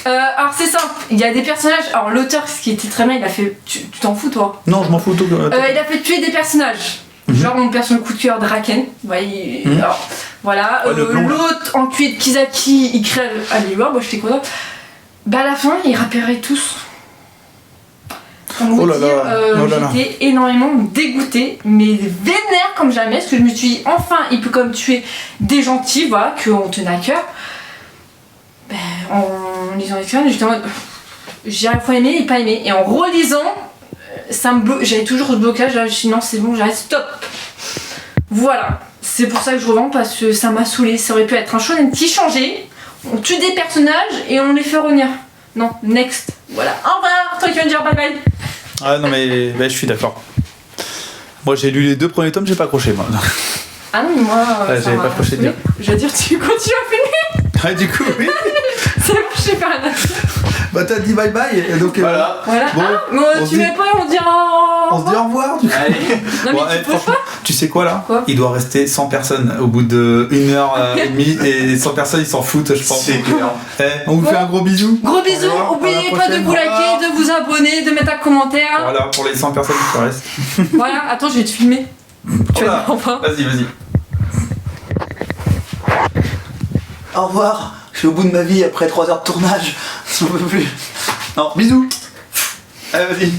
Alors, c'est simple, il y a des personnages. Alors, l'auteur, ce qui était très bien, il a fait. Tu t'en fous, toi? Non, je m'en fous. Il a fait tuer des personnages. Genre mon personnage coup de cœur Draken. Ouais, alors, voilà. Ouais, le blond, là. L'autre enculé de Kizaki, il crève. Allez, voir, moi j'étais content. Bah à la fin, ils rappelleraient tous. Pour vous Oh là dire, là, oh là là. j'étais énormément dégoûtée, mais vénère comme jamais, parce que je me suis dit, enfin, il peut comme tuer des gentils, voilà, qu'on tenait à cœur. Ben, en lisant les scans, j'étais en mode, j'ai à la fois aimé et pas aimé. Et en relisant, ça me j'avais toujours ce blocage, là, je me suis dit, non, c'est bon, j'arrête, stop. Voilà, c'est pour ça que je revends, parce que ça m'a saoulé. Ça aurait pu être un shonen qui changeait, on tue des personnages et on les fait revenir. Non, next. Voilà, au revoir, Tokyo Ranger, bye bye. Ah non, mais je suis d'accord. Moi, j'ai lu les 2 premiers tomes, j'ai pas accroché, moi. Ah non, mais moi, Ouais, ça j'avais m'a pas accroché saoulé. bien. Je veux dire, tu continues à filmer. Ah, du coup, oui. C'est bon, je sais pas rien à dire. Bah, t'as dit bye bye, et donc. Voilà. Voilà, Bon, ah, mais on se tu dit- mets pas, on dira. On se dit au revoir, du coup. Allez. Non, mais Bon, tu peux franchement, pas. tu sais quoi là? Quoi Il doit rester 100 personnes au bout de 1h30 et 100 personnes ils s'en foutent, je pense. C'est clair. On vous Bon. fait un gros bisou. Gros bisous, Au revoir, à oubliez la pas de prochaine. vous liker, de vous abonner, de mettre un commentaire. Voilà pour les 100 personnes qui restent. Voilà, attends, je vais te filmer. Tu vas Voilà. dire au revoir. Vas-y, vas-y. Au revoir. Je suis au bout de ma vie après 3 heures de tournage. J'en peux plus. Non, bisous. Allez, vas-y.